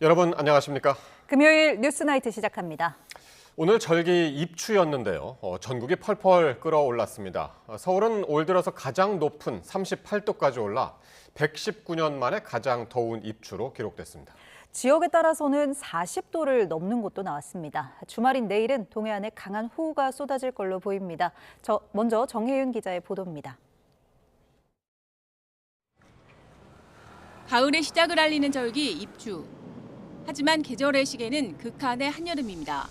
여러분 안녕하십니까? 금요일 뉴스나이트 시작합니다. 오늘 절기 입추였는데요. 전국이 펄펄 끓어올랐습니다. 서울은 올 들어서 가장 높은 38도까지 올라 119년 만에 가장 더운 입추로 기록됐습니다. 지역에 따라서는 40도를 넘는 곳도 나왔습니다. 주말인 내일은 동해안에 강한 호우가 쏟아질 걸로 보입니다. 먼저 정혜윤 기자의 보도입니다. 가을의 시작을 알리는 절기 입추. 하지만 계절의 시계는 극한의 한여름입니다.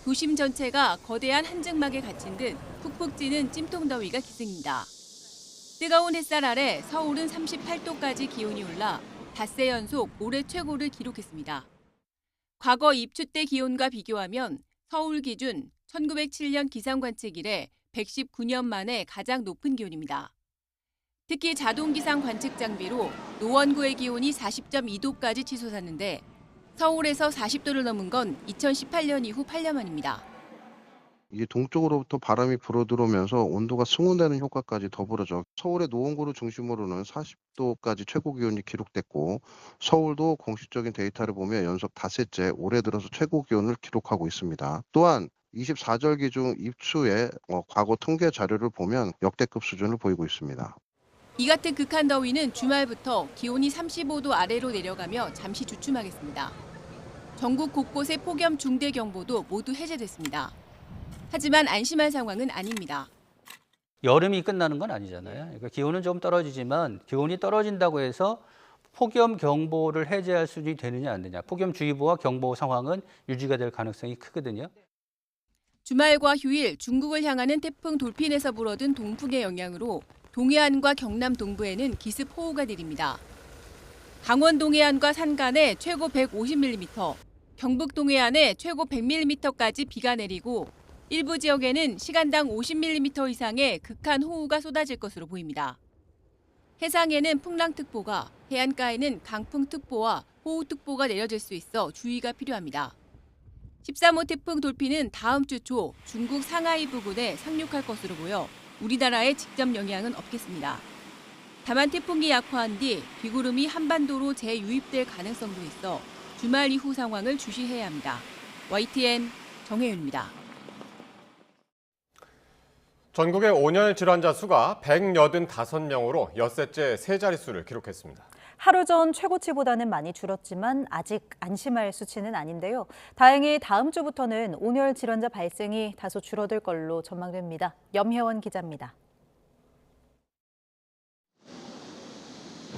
도심 전체가 거대한 한증막에 갇힌 듯 푹푹 찌는 찜통더위가 기승입니다. 뜨거운 햇살 아래 서울은 38도까지 기온이 올라 닷새 연속 올해 최고를 기록했습니다. 과거 입추 때 기온과 비교하면 서울 기준 1907년 기상관측 이래 119년 만에 가장 높은 기온입니다. 특히 자동기상 관측 장비로 노원구의 기온이 40.2도까지 치솟았는데 서울에서 40도를 넘은 건 2018년 이후 8년 만입니다. 이게 동쪽으로부터 바람이 불어들어오면서 온도가 승온되는 효과까지 더불어져 서울의 노원구를 중심으로는 40도까지 최고 기온이 기록됐고 서울도 공식적인 데이터를 보면 연속 닷새째 올해 들어서 최고 기온을 기록하고 있습니다. 또한 24절기 중 입추의 과거 통계 자료를 보면 역대급 수준을 보이고 있습니다. 이 같은 극한 더위는 주말부터 기온이 35도 아래로 내려가며 잠시 주춤하겠습니다. 전국 곳곳의 폭염 중대경보도 모두 해제됐습니다. 하지만 안심할 상황은 아닙니다. 여름이 끝나는 건 아니잖아요. 그러니까 기온은 좀 떨어지지만 기온이 떨어진다고 해서 폭염 경보를 해제할 수준이 되느냐 안 되느냐. 폭염주의보와 경보 상황은 유지가 될 가능성이 크거든요. 주말과 휴일 중국을 향하는 태풍 돌핀에서 불어든 동풍의 영향으로 동해안과 경남 동부에는 기습 호우가 내립니다. 강원 동해안과 산간에 최고 150mm, 경북 동해안에 최고 100mm까지 비가 내리고 일부 지역에는 시간당 50mm 이상의 극한 호우가 쏟아질 것으로 보입니다. 해상에는 풍랑특보가, 해안가에는 강풍특보와 호우특보가 내려질 수 있어 주의가 필요합니다. 13호 태풍 돌핀은 다음 주 초 중국 상하이 부근에 상륙할 것으로 보여 우리나라에 직접 영향은 없겠습니다. 다만 태풍이 약화한 뒤 비구름이 한반도로 재유입될 가능성도 있어 주말 이후 상황을 주시해야 합니다. YTN 정혜윤입니다. 전국의 온열 질환자 수가 185명으로 엿새째 세 자릿수를 기록했습니다. 하루 전 최고치보다는 많이 줄었지만 아직 안심할 수치는 아닌데요. 다행히 다음 주부터는 온열 질환자 발생이 다소 줄어들 걸로 전망됩니다. 염혜원 기자입니다.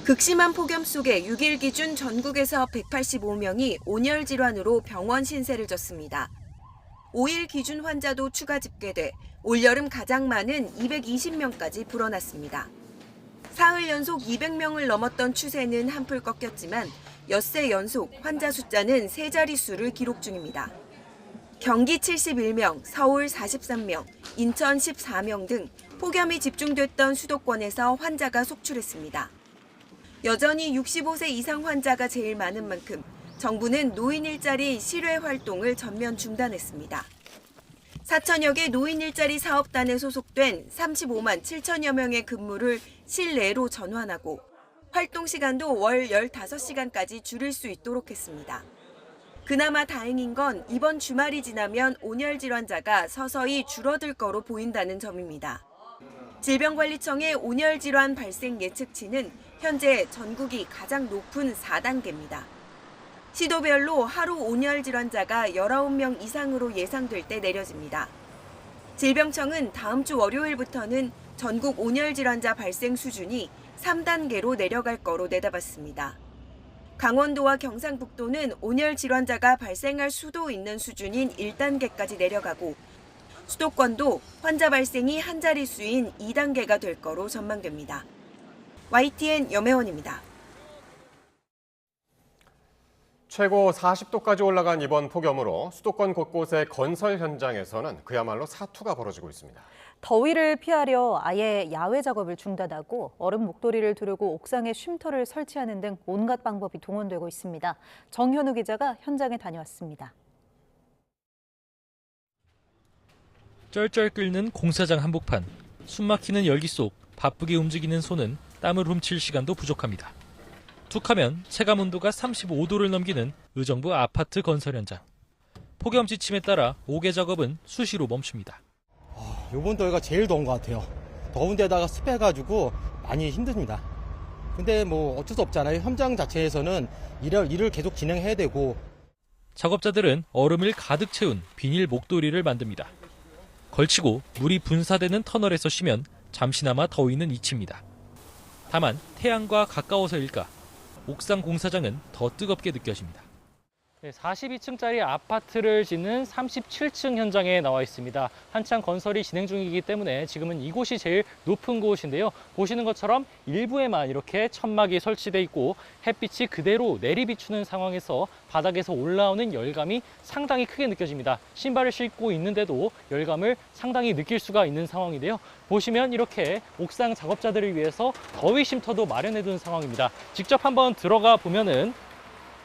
극심한 폭염 속에 6일 기준 전국에서 185명이 온열 질환으로 병원 신세를 졌습니다. 5일 기준 환자도 추가 집계돼 올여름 가장 많은 220명까지 불어났습니다. 사흘 연속 200명을 넘었던 추세는 한풀 꺾였지만 엿새 연속 환자 숫자는 세 자릿수를 기록 중입니다. 경기 71명, 서울 43명, 인천 14명 등 폭염이 집중됐던 수도권에서 환자가 속출했습니다. 여전히 65세 이상 환자가 제일 많은 만큼 정부는 노인 일자리 실외 활동을 전면 중단했습니다. 4천여 개 노인 일자리 사업단에 소속된 35만 7천여 명의 근무를 실내로 전환하고 활동 시간도 월 15시간까지 줄일 수 있도록 했습니다. 그나마 다행인 건 이번 주말이 지나면 온열 질환자가 서서히 줄어들 거로 보인다는 점입니다. 질병관리청의 온열 질환 발생 예측치는 현재 전국이 가장 높은 4단계입니다. 시도별로 하루 온열 질환자가 19명 이상으로 예상될 때 내려집니다. 질병청은 다음 주 월요일부터는 전국 온열 질환자 발생 수준이 3단계로 내려갈 거로 내다봤습니다. 강원도와 경상북도는 온열 질환자가 발생할 수도 있는 수준인 1단계까지 내려가고 수도권도 환자 발생이 한 자릿수인 2단계가 될 거로 전망됩니다. YTN 염혜원입니다. 최고 40도까지 올라간 이번 폭염으로 수도권 곳곳의 건설 현장에서는 그야말로 사투가 벌어지고 있습니다. 더위를 피하려 아예 야외 작업을 중단하고 얼음 목도리를 두르고 옥상에 쉼터를 설치하는 등 온갖 방법이 동원되고 있습니다. 정현우 기자가 현장에 다녀왔습니다. 쩔쩔 끓는 공사장 한복판. 숨막히는 열기 속 바쁘게 움직이는 손은 땀을 훔칠 시간도 부족합니다. 툭하면 체감 온도가 35도를 넘기는 의정부 아파트 건설 현장. 폭염 지침에 따라 5개 작업은 수시로 멈춥니다. 이번 더위가 제일 더운 것 같아요. 더운 데다가 습해가지고 많이 힘듭니다. 근데 뭐 어쩔 수 없잖아요. 현장 자체에서는 일을 계속 진행해야 되고. 작업자들은 얼음을 가득 채운 비닐 목도리를 만듭니다. 걸치고 물이 분사되는 터널에서 쉬면 잠시나마 더위는 잊힙니다. 다만 태양과 가까워서일까 옥상 공사장은 더 뜨겁게 느껴집니다. 42층짜리 아파트를 짓는 37층 현장에 나와 있습니다. 한창 건설이 진행 중이기 때문에 지금은 이곳이 제일 높은 곳인데요. 보시는 것처럼 일부에만 이렇게 천막이 설치돼 있고 햇빛이 그대로 내리비추는 상황에서 바닥에서 올라오는 열감이 상당히 크게 느껴집니다. 신발을 신고 있는데도 열감을 상당히 느낄 수가 있는 상황인데요. 보시면 이렇게 옥상 작업자들을 위해서 더위 쉼터도 마련해 둔 상황입니다. 직접 한번 들어가 보면은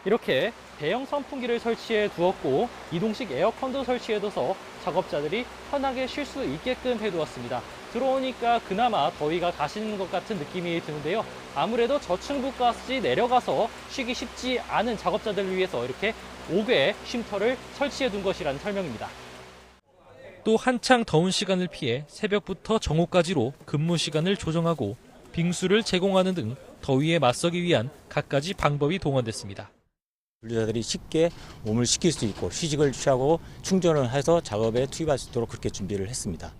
이렇게 대형 선풍기를 설치해 두었고 이동식 에어컨도 설치해둬서 작업자들이 편하게 쉴 수 있게끔 해두었습니다. 들어오니까 그나마 더위가 가시는 것 같은 느낌이 드는데요. 아무래도 저층부까지 내려가서 쉬기 쉽지 않은 작업자들을 위해서 이렇게 5개 쉼터를 설치해 둔 것이라는 설명입니다. 또 한창 더운 시간을 피해 새벽부터 정오까지로 근무 시간을 조정하고 빙수를 제공하는 등 더위에 맞서기 위한 갖가지 방법이 동원됐습니다. 근로자들이 쉽게 몸을 식힐 수 있고 휴식을 취하고 충전을 해서 작업에 투입할 수 있도록 그렇게 준비를 했습니다.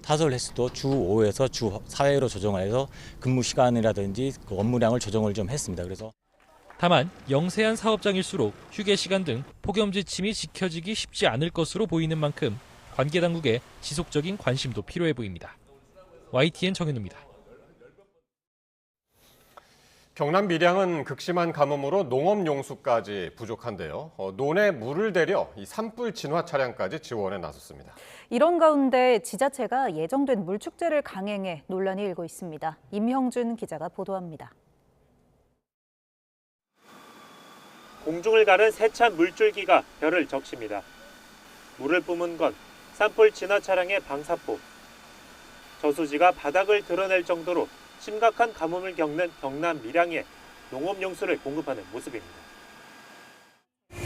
타설 횟수도 주 5에서 주 4회로 조정해서 근무 시간이라든지 그 업무량을 조정을 좀 했습니다. 그래서 다만 영세한 사업장일수록 휴게 시간 등 폭염 지침이 지켜지기 쉽지 않을 것으로 보이는 만큼 관계 당국의 지속적인 관심도 필요해 보입니다. YTN 정현우입니다. 경남 밀양은 극심한 가뭄으로 농업용수까지 부족한데요. 논에 물을 대려 이 산불 진화 차량까지 지원에 나섰습니다. 이런 가운데 지자체가 예정된 물축제를 강행해 논란이 일고 있습니다. 임형준 기자가 보도합니다. 공중을 가른 세찬 물줄기가 별을 적십니다. 물을 뿜은 건 산불 진화 차량의 방사포. 저수지가 바닥을 드러낼 정도로 심각한 가뭄을 겪는 경남 밀양에 농업용수를 공급하는 모습입니다.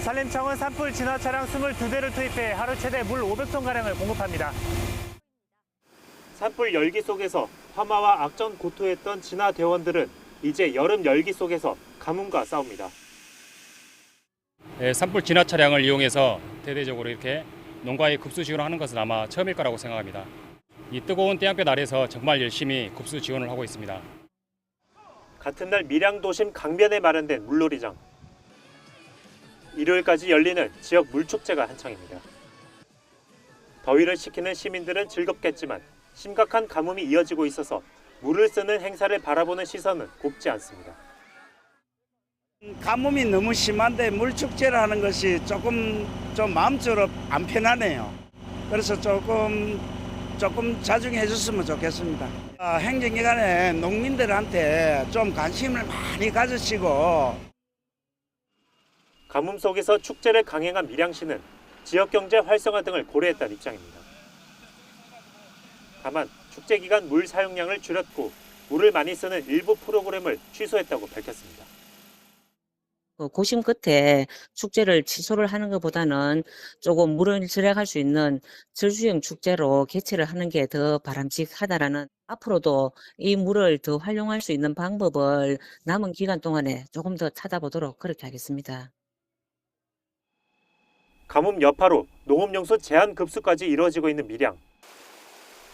산림청은 산불 진화 차량 22대를 투입해 하루 최대 물 500톤가량을 공급합니다. 산불 열기 속에서 화마와 악전 고투했던 진화 대원들은 이제 여름 열기 속에서 가뭄과 싸웁니다. 산불 진화 차량을 이용해서 대대적으로 이렇게 농가에 급수 지원을 하는 것은 아마 처음일 거라고 생각합니다. 이 뜨거운 태양볕 아래서 정말 열심히 급수 지원을 하고 있습니다. 같은 날 밀양 도심 강변에 마련된 물놀이장. 일요일까지 열리는 지역 물축제가 한창입니다. 더위를 식히는 시민들은 즐겁겠지만 심각한 가뭄이 이어지고 있어서 물을 쓰는 행사를 바라보는 시선은 곱지 않습니다. 가뭄이 너무 심한데 물축제를 하는 것이 조금 좀 마음적으로 안 편하네요. 그래서 조금 자중해 줬으면 좋겠습니다. 행정기관에 농민들한테 좀 관심을 많이 가지시고. 가뭄 속에서 축제를 강행한 밀양시는 지역경제 활성화 등을 고려했다는 입장입니다. 다만 축제 기간 물 사용량을 줄였고 물을 많이 쓰는 일부 프로그램을 취소했다고 밝혔습니다. 고심 끝에 축제를 취소를 하는 것보다는 조금 물을 절약할 수 있는 절수형 축제로 개최를 하는 게 더 바람직하다라는, 앞으로도 이 물을 더 활용할 수 있는 방법을 남은 기간 동안에 조금 더 찾아보도록 그렇게 하겠습니다. 가뭄 여파로 농업용수 제한 급수까지 이루어지고 있는 밀양.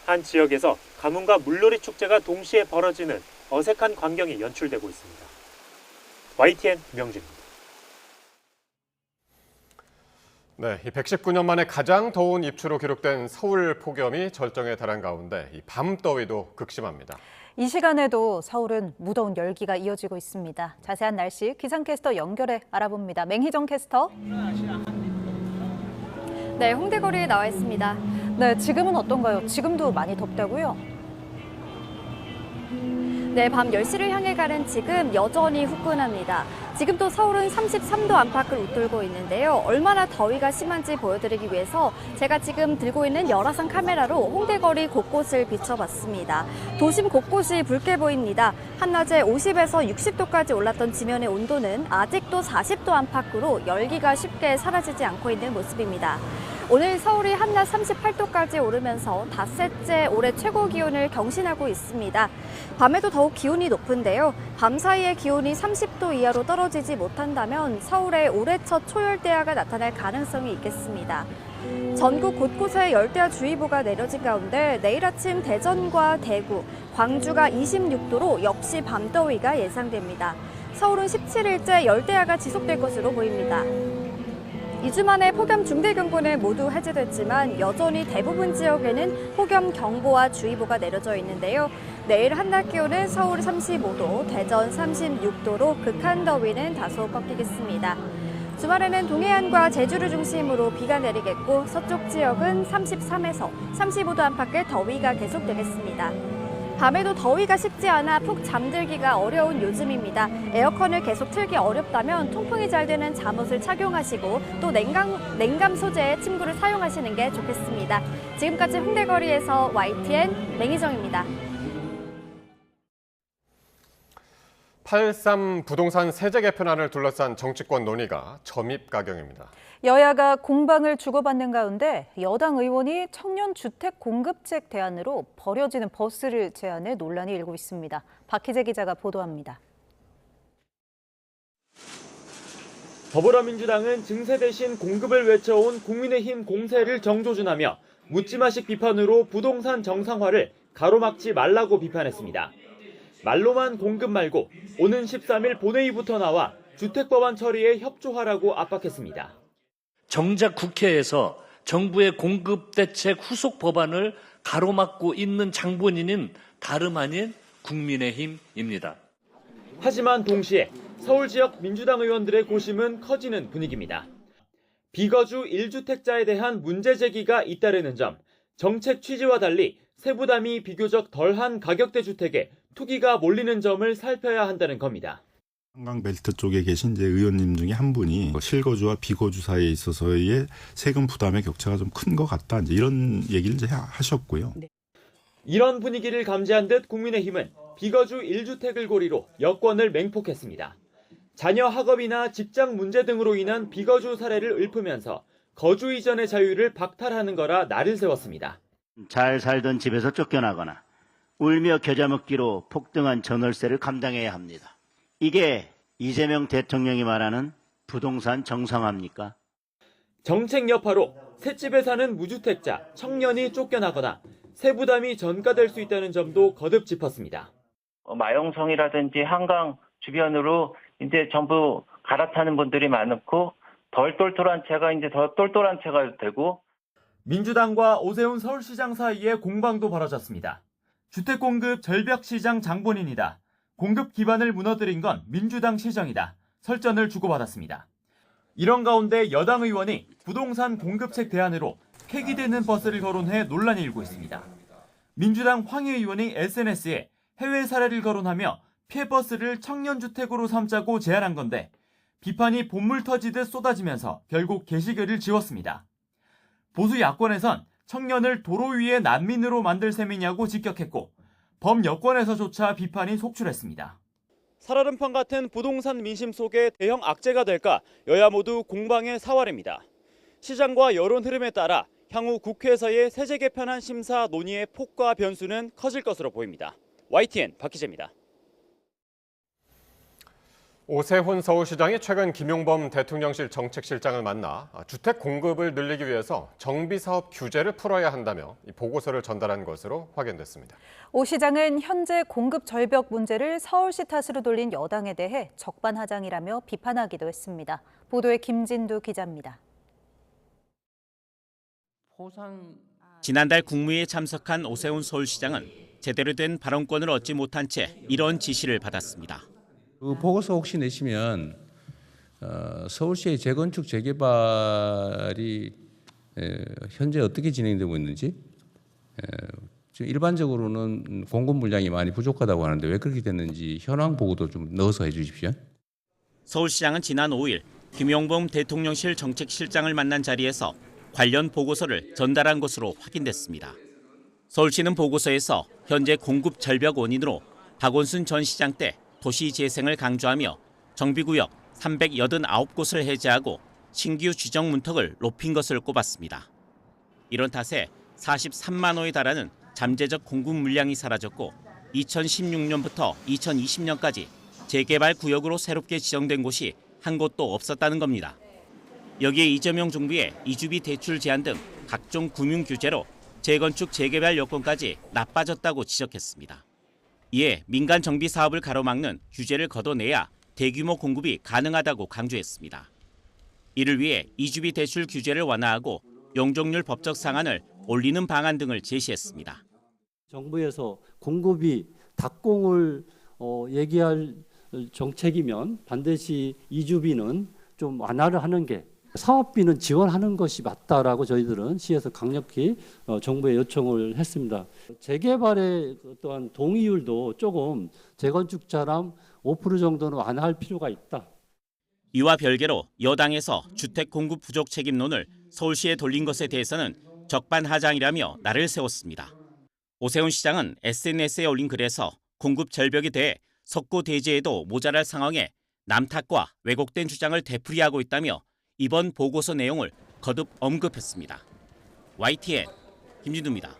한 지역에서 가뭄과 물놀이 축제가 동시에 벌어지는 어색한 광경이 연출되고 있습니다. YTN 명준입니다. 네, 119년 만에 가장 더운 입추로 기록된 서울 폭염이 절정에 달한 가운데 이 밤더위도 극심합니다. 이 시간에도 서울은 무더운 열기가 이어지고 있습니다. 자세한 날씨 기상캐스터 연결해 알아봅니다. 맹희정 캐스터. 네, 홍대거리에 나와 있습니다. 네, 지금은 어떤가요? 지금도 많이 덥다고요? 네, 밤 10시를 향해 가는 지금 여전히 후끈합니다. 지금도 서울은 33도 안팎을 웃돌고 있는데요. 얼마나 더위가 심한지 보여드리기 위해서 제가 지금 들고 있는 열화상 카메라로 홍대거리 곳곳을 비춰봤습니다. 도심 곳곳이 붉게 보입니다. 한낮에 50에서 60도까지 올랐던 지면의 온도는 아직도 40도 안팎으로 열기가 쉽게 사라지지 않고 있는 모습입니다. 오늘 서울이 한낮 38도까지 오르면서 닷새째 올해 최고 기온을 경신하고 있습니다. 밤에도 더욱 기온이 높은데요. 밤 사이에 기온이 30도 이하로 떨어지지 못한다면 서울에 올해 첫 초열대야가 나타날 가능성이 있겠습니다. 전국 곳곳에 열대야주의보가 내려진 가운데 내일 아침 대전과 대구, 광주가 26도로 역시 밤더위가 예상됩니다. 서울은 17일째 열대야가 지속될 것으로 보입니다. 2주 만에 폭염 중대경보는 모두 해제됐지만 여전히 대부분 지역에는 폭염 경보와 주의보가 내려져 있는데요. 내일 한낮 기온은 서울 35도, 대전 36도로 극한 더위는 다소 꺾이겠습니다. 주말에는 동해안과 제주를 중심으로 비가 내리겠고 서쪽 지역은 33에서 35도 안팎의 더위가 계속되겠습니다. 밤에도 더위가 식지 않아 푹 잠들기가 어려운 요즘입니다. 에어컨을 계속 틀기 어렵다면 통풍이 잘 되는 잠옷을 착용하시고 또 냉감 소재의 침구를 사용하시는 게 좋겠습니다. 지금까지 홍대거리에서 YTN 맹희정입니다. 8.3 부동산 세제 개편안을 둘러싼 정치권 논의가 점입가경입니다. 여야가 공방을 주고받는 가운데 여당 의원이 청년 주택 공급책 대안으로 버려지는 버스를 제안해 논란이 일고 있습니다. 박희재 기자가 보도합니다. 더불어민주당은 증세 대신 공급을 외쳐온 국민의힘 공세를 정조준하며 묻지마식 비판으로 부동산 정상화를 가로막지 말라고 비판했습니다. 말로만 공급 말고 오는 13일 본회의부터 나와 주택법안 처리에 협조하라고 압박했습니다. 정작 국회에서 정부의 공급대책 후속 법안을 가로막고 있는 장본인은 다름 아닌 국민의힘입니다. 하지만 동시에 서울 지역 민주당 의원들의 고심은 커지는 분위기입니다. 비거주 1주택자에 대한 문제 제기가 잇따르는 점, 정책 취지와 달리 세부담이 비교적 덜한 가격대 주택에 투기가 몰리는 점을 살펴야 한다는 겁니다. 한강벨트 쪽에 계신 이제 의원님 중에 한 분이 실거주와 비거주 사이에 있어서의 세금 부담의 격차가 좀 큰 것 같다, 이제 이런 얘기를 이제 하셨고요. 이런 분위기를 감지한 듯 국민의힘은 비거주 1주택을 고리로 여권을 맹폭했습니다. 자녀 학업이나 직장 문제 등으로 인한 비거주 사례를 읊으면서 거주 이전의 자유를 박탈하는 거라 날을 세웠습니다. 잘 살던 집에서 쫓겨나거나 울며 겨자 먹기로 폭등한 전월세를 감당해야 합니다. 이게 이재명 대통령이 말하는 부동산 정상화입니까? 정책 여파로 셋집에 사는 무주택자, 청년이 쫓겨나거나 세부담이 전가될 수 있다는 점도 거듭 짚었습니다. 마용성이라든지 한강 주변으로 이제 전부 갈아타는 분들이 많고 덜 똘똘한 채가 이제 더 똘똘한 채가 되고, 민주당과 오세훈 서울시장 사이에 공방도 벌어졌습니다. 주택 공급 절벽 시장 장본인이다. 공급 기반을 무너뜨린 건 민주당 시정이다. 설전을 주고받았습니다. 이런 가운데 여당 의원이 부동산 공급책 대안으로 폐기되는 버스를 거론해 논란이 일고 있습니다. 민주당 황희 의원이 SNS에 해외 사례를 거론하며 폐버스를 청년주택으로 삼자고 제안한 건데 비판이 본물 터지듯 쏟아지면서 결국 게시글을 지웠습니다. 보수 야권에선 청년을 도로 위에 난민으로 만들 셈이냐고 직격했고 범여권에서조차 비판이 속출했습니다. 살얼음판 같은 부동산 민심 속에 대형 악재가 될까 여야 모두 공방의 사활입니다. 시장과 여론 흐름에 따라 향후 국회에서의 세제 개편안 심사 논의의 폭과 변수는 커질 것으로 보입니다. YTN 박희재입니다. 오세훈 서울시장이 최근 김용범 대통령실 정책실장을 만나 주택 공급을 늘리기 위해서 정비사업 규제를 풀어야 한다며 보고서를 전달한 것으로 확인됐습니다. 오 시장은 현재 공급 절벽 문제를 서울시 탓으로 돌린 여당에 대해 적반하장이라며 비판하기도 했습니다. 보도에 김진두 기자입니다. 지난달 국무회의에 참석한 오세훈 서울시장은 제대로 된 발언권을 얻지 못한 채 이런 지시를 받았습니다. 그 보고서 혹시 내시면 서울시의 재건축 재개발이 현재 어떻게 진행되고 있는지 지금 일반적으로는 공급 물량이 많이 부족하다고 하는데 왜 그렇게 됐는지 현황 보고도 좀 넣어서 해주십시오. 서울시장은 지난 5일 김용범 대통령실 정책실장을 만난 자리에서 관련 보고서를 전달한 것으로 확인됐습니다. 서울시는 보고서에서 현재 공급 절벽 원인으로 박원순 전 시장 때 도시 재생을 강조하며 정비구역 389곳을 해제하고 신규 지정 문턱을 높인 것을 꼽았습니다. 이런 탓에 43만 호에 달하는 잠재적 공급 물량이 사라졌고 2016년부터 2020년까지 재개발 구역으로 새롭게 지정된 곳이 한 곳도 없었다는 겁니다. 여기에 이재명 정부의 이주비 대출 제한 등 각종 금융 규제로 재건축 재개발 여건까지 나빠졌다고 지적했습니다. 이에 민간 정비 사업을 가로막는 규제를 걷어내야 대규모 공급이 가능하다고 강조했습니다. 이를 위해 이주비 대출 규제를 완화하고 용적률 법적 상한을 올리는 방안 등을 제시했습니다. 정부에서 공급이 닭공을 얘기할 정책이면 반드시 이주비는 좀 완화를 하는 게 사업비는 지원하는 것이 맞다라고 저희들은 시에서 강력히 정부에 요청을 했습니다. 재개발의 또한 동의율도 조금 재건축자랑 5% 정도는 완화할 필요가 있다. 이와 별개로 여당에서 주택 공급 부족 책임론을 서울시에 돌린 것에 대해서는 적반하장이라며 날을 세웠습니다. 오세훈 시장은 SNS에 올린 글에서 공급 절벽에 대해 석고 대제에도 모자랄 상황에 남 탓과 왜곡된 주장을 되풀이하고 있다며 이번 보고서 내용을 거듭 언급했습니다. YTN 김진두입니다.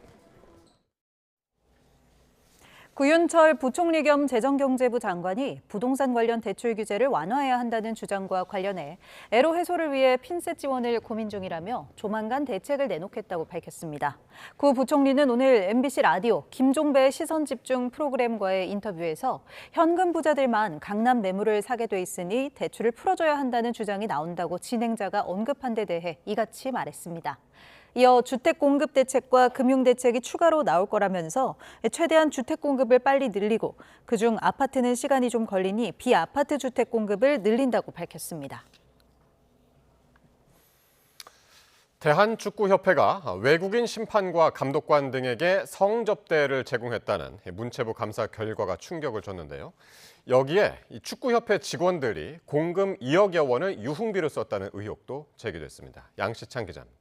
구윤철 부총리 겸 재정경제부 장관이 부동산 관련 대출 규제를 완화해야 한다는 주장과 관련해 애로 해소를 위해 핀셋 지원을 고민 중이라며 조만간 대책을 내놓겠다고 밝혔습니다. 구 부총리는 오늘 MBC 라디오 김종배의 시선집중 프로그램과의 인터뷰에서 현금 부자들만 강남 매물을 사게 돼 있으니 대출을 풀어줘야 한다는 주장이 나온다고 진행자가 언급한 데 대해 이같이 말했습니다. 이어 주택 공급 대책과 금융 대책이 추가로 나올 거라면서 최대한 주택 공급을 빨리 늘리고 그중 아파트는 시간이 좀 걸리니 비아파트 주택 공급을 늘린다고 밝혔습니다. 대한축구협회가 외국인 심판과 감독관 등에게 성접대를 제공했다는 문체부 감사 결과가 충격을 줬는데요. 여기에 축구협회 직원들이 공금 2억여 원을 유흥비로 썼다는 의혹도 제기됐습니다. 양시창 기자입니다.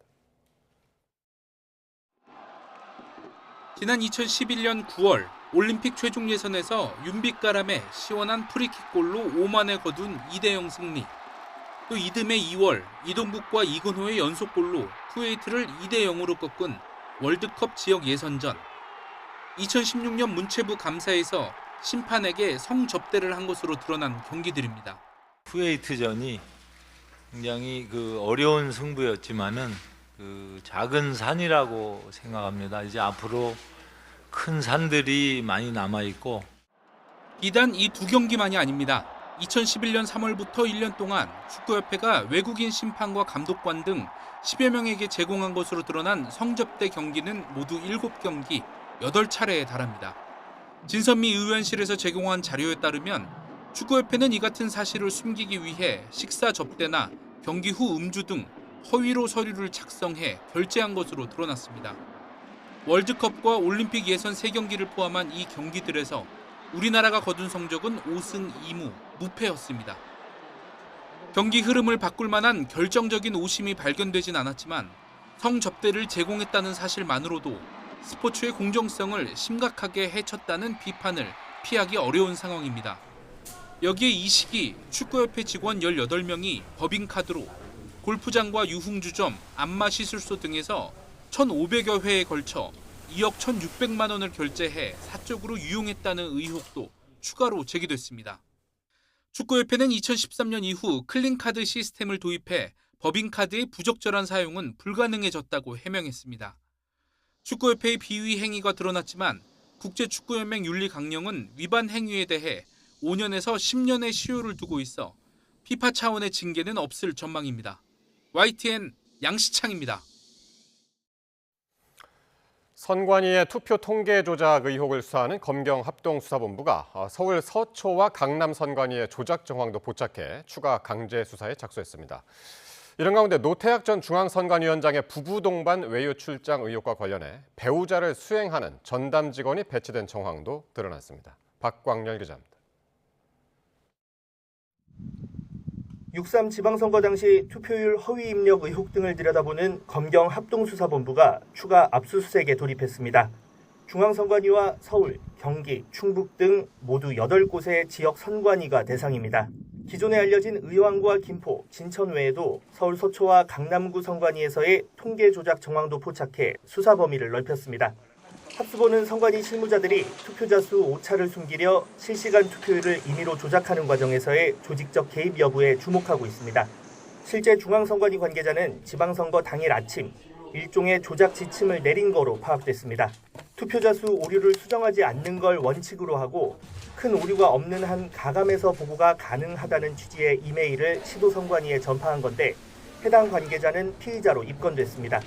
지난 2011년 9월 올림픽 최종 예선에서 윤빛가람의 시원한 프리킥골로 오만에 거둔 2대0 승리. 또 이듬해 2월 이동국과 이근호의 연속골로 쿠웨이트를 2대0으로 꺾은 월드컵 지역 예선전. 2016년 문체부 감사에서 심판에게 성접대를 한 것으로 드러난 경기들입니다. 쿠웨이트전이 굉장히 어려운 승부였지만은 작은 산이라고 생각합니다. 이제 앞으로 큰 산들이 많이 남아 있고. 비단 이 두 경기만이 아닙니다. 2011년 3월부터 1년 동안 축구협회가 외국인 심판과 감독관 등 10여 명에게 제공한 것으로 드러난 성접대 경기는 모두 7경기, 8차례에 달합니다. 진선미 의원실에서 제공한 자료에 따르면 축구협회는 이 같은 사실을 숨기기 위해 식사 접대나 경기 후 음주 등 허위로 서류를 작성해 결제한 것으로 드러났습니다. 월드컵과 올림픽 예선 3경기를 포함한 이 경기들에서 우리나라가 거둔 성적은 5승 2무, 무패였습니다. 경기 흐름을 바꿀 만한 결정적인 오심이 발견되진 않았지만 성접대를 제공했다는 사실만으로도 스포츠의 공정성을 심각하게 해쳤다는 비판을 피하기 어려운 상황입니다. 여기에 이 시기 축구협회 직원 18명이 법인카드로 골프장과 유흥주점, 안마시술소 등에서 1,500여 회에 걸쳐 2억 1,600만 원을 결제해 사적으로 유용했다는 의혹도 추가로 제기됐습니다. 축구협회는 2013년 이후 클린카드 시스템을 도입해 법인카드의 부적절한 사용은 불가능해졌다고 해명했습니다. 축구협회의 비위 행위가 드러났지만 국제축구연맹 윤리강령은 위반 행위에 대해 5년에서 10년의 시효를 두고 있어 피파 차원의 징계는 없을 전망입니다. YTN 양시창입니다. 선관위의 투표 통계 조작 의혹을 수사하는 검경합동수사본부가 서울 서초와 강남 선관위의 조작 정황도 포착해 추가 강제 수사에 착수했습니다. 이런 가운데 노태학 전 중앙선관위원장의 부부 동반 외유 출장 의혹과 관련해 배우자를 수행하는 전담 직원이 배치된 정황도 드러났습니다. 박광렬 기자입니다. 6.3 지방선거 당시 투표율 허위 입력 의혹 등을 들여다보는 검경 합동수사본부가 추가 압수수색에 돌입했습니다. 중앙선관위와 서울, 경기, 충북 등 모두 8곳의 지역 선관위가 대상입니다. 기존에 알려진 의왕과 김포, 진천 외에도 서울 서초와 강남구 선관위에서의 통계 조작 정황도 포착해 수사 범위를 넓혔습니다. 합수본은 선관위 실무자들이 투표자 수 오차를 숨기려 실시간 투표율을 임의로 조작하는 과정에서의 조직적 개입 여부에 주목하고 있습니다. 실제 중앙선관위 관계자는 지방선거 당일 아침 일종의 조작 지침을 내린 거로 파악됐습니다. 투표자 수 오류를 수정하지 않는 걸 원칙으로 하고 큰 오류가 없는 한 가감해서 보고가 가능하다는 취지의 이메일을 시도선관위에 전파한 건데 해당 관계자는 피의자로 입건됐습니다.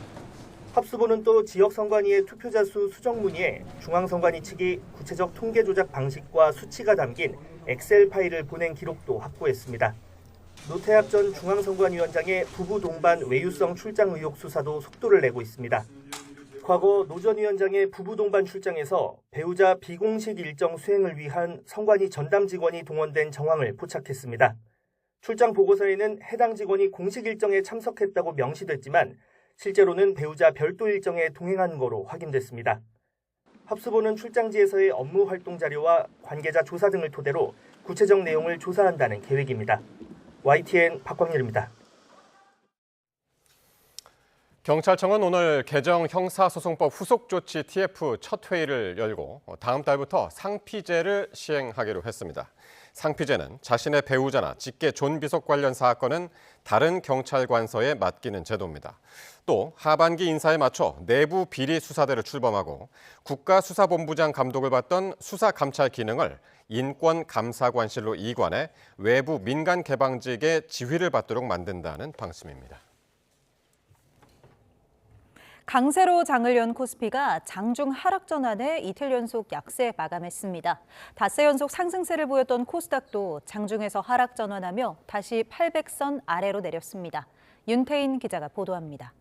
합수본은 또 지역선관위의 투표자 수 수정 문의에 중앙선관위 측이 구체적 통계 조작 방식과 수치가 담긴 엑셀 파일을 보낸 기록도 확보했습니다. 노태학 전 중앙선관위원장의 부부 동반 외유성 출장 의혹 수사도 속도를 내고 있습니다. 과거 노 전 위원장의 부부 동반 출장에서 배우자 비공식 일정 수행을 위한 선관위 전담 직원이 동원된 정황을 포착했습니다. 출장 보고서에는 해당 직원이 공식 일정에 참석했다고 명시됐지만 실제로는 배우자 별도 일정에 동행한 거로 확인됐습니다. 합수본은 출장지에서의 업무 활동 자료와 관계자 조사 등을 토대로 구체적 내용을 조사한다는 계획입니다. YTN 박광렬입니다. 경찰청은 오늘 개정 형사소송법 후속조치 TF 첫 회의를 열고 다음 달부터 상피제를 시행하기로 했습니다. 상피제는 자신의 배우자나 직계 존비속 관련 사건은 다른 경찰관서에 맡기는 제도입니다. 또 하반기 인사에 맞춰 내부 비리 수사대를 출범하고 국가수사본부장 감독을 받던 수사감찰 기능을 인권감사관실로 이관해 외부 민간 개방직의 지휘를 받도록 만든다는 방침입니다. 강세로 장을 연 코스피가 장중 하락 전환에 이틀 연속 약세 마감했습니다. 닷새 연속 상승세를 보였던 코스닥도 장중에서 하락 전환하며 다시 800선 아래로 내렸습니다. 윤태인 기자가 보도합니다.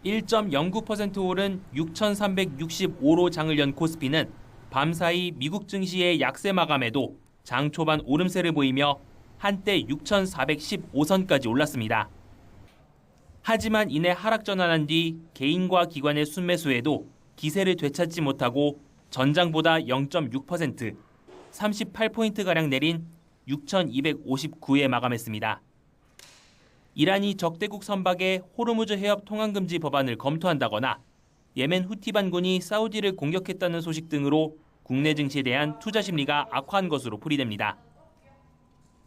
1.09% 오른 6,365로 장을 연 코스피는 밤사이 미국 증시의 약세 마감에도 장 초반 오름세를 보이며 한때 6,415선까지 올랐습니다. 하지만 이내 하락 전환한 뒤 개인과 기관의 순매수에도 기세를 되찾지 못하고 전장보다 0.6%, 38포인트가량 내린 6,259에 마감했습니다. 이란이 적대국 선박의 호르무즈 해협 통항금지 법안을 검토한다거나 예멘 후티 반군이 사우디를 공격했다는 소식 등으로 국내 증시에 대한 투자 심리가 악화한 것으로 풀이됩니다.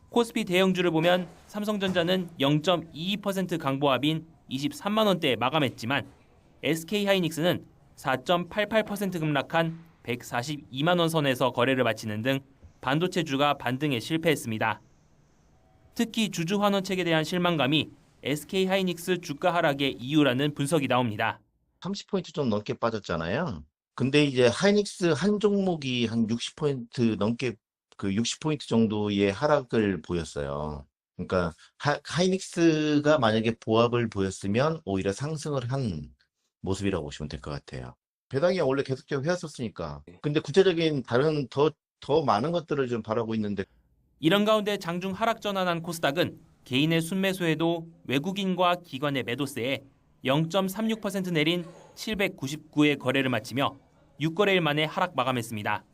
코스피 대형주를 보면 삼성전자는 0.22% 강보합인 23만 원대에 마감했지만 SK하이닉스는 4.88% 급락한 142만 원 선에서 거래를 마치는 등 반도체주가 반등에 실패했습니다. 특히 주주 환원책에 대한 실망감이 SK하이닉스 주가 하락의 이유라는 분석이 나옵니다. 30포인트 좀 넘게 빠졌잖아요. 근데 이제 하이닉스 한 종목이 한 60포인트 넘게 60포인트 정도의 하락을 보였어요. 그러니까 하이닉스가 만약에 보합을 보였으면 오히려 상승을 한 모습이라고 보시면 될 것 같아요. 배당이 원래 계속적으로 해왔었으니까. 근데 구체적인 다른 더 많은 것들을 좀 바라고 있는데. 이런 가운데 장중 하락 전환한 코스닥은 개인의 순매수에도 외국인과 기관의 매도세에 0.36% 내린 799의 거래를 마치며 6거래일 만에 하락 마감했습니다.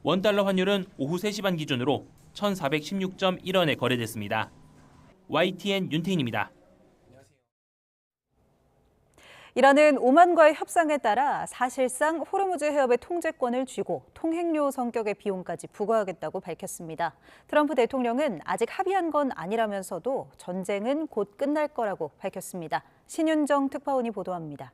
원달러 환율은 오후 3시 반 기준으로 1,416.1원에 거래됐습니다. YTN 윤태인입니다. 이란은 오만과의 협상에 따라 사실상 호르무즈 해협의 통제권을 쥐고 통행료 성격의 비용까지 부과하겠다고 밝혔습니다. 트럼프 대통령은 아직 합의한 건 아니라면서도 전쟁은 곧 끝날 거라고 밝혔습니다. 신윤정 특파원이 보도합니다.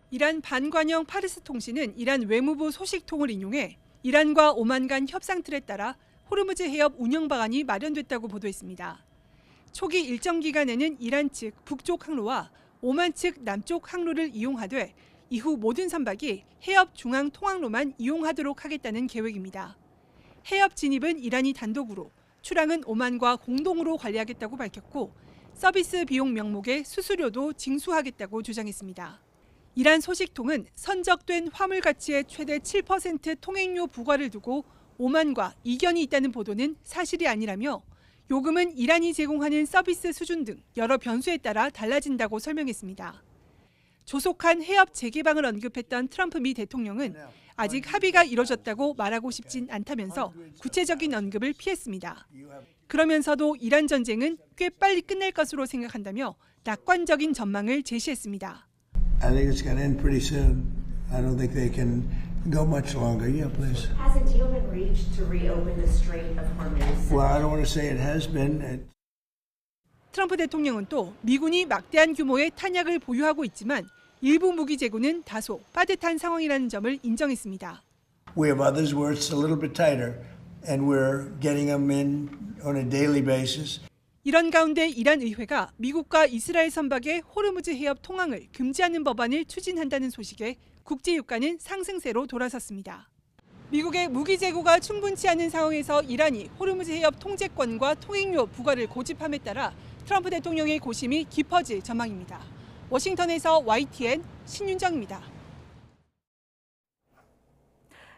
이란 반관영 파르스 통신은 이란 외무부 소식통을 인용해 이란과 오만 간 협상 틀에 따라 호르무즈 해협 운영 방안이 마련됐다고 보도했습니다. 초기 일정 기간에는 이란 측 북쪽 항로와 오만 측 남쪽 항로를 이용하되 이후 모든 선박이 해협 중앙 통항로만 이용하도록 하겠다는 계획입니다. 해협 진입은 이란이 단독으로, 출항은 오만과 공동으로 관리하겠다고 밝혔고 서비스 비용 명목의 수수료도 징수하겠다고 주장했습니다. 이란 소식통은 선적된 화물 가치의 최대 7% 통행료 부과를 두고 오만과 이견이 있다는 보도는 사실이 아니라며 요금은 이란이 제공하는 서비스 수준 등 여러 변수에 따라 달라진다고 설명했습니다. 조속한 해협 재개방을 언급했던 트럼프 미 대통령은 아직 합의가 이뤄졌다고 말하고 싶진 않다면서 구체적인 언급을 피했습니다. 그러면서도 이란 전쟁은 꽤 빨리 끝날 것으로 생각한다며 낙관적인 전망을 제시했습니다. I think it's going to end pretty soon. I don't think they can go much longer. Yeah, please. Has a deal been reached to reopen the Strait of Hormuz? Well, I don't want to say it has been. 트럼프 대통령은 또 미군이 막대한 규모의 탄약을 보유하고 있지만 일부 무기 재고는 다소 빠듯한 상황이라는 점을 인정했습니다. We have others where it's a little bit tighter, and we're getting them in on a daily basis. 이런 가운데 이란 의회가 미국과 이스라엘 선박의 호르무즈 해협 통항을 금지하는 법안을 추진한다는 소식에 국제 유가는 상승세로 돌아섰습니다. 미국의 무기 재고가 충분치 않은 상황에서 이란이 호르무즈 해협 통제권과 통행료 부과를 고집함에 따라 트럼프 대통령의 고심이 깊어질 전망입니다. 워싱턴에서 YTN 신윤정입니다.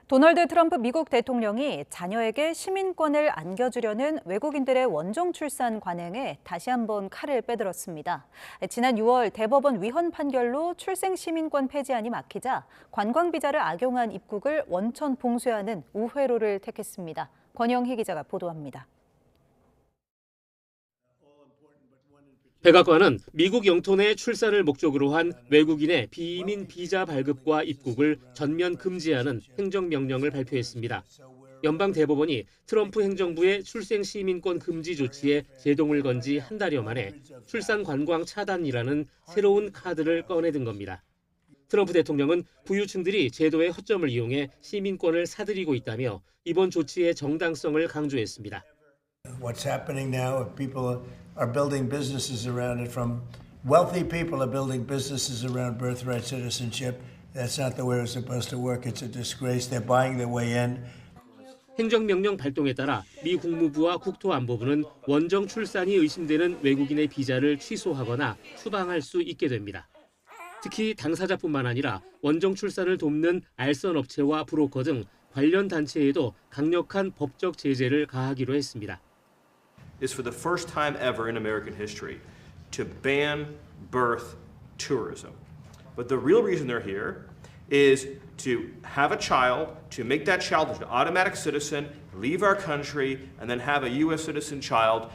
도널드 트럼프 미국 대통령이 자녀에게 시민권을 안겨주려는 외국인들의 원정 출산 관행에 다시 한번 칼을 빼들었습니다. 지난 6월 대법원 위헌 판결로 출생 시민권 폐지안이 막히자 관광비자를 악용한 입국을 원천 봉쇄하는 우회로를 택했습니다. 권영희 기자가 보도합니다. 백악관은 미국 영토 내 출산을 목적으로 한 외국인의 비이민 비자 발급과 입국을 전면 금지하는 행정명령을 발표했습니다. 연방 대법원이 트럼프 행정부의 출생 시민권 금지 조치에 제동을 건 지 한 달여 만에 출산 관광 차단이라는 새로운 카드를 꺼내든 겁니다. 트럼프 대통령은 부유층들이 제도의 허점을 이용해 시민권을 사들이고 있다며 이번 조치의 정당성을 강조했습니다. What's happening now, if people are building businesses around it, from wealthy people are building businesses around birthright citizenship. That's not the way it's supposed to work. It's a disgrace. They're buying their way in. 행정명령 발동에 따라 미 국무부와 국토안보부는 원정 출산이 의심되는 외국인의 비자를 취소하거나 추방할 수 있게 됩니다. 특히 당사자뿐만 아니라 원정 출산을 돕는 알선 업체와 브로커 등 관련 단체에도 강력한 법적 제재를 가하기로 했습니다. Is for the first time ever in American history to ban birth tourism. But the real reason they're here is to have a child, to make that child an automatic citizen, leave our country, and then have a U.S. citizen child.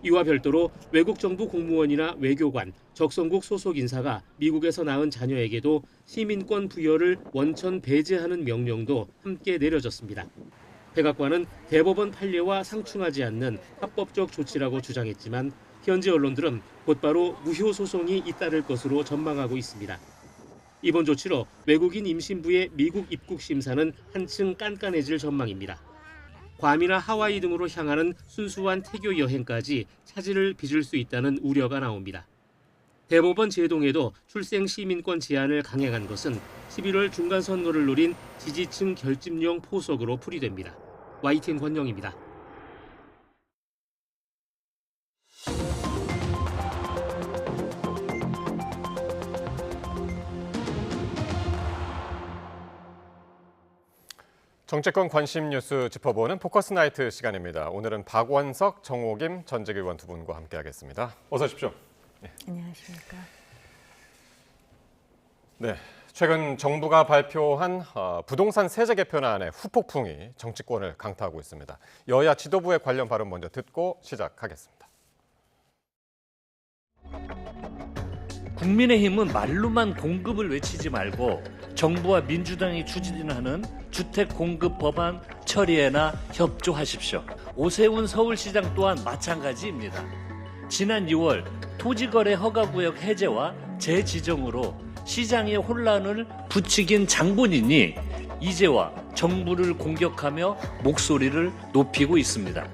이와 별도로 외국 정부 공무원이나 외교관, 적성국 소속 인사가 미국에서 낳은 자녀에게도 시민권 부여를 원천 배제하는 명령도 함께 내려졌습니다. 백악관은 대법원 판례와 상충하지 않는 합법적 조치라고 주장했지만 현지 언론들은 곧바로 무효 소송이 잇따를 것으로 전망하고 있습니다. 이번 조치로 외국인 임신부의 미국 입국 심사는 한층 깐깐해질 전망입니다. 괌이나 하와이 등으로 향하는 순수한 태교 여행까지 차질을 빚을 수 있다는 우려가 나옵니다. 대법원 제동에도 출생 시민권 제한을 강행한 것은 11월 중간 선거를 노린 지지층 결집용 포석으로 풀이됩니다. YTN 권영입니다. 정치권 관심 뉴스 짚어보는 포커스 나이트 시간입니다. 오늘은 박원석, 정호김 전직 의원 두 분과 함께하겠습니다. 어서 오십시오. 네. 안녕하십니까. 네, 최근 정부가 발표한 부동산 세제 개편안의 후폭풍이 정치권을 강타하고 있습니다. 여야 지도부의 관련 발언 먼저 듣고 시작하겠습니다. 국민의힘은 말로만 공급을 외치지 말고 정부와 민주당이 추진하는 주택 공급 법안 처리에나 협조하십시오. 오세훈 서울시장 또한 마찬가지입니다. 지난 6월 토지거래 허가구역 해제와 재지정으로 시장의 혼란을 부추긴 장본인이 이제와 정부를 공격하며 목소리를 높이고 있습니다.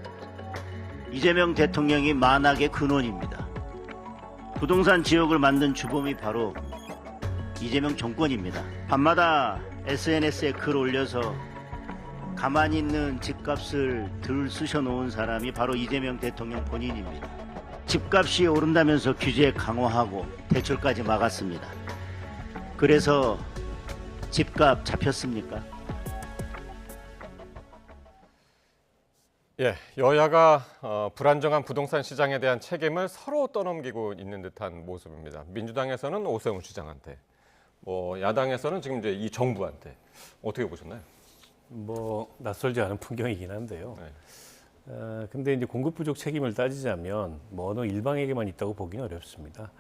이재명 대통령이 만악의 근원입니다. 부동산 지역을 만든 주범이 바로 이재명 정권입니다. 밤마다 SNS에 글 올려서 가만히 있는 집값을 들 쑤셔놓은 사람이 바로 이재명 대통령 본인입니다. 집값이 오른다면서 규제 강화하고 대출까지 막았습니다. 그래서 집값 잡혔습니까? 예, 여야가 불안정한 부동산 시장에 대한 책임을 서로 떠넘기고 있는 듯한 모습입니다. 민주당에서는 오세훈 시장한테, 야당에서는 지금 이제 이 정부한테 어떻게 보셨나요? 낯설지 않은 풍경이긴 한데요. 근데 이제 공급 부족 책임을 따지자면 어느 일방에게만 있다고 보기는 어렵습니다.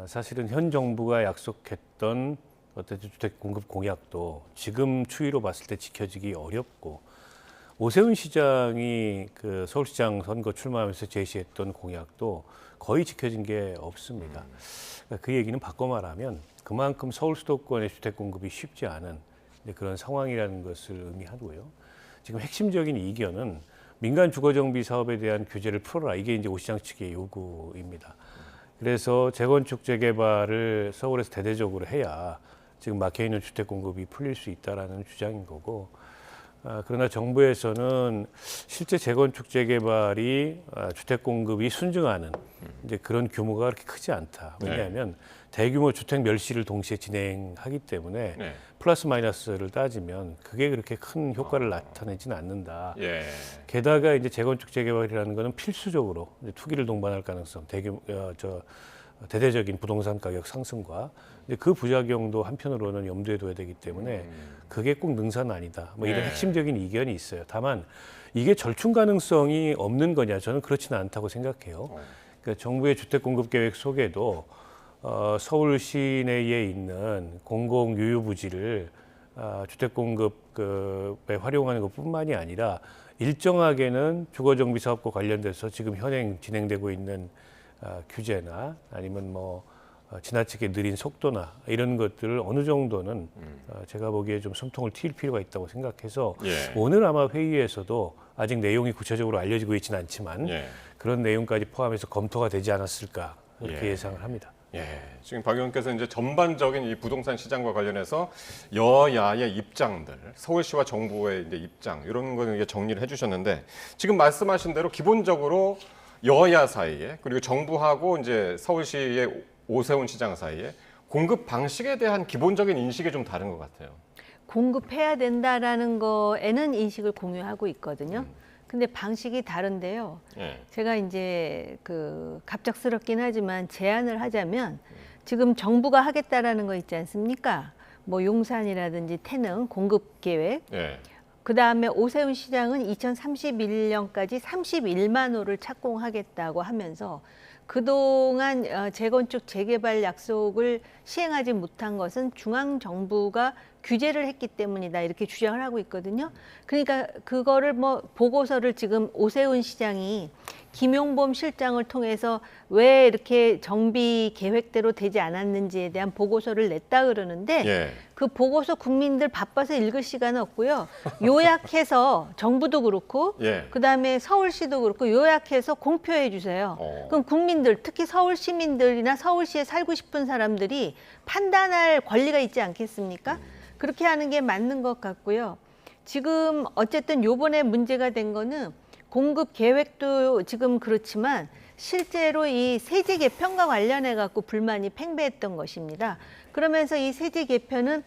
사실은 현 정부가 약속했던 어떤 주택 공급 공약도 지금 추이로 봤을 때 지켜지기 어렵고, 오세훈 시장이 그 서울시장 선거 출마하면서 제시했던 공약도 거의 지켜진 게 없습니다. 그 얘기는 바꿔 말하면 그만큼 서울 수도권의 주택 공급이 쉽지 않은 그런 상황이라는 것을 의미하고요. 지금 핵심적인 이견은 민간 주거 정비 사업에 대한 규제를 풀어라. 이게 이제 오 시장 측의 요구입니다. 그래서 재건축 재개발을 서울에서 대대적으로 해야 지금 막혀 있는 주택 공급이 풀릴 수 있다라는 주장인 거고, 그러나 정부에서는 실제 재건축 재개발이 주택 공급이 순증하는 이제 그런 규모가 그렇게 크지 않다. 왜냐하면 대규모 주택 멸실을 동시에 진행하기 때문에 플러스 마이너스를 따지면 그게 그렇게 큰 효과를 나타내지는 않는다. 게다가 이제 재건축 재개발이라는 것은 필수적으로 이제 투기를 동반할 가능성, 대대적인 부동산 가격 상승과 그 부작용도 한편으로는 염두에 둬야 되기 때문에 그게 꼭 능사는 아니다. 이런 핵심적인 이견이 있어요. 다만 이게 절충 가능성이 없는 거냐, 저는 그렇지는 않다고 생각해요. 그러니까 정부의 주택 공급 계획 속에도 서울 시내에 있는 공공 유휴 부지를 주택 공급에 활용하는 것뿐만이 아니라 일정하게는 주거 정비 사업과 관련돼서 지금 현행 진행되고 있는 규제나 아니면 지나치게 느린 속도나 이런 것들을 어느 정도는 제가 보기에 좀 숨통을 틔울 필요가 있다고 생각해서 오늘 아마 회의에서도 아직 내용이 구체적으로 알려지고 있지는 않지만 그런 내용까지 포함해서 검토가 되지 않았을까 그렇게 예상을 합니다. 지금 박 의원께서 이제 전반적인 이 부동산 시장과 관련해서 여야의 입장들, 서울시와 정부의 이제 입장 이런 거는 이게 정리를 해주셨는데, 지금 말씀하신 대로 기본적으로 여야 사이에 그리고 정부하고 이제 서울시의 오세훈 시장 사이에 공급 방식에 대한 기본적인 인식이 좀 다른 것 같아요. 공급해야 된다라는 거에는 인식을 공유하고 있거든요. 근데 방식이 다른데요. 제가 이제 갑작스럽긴 하지만 제안을 하자면 지금 정부가 하겠다라는 거 있지 않습니까? 용산이라든지 태릉 공급 계획. 그다음에 오세훈 시장은 2031년까지 31만 호를 착공하겠다고 하면서 그동안 재건축 재개발 약속을 시행하지 못한 것은 중앙정부가 규제를 했기 때문이다 이렇게 주장을 하고 있거든요. 그러니까 그거를 보고서를 지금 오세훈 시장이 김용범 실장을 통해서 왜 이렇게 정비 계획대로 되지 않았는지에 대한 보고서를 냈다 그러는데 그 보고서 국민들 바빠서 읽을 시간은 없고요. 요약해서 정부도 그렇고 그다음에 서울시도 그렇고 요약해서 공표해 주세요. 그럼 국민들, 특히 서울 시민들이나 서울시에 살고 싶은 사람들이 판단할 권리가 있지 않겠습니까? 그렇게 하는 게 맞는 것 같고요. 지금 어쨌든 요번에 문제가 된 거는 공급 계획도 지금 그렇지만 실제로 이 세제 개편과 관련해 갖고 불만이 팽배했던 것입니다. 그러면서 이 세제 개편은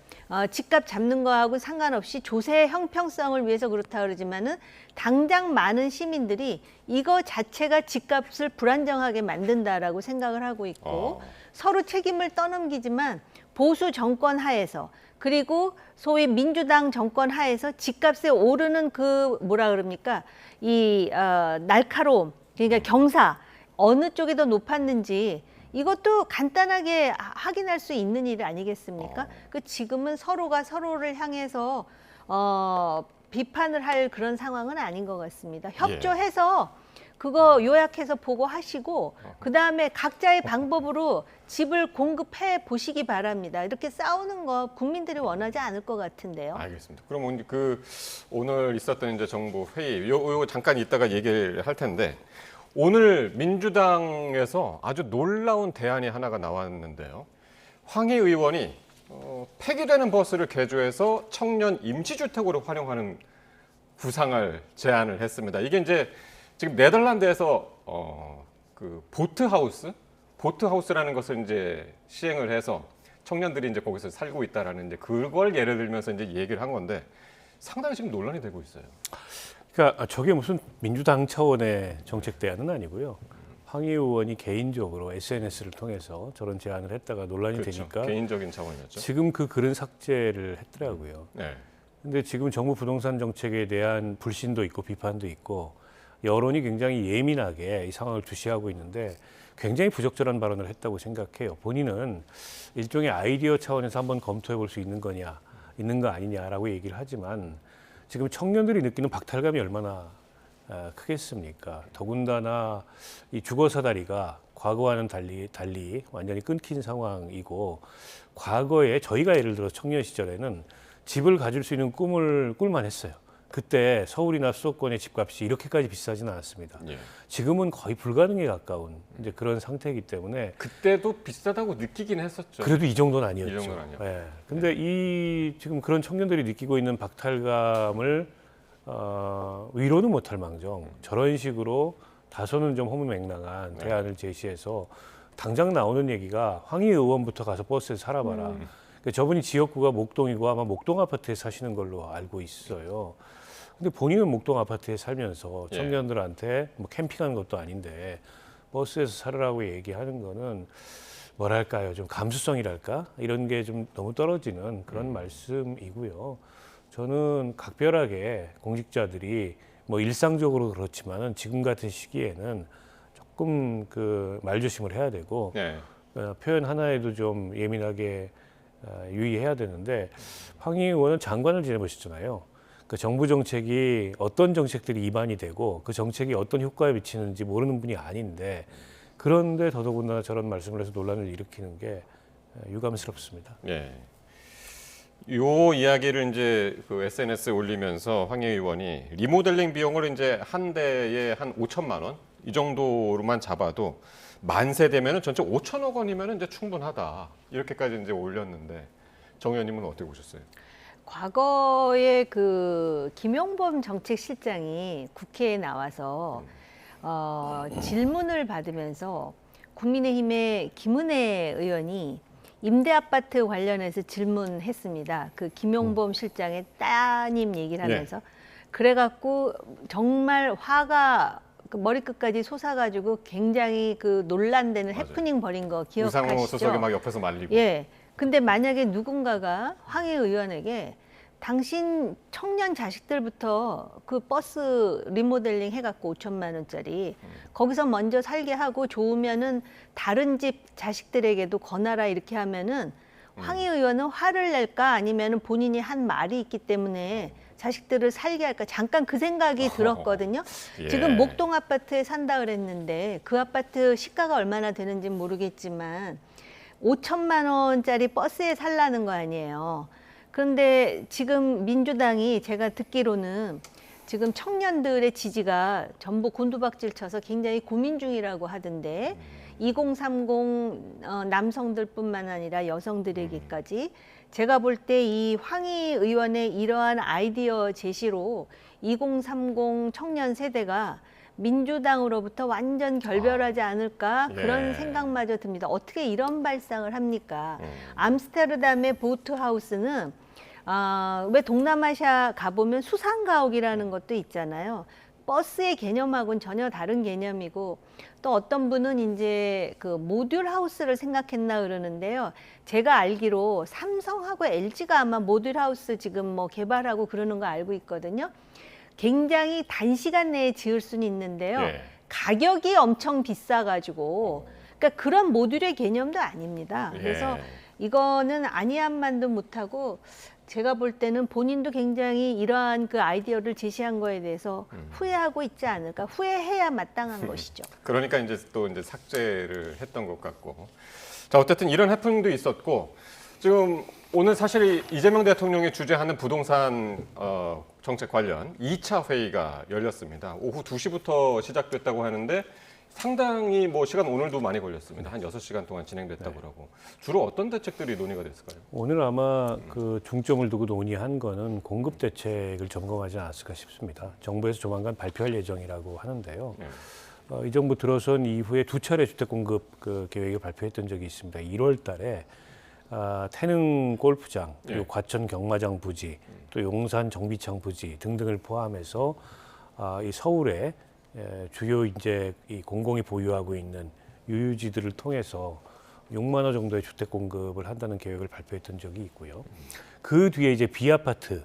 집값 잡는 거하고 상관없이 조세 형평성을 위해서 그렇다 그러지만은 당장 많은 시민들이 이거 자체가 집값을 불안정하게 만든다라고 생각을 하고 있고 서로 책임을 떠넘기지만 보수 정권 하에서 그리고 소위 민주당 정권 하에서 집값에 오르는 이 날카로움, 그러니까 경사 어느 쪽이 더 높았는지 이것도 간단하게 확인할 수 있는 일 아니겠습니까? 지금은 서로가 서로를 향해서 비판을 할 그런 상황은 아닌 것 같습니다. 협조해서 그거 요약해서 보고하시고 그다음에 각자의 방법으로 집을 공급해 보시기 바랍니다. 이렇게 싸우는 거 국민들이 원하지 않을 것 같은데요. 알겠습니다. 그럼 오늘 있었던 이제 정부 회의 요 잠깐 이따가 얘기를 할 텐데, 오늘 민주당에서 아주 놀라운 대안이 하나가 나왔는데요. 황희 의원이 폐기되는 버스를 개조해서 청년 임시주택으로 활용하는 구상을 제안을 했습니다. 이게 이제 지금 네덜란드에서 그 보트하우스라는 것을 이제 시행을 해서 청년들이 이제 거기서 살고 있다라는 이제 그걸 예를 들면서 이제 얘기를 한 건데 상당히 지금 논란이 되고 있어요. 그러니까 저게 무슨 민주당 차원의 정책 대안은 아니고요. 황희 의원이 개인적으로 SNS를 통해서 저런 제안을 했다가 논란이 그렇죠. 되니까 개인적인 차원이었죠. 지금 그 글은 삭제를 했더라고요. 네. 근데 지금 정부 부동산 정책에 대한 불신도 있고 비판도 있고 여론이 굉장히 예민하게 이 상황을 주시하고 있는데 굉장히 부적절한 발언을 했다고 생각해요. 본인은 일종의 아이디어 차원에서 한번 검토해 볼 수 있는 거 아니냐라고 얘기를 하지만 지금 청년들이 느끼는 박탈감이 얼마나 크겠습니까? 더군다나 이 주거사다리가 과거와는 달리 완전히 끊긴 상황이고 과거에 저희가 예를 들어 청년 시절에는 집을 가질 수 있는 꿈을 꿀만 했어요. 그때 서울이나 수도권의 집값이 이렇게까지 비싸지는 않았습니다. 예. 지금은 거의 불가능에 가까운 이제 그런 상태이기 때문에 그때도 비싸다고 느끼긴 했었죠. 그래도 이 정도는 아니었죠. 이 정도는 아니었죠. 예. 근데 이 지금 그런 청년들이 느끼고 있는 박탈감을 위로는 못할 망정 저런 식으로 다소는 좀 허무맹랑한 대안을 제시해서 당장 나오는 얘기가 황희 의원부터 가서 버스에서 살아봐라. 그러니까 저분이 지역구가 목동이고 아마 목동 아파트에 사시는 걸로 알고 있어요. 근데 본인은 목동 아파트에 살면서 청년들한테 뭐 캠핑하는 것도 아닌데 버스에서 살으라고 얘기하는 거는 뭐랄까요, 좀 감수성이랄까 이런 게 좀 너무 떨어지는 그런 말씀이고요. 저는 각별하게 공직자들이 뭐 일상적으로 그렇지만은 지금 같은 시기에는 조금 그 말조심을 해야 되고 표현 하나에도 좀 예민하게 유의해야 되는데 황희 의원은 장관을 지내보셨잖아요. 그 정부 정책이 어떤 정책들이 입안이 되고 그 정책이 어떤 효과에 미치는지 모르는 분이 아닌데 그런데 더더군다나 저런 말씀을 해서 논란을 일으키는 게 유감스럽습니다. 예. 요 이야기를 이제 그 SNS에 올리면서 황희 의원이 리모델링 비용을 이제 한 대에 한 5천만 원 이 정도로만 잡아도 만 세대면은 전체 5천억 원이면은 이제 충분하다 이렇게까지 이제 올렸는데 정 의원님은 어떻게 보셨어요? 과거에 그 김용범 정책실장이 국회에 나와서 질문을 받으면서 국민의힘의 김은혜 의원이 임대아파트 관련해서 질문했습니다. 그 김용범 실장의 따님 얘기를 하면서 그래갖고 정말 화가 머리끝까지 솟아가지고 굉장히 그 논란되는 해프닝 벌인 거 기억하시죠? 우상호 소속이 막 옆에서 말리고. 예. 근데 만약에 누군가가 황희 의원에게 당신 청년 자식들부터 그 버스 리모델링 해갖고 5천만 원짜리 거기서 먼저 살게 하고 좋으면은 다른 집 자식들에게도 권하라 이렇게 하면은 황희 의원은 화를 낼까 아니면은 본인이 한 말이 있기 때문에 자식들을 살게 할까 잠깐 그 생각이 들었거든요. 지금 목동 아파트에 산다 그랬는데 그 아파트 시가가 얼마나 되는지 모르겠지만 5천만 원짜리 버스에 살라는 거 아니에요. 그런데 지금 민주당이 제가 듣기로는 지금 청년들의 지지가 전부 곤두박질 쳐서 굉장히 고민 중이라고 하던데 2030 남성들뿐만 아니라 여성들에게까지 제가 볼 때 이 황희 의원의 이러한 아이디어 제시로 2030 청년 세대가 민주당으로부터 완전 결별하지 않을까 그런 생각마저 듭니다. 어떻게 이런 발상을 합니까? 암스테르담의 보트하우스는 왜 동남아시아 가보면 수상가옥이라는 것도 있잖아요. 버스의 개념하고는 전혀 다른 개념이고 또 어떤 분은 이제 그 모듈 하우스를 생각했나 그러는데요. 제가 알기로 삼성하고 LG가 아마 모듈 하우스 지금 뭐 개발하고 그러는 거 알고 있거든요. 굉장히 단시간 내에 지을 수는 있는데요. 가격이 엄청 비싸가지고 그러니까 그런 모듈의 개념도 아닙니다. 그래서 이거는 아니한만도 못하고 제가 볼 때는 본인도 굉장히 이러한 그 아이디어를 제시한 거에 대해서 후회하고 있지 않을까. 후회해야 마땅한 것이죠. 그러니까 이제 또 이제 삭제를 했던 것 같고. 자, 어쨌든 이런 해프닝도 있었고 지금 오늘 사실 이재명 대통령이 주재하는 부동산 정책 관련 2차 회의가 열렸습니다. 오후 2시부터 시작됐다고 하는데 상당히 뭐 시간 오늘도 많이 걸렸습니다. 한 6시간 동안 진행됐다고 하고. 주로 어떤 대책들이 논의가 됐을까요? 오늘 아마 그 중점을 두고 논의한 거는 공급 대책을 점검하지 않았을까 싶습니다. 정부에서 조만간 발표할 예정이라고 하는데요. 이 정부 들어선 이후에 2차례 주택 공급 그 계획을 발표했던 적이 있습니다. 1월 달에 태릉 골프장, 그리고 과천 경마장 부지, 또 용산 정비창 부지 등등을 포함해서 이 서울에 주요 이제 이 공공이 보유하고 있는 유유지들을 통해서 6만 호 정도의 주택 공급을 한다는 계획을 발표했던 적이 있고요. 그 뒤에 이제 비아파트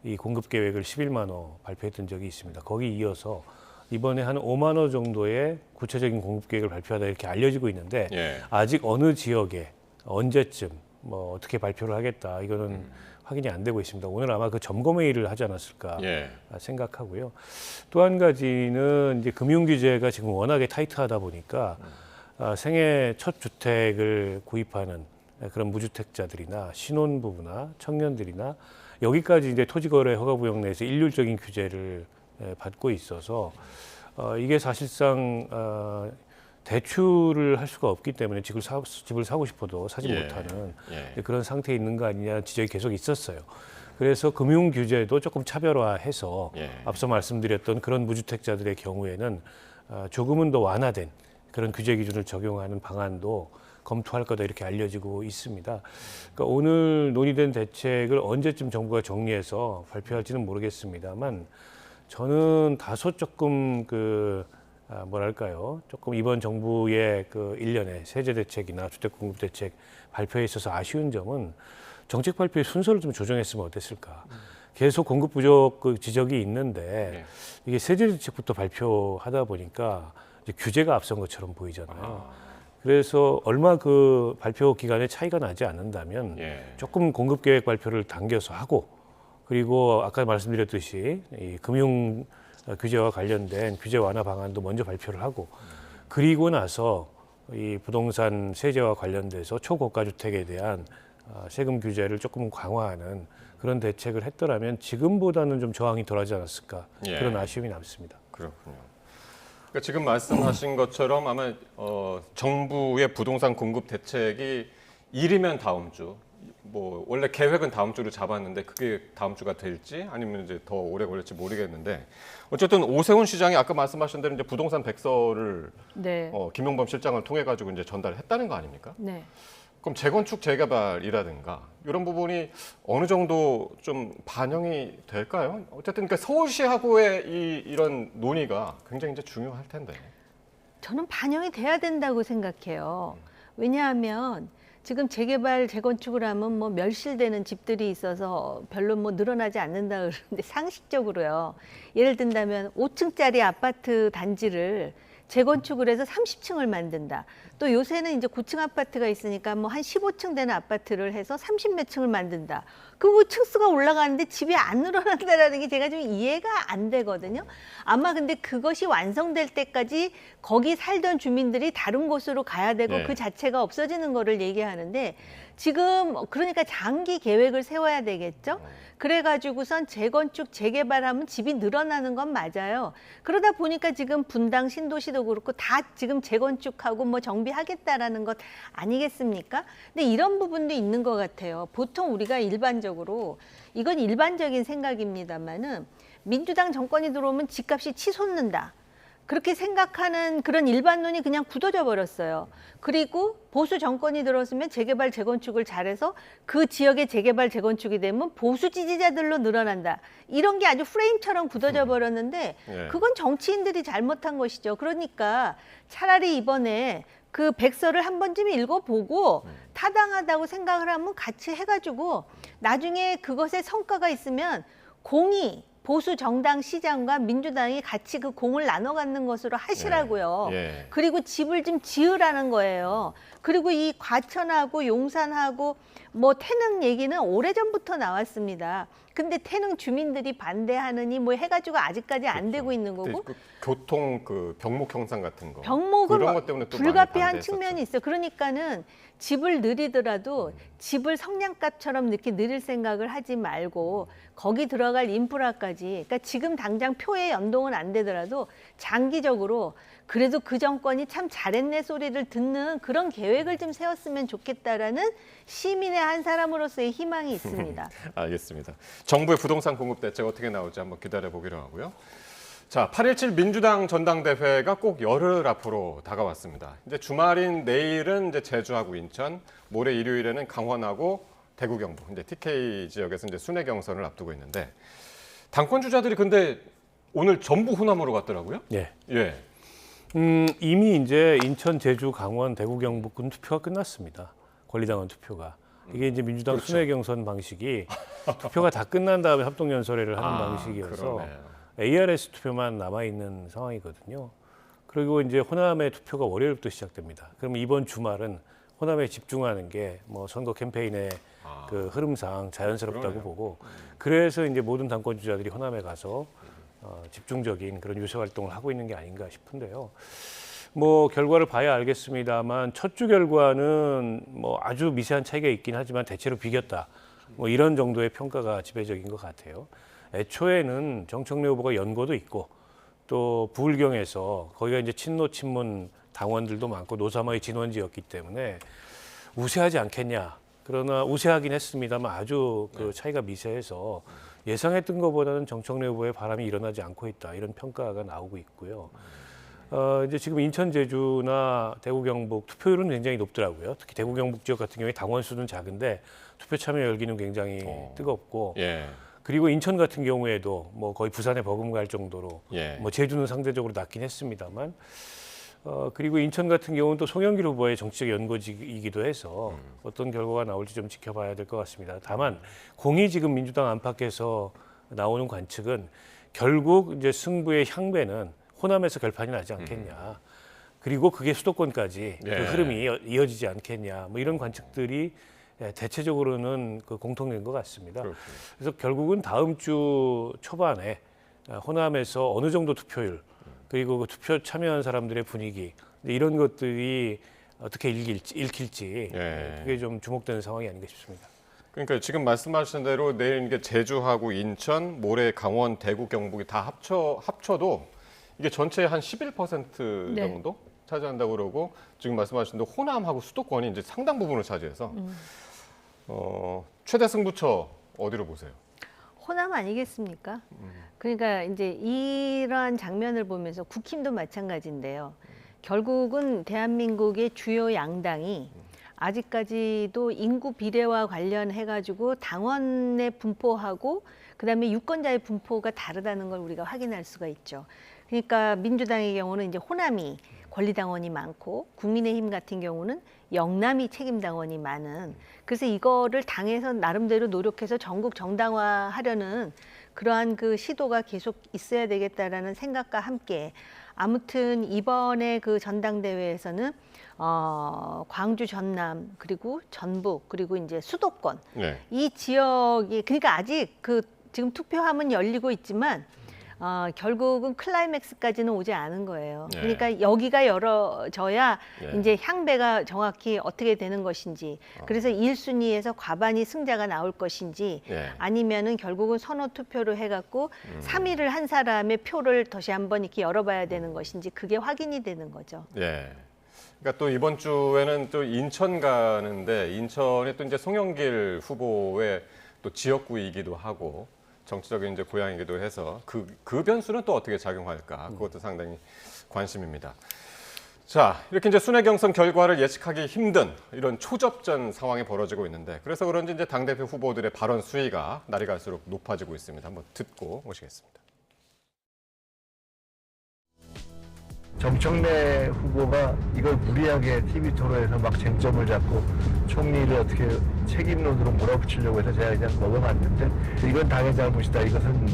이 공급 계획을 11만 호 발표했던 적이 있습니다. 거기 이어서 이번에 한 5만 호 정도의 구체적인 공급 계획을 발표하다 이렇게 알려지고 있는데 아직 어느 지역에 언제쯤 뭐 어떻게 발표를 하겠다 이거는 확인이 안 되고 있습니다. 오늘 아마 그 점검회의를 하지 않았을까 생각하고요. 또 한 가지는 이제 금융 규제가 지금 워낙에 타이트하다 보니까 생애 첫 주택을 구입하는 그런 무주택자들이나 신혼부부나 청년들이나 여기까지 이제 토지거래 허가구역 내에서 일률적인 규제를 받고 있어서 이게 사실상 대출을 할 수가 없기 때문에 집을 사고 싶어도 사지 못하는 그런 상태에 있는 거 아니냐는 지적이 계속 있었어요. 그래서 금융 규제도 조금 차별화해서 앞서 말씀드렸던 그런 무주택자들의 경우에는 조금은 더 완화된 그런 규제 기준을 적용하는 방안도 검토할 거다 이렇게 알려지고 있습니다. 그러니까 오늘 논의된 대책을 언제쯤 정부가 정리해서 발표할지는 모르겠습니다만 저는 다소 조금 뭐랄까요? 조금 이번 정부의 그 일련의 세제 대책이나 주택 공급 대책 발표에 있어서 아쉬운 점은 정책 발표의 순서를 좀 조정했으면 어땠을까? 계속 공급 부족 그 지적이 있는데 이게 세제 대책부터 발표하다 보니까 이제 규제가 앞선 것처럼 보이잖아요. 그래서 얼마 그 발표 기간에 차이가 나지 않는다면 조금 공급 계획 발표를 당겨서 하고 그리고 아까 말씀드렸듯이 이 금융 규제와 관련된 규제 완화 방안도 먼저 발표를 하고 그리고 나서 이 부동산 세제와 관련돼서 초고가 주택에 대한 세금 규제를 조금 강화하는 그런 대책을 했더라면 지금보다는 좀 저항이 덜하지 않았을까 그런 아쉬움이 남습니다. 그렇군요. 그러니까 지금 말씀하신 것처럼 아마 정부의 부동산 공급 대책이 이르면 다음 주, 뭐 원래 계획은 다음 주로 잡았는데 그게 다음 주가 될지 아니면 이제 더 오래 걸릴지 모르겠는데 어쨌든 오세훈 시장이 아까 말씀하신 대로 이제 부동산 백서를 김용범 실장을 통해 가지고 이제 전달했다는 거 아닙니까? 네. 그럼 재건축 재개발이라든가 이런 부분이 어느 정도 좀 반영이 될까요? 어쨌든 그러니까 서울시하고의 이런 논의가 굉장히 이제 중요할 텐데. 저는 반영이 돼야 된다고 생각해요. 왜냐하면 지금 재개발, 재건축을 하면 뭐 멸실되는 집들이 있어서 별로 뭐 늘어나지 않는다 그러는데 상식적으로요. 예를 든다면 5층짜리 아파트 단지를 재건축을 해서 30층을 만든다. 또 요새는 이제 9층 아파트가 있으니까 뭐 한 15층 되는 아파트를 해서 30몇 층을 만든다. 그 뭐 층수가 올라가는데 집이 안 늘어난다라는 게 제가 좀 이해가 안 되거든요. 아마 근데 그것이 완성될 때까지 거기 살던 주민들이 다른 곳으로 가야 되고 그 자체가 없어지는 거를 얘기하는데 지금 그러니까 장기 계획을 세워야 되겠죠. 그래가지고선 재건축, 재개발하면 집이 늘어나는 건 맞아요. 그러다 보니까 지금 분당 신도시도 그렇고 다 지금 재건축하고 뭐 정비하겠다라는 것 아니겠습니까? 근데 이런 부분도 있는 것 같아요. 보통 우리가 일반적으로 이건 일반적인 생각입니다만은 민주당 정권이 들어오면 집값이 치솟는다. 그렇게 생각하는 그런 일반론이 그냥 굳어져 버렸어요. 그리고 보수 정권이 들어서면 재개발, 재건축을 잘해서 그 지역의 재개발, 재건축이 되면 보수 지지자들로 늘어난다. 이런 게 아주 프레임처럼 굳어져 버렸는데 그건 정치인들이 잘못한 것이죠. 그러니까 차라리 이번에 그 백서를 한 번쯤 읽어보고 타당하다고 생각을 하면 같이 해가지고 나중에 그것에 성과가 있으면 공이 보수 정당 시장과 민주당이 같이 그 공을 나눠 갖는 것으로 하시라고요. 그리고 집을 좀 지으라는 거예요. 그리고 이 과천하고 용산하고 뭐 태릉 얘기는 오래전부터 나왔습니다. 근데 태릉 주민들이 반대하느니 뭐 해가지고 아직까지 안 되고 있는 거고. 그 교통 그 병목 형상 같은 거. 병목은 그런 것 때문에 또 불가피한 측면이 있어요. 그러니까는 집을 늘리더라도 집을 성냥갑처럼 이렇게 늘릴 생각을 하지 말고 거기 들어갈 인프라까지. 그러니까 지금 당장 표에 연동은 안 되더라도 장기적으로 그래도 그 정권이 참 잘했네 소리를 듣는 그런 계획을 좀 세웠으면 좋겠다라는 시민의 한 사람으로서의 희망이 있습니다. 알겠습니다. 정부의 부동산 공급 대책 어떻게 나올지 한번 기다려보기로 하고요. 자, 8.17 민주당 전당대회가 꼭 열흘 앞으로 다가왔습니다. 이제 주말인 내일은 이제 제주하고 인천, 모레 일요일에는 강원하고 대구 경북, 이제 TK 지역에서 이제 순회 경선을 앞두고 있는데 당권 주자들이 근데 오늘 전부 호남으로 갔더라고요. 예. 예. 이미 이제 인천, 제주, 강원, 대구, 경북은 투표가 끝났습니다. 권리당원 투표가. 이게 이제 민주당 그렇죠. 순회 경선 방식이 투표가 다 끝난 다음에 합동연설회를 하는 방식이어서 그러네요. ARS 투표만 남아있는 상황이거든요. 그리고 이제 호남의 투표가 월요일부터 시작됩니다. 그러면 이번 주말은 호남에 집중하는 게 뭐 선거 캠페인의 그 흐름상 자연스럽다고 그러네요. 보고 그래서 이제 모든 당권 주자들이 호남에 가서 집중적인 그런 유세 활동을 하고 있는 게 아닌가 싶은데요. 뭐 결과를 봐야 알겠습니다만 첫 주 결과는 뭐 아주 미세한 차이가 있긴 하지만 대체로 비겼다. 뭐 이런 정도의 평가가 지배적인 것 같아요. 애초에는 정청래 후보가 연고도 있고 또 부울경에서 거기가 이제 친노 친문 당원들도 많고 노사모의 진원지였기 때문에 우세하지 않겠냐. 그러나 우세하긴 했습니다만 아주 그 차이가 미세해서 예상했던 것보다는 정청래 후보의 바람이 일어나지 않고 있다. 이런 평가가 나오고 있고요. 이제 지금 인천, 제주나 대구, 경북 투표율은 굉장히 높더라고요. 특히 대구, 경북 지역 같은 경우에 당원 수는 작은데 투표 참여 열기는 굉장히 뜨겁고 예. 그리고 인천 같은 경우에도 뭐 거의 부산에 버금갈 정도로 예. 뭐 제주는 상대적으로 낮긴 했습니다만 그리고 인천 같은 경우는 또 송영길 후보의 정치적 연고지이기도 해서 어떤 결과가 나올지 좀 지켜봐야 될 것 같습니다. 다만 공이 지금 민주당 안팎에서 나오는 관측은 결국 이제 승부의 향배는 호남에서 결판이 나지 않겠냐. 그리고 그게 수도권까지 예. 그 흐름이 이어지지 않겠냐. 뭐 이런 관측들이 대체적으로는 그 공통된 것 같습니다. 그렇군요. 그래서 결국은 다음 주 초반에 호남에서 어느 정도 투표율 그리고 그 투표 참여한 사람들의 분위기 이런 것들이 어떻게 읽힐지 그게 좀 주목되는 상황이 아닌가 싶습니다. 그러니까 지금 말씀하신 대로 내일 이게 제주하고 인천, 모레 강원, 대구, 경북이 다 합쳐도 이게 전체의 한 11% 네. 정도 차지한다고 그러고 지금 말씀하신 대로 호남하고 수도권이 이제 상당 부분을 차지해서 최대 승부처 어디로 보세요? 호남 아니겠습니까? 그러니까 이제 이러한 장면을 보면서 국힘도 마찬가지인데요. 결국은 대한민국의 주요 양당이 아직까지도 인구 비례와 관련해가지고 당원의 분포하고 그다음에 유권자의 분포가 다르다는 걸 우리가 확인할 수가 있죠. 그러니까 민주당의 경우는 이제 호남이 권리당원이 많고 국민의힘 같은 경우는 영남이 책임당원이 많은 그래서 이거를 당에서 나름대로 노력해서 전국 정당화하려는 그러한 그 시도가 계속 있어야 되겠다라는 생각과 함께 아무튼 이번에 그 전당대회에서는 광주, 전남 그리고 전북 그리고 이제 수도권 이 지역이 그러니까 아직 그 지금 투표함은 열리고 있지만 결국은 클라이맥스까지는 오지 않은 거예요. 그러니까 여기가 열어져야 이제 향배가 정확히 어떻게 되는 것인지 그래서 1순위에서 과반이 승자가 나올 것인지 아니면은 결국은 선호 투표로 해갖고 3위를 한 사람의 표를 다시 한번 이렇게 열어봐야 되는 것인지 그게 확인이 되는 거죠. 예. 그러니까 또 이번 주에는 또 인천 가는데 인천에 또 이제 송영길 후보의 또 지역구이기도 하고 정치적인 이제 고향이기도 해서 그 변수는 또 어떻게 작용할까 그것도 상당히 관심입니다. 자, 이렇게 이제 순회 경선 결과를 예측하기 힘든 이런 초접전 상황이 벌어지고 있는데 그래서 그런지 이제 당대표 후보들의 발언 수위가 날이 갈수록 높아지고 있습니다. 한번 듣고 오시겠습니다. 정청래 후보가 이걸 무리하게 TV 토론에서 막 쟁점을 잡고 총리를 어떻게 책임론으로 몰아붙이려고 해서 제가 그냥 넘어갔는데 이건 당의 잘못이다, 이것은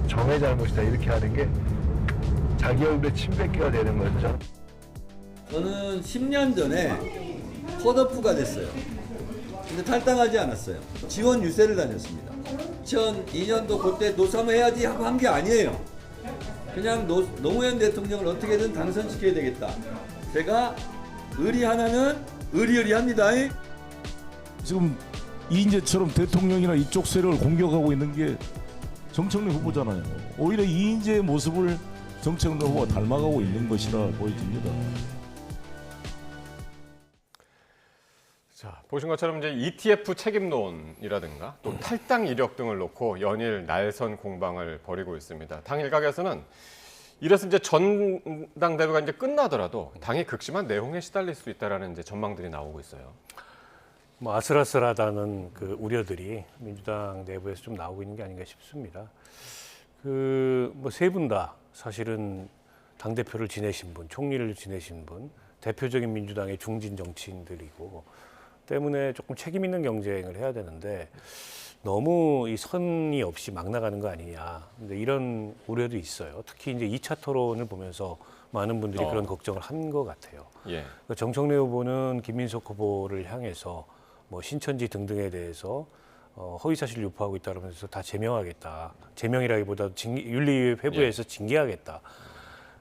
정의 잘못이다 이렇게 하는 게 자기 얼굴에 침 뱉기가 되는 거죠. 저는 10년 전에 컷오프가 됐어요. 근데 탈당하지 않았어요. 지원 유세를 다녔습니다. 2002년도 그때 노사모 해야지 하고 한 게 아니에요. 그냥 노무현 대통령을 어떻게든 당선시켜야 되겠다. 제가 의리 하나는 의리의리합니다. 지금 이인재처럼 대통령이나 이쪽 세력을 공격하고 있는 게 정청래 후보잖아요. 오히려 이인재의 모습을 정청래 후보가 닮아가고 있는 것이라 보여집니다. 자, 보신 것처럼 이제 ETF 책임론이라든가 또 탈당 이력 등을 놓고 연일 날선 공방을 벌이고 있습니다. 당 일각에서는 이래서 이제 전당대회가 이제 끝나더라도 당이 극심한 내홍에 시달릴 수 있다라는 이제 전망들이 나오고 있어요. 뭐 아슬아슬하다는 그 우려들이 민주당 내부에서 좀 나오고 있는 게 아닌가 싶습니다. 그 뭐 세 분 다 사실은 당 대표를 지내신 분, 총리를 지내신 분, 대표적인 민주당의 중진 정치인들이고 때문에 조금 책임 있는 경쟁을 해야 되는데 너무 이 선이 없이 막 나가는 거 아니냐. 근데 이런 우려도 있어요. 특히 이제 2차 토론을 보면서 많은 분들이 그런 걱정을 한 것 같아요. 예. 그러니까 정청래 후보는 김민석 후보를 향해서 뭐 신천지 등등에 대해서 허위사실 유포하고 있다면서 다 제명하겠다. 제명이라기보다 윤리위에 회부해서 징계하겠다.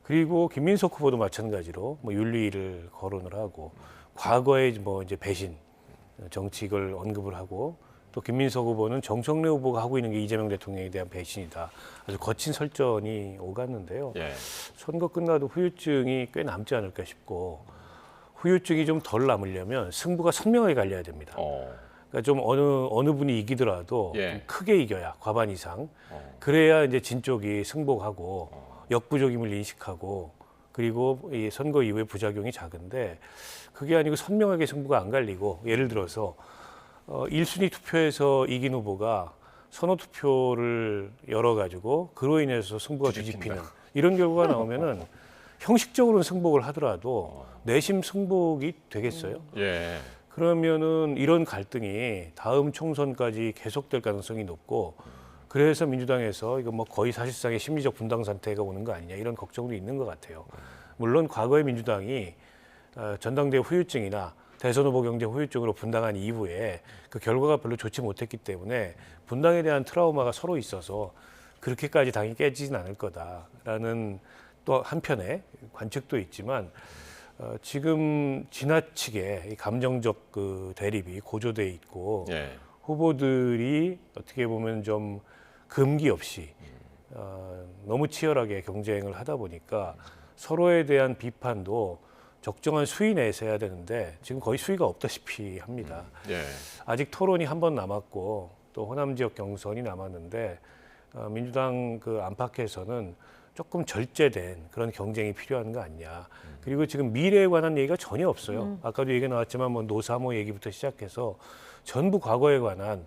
그리고 김민석 후보도 마찬가지로 뭐 윤리를 거론을 하고 과거에 뭐 이제 배신 정치를 언급을 하고 또 김민석 후보는 정청래 후보가 하고 있는 게 이재명 대통령에 대한 배신이다. 아주 거친 설전이 오갔는데요. 예. 선거 끝나도 후유증이 꽤 남지 않을까 싶고 후유증이 좀 덜 남으려면 승부가 선명하게 갈려야 됩니다. 그러니까 좀 어느 분이 이기더라도 좀 크게 이겨야 과반 이상. 그래야 이제 진 쪽이 승복하고 역부족임을 인식하고 그리고 이 선거 이후에 부작용이 작은데 그게 아니고 선명하게 승부가 안 갈리고 예를 들어서 1순위 투표에서 이긴 후보가 선호 투표를 열어가지고 그로 인해서 승부가 뒤집히는 이런 결과가 나오면은 형식적으로는 승복을 하더라도 내심 승복이 되겠어요? 예. 그러면은 이런 갈등이 다음 총선까지 계속될 가능성이 높고 그래서 민주당에서 이거 뭐 거의 사실상의 심리적 분당 상태가 오는 거 아니냐 이런 걱정도 있는 것 같아요. 물론 과거에 민주당이 전당대회 후유증이나 대선 후보 경쟁 후유증으로 분당한 이후에 그 결과가 별로 좋지 못했기 때문에 분당에 대한 트라우마가 서로 있어서 그렇게까지 당이 깨지진 않을 거다라는 또 한편의 관측도 있지만 지금 지나치게 감정적 그 대립이 고조돼 있고 후보들이 어떻게 보면 좀 금기 없이 너무 치열하게 경쟁을 하다 보니까 서로에 대한 비판도 적정한 수위 내에서 해야 되는데 지금 거의 수위가 없다시피 합니다. 아직 토론이 한 번 남았고 또 호남 지역 경선이 남았는데 민주당 그 안팎에서는 조금 절제된 그런 경쟁이 필요한 거 아니냐. 그리고 지금 미래에 관한 얘기가 전혀 없어요. 아까도 얘기 나왔지만 뭐 노사모 얘기부터 시작해서 전부 과거에 관한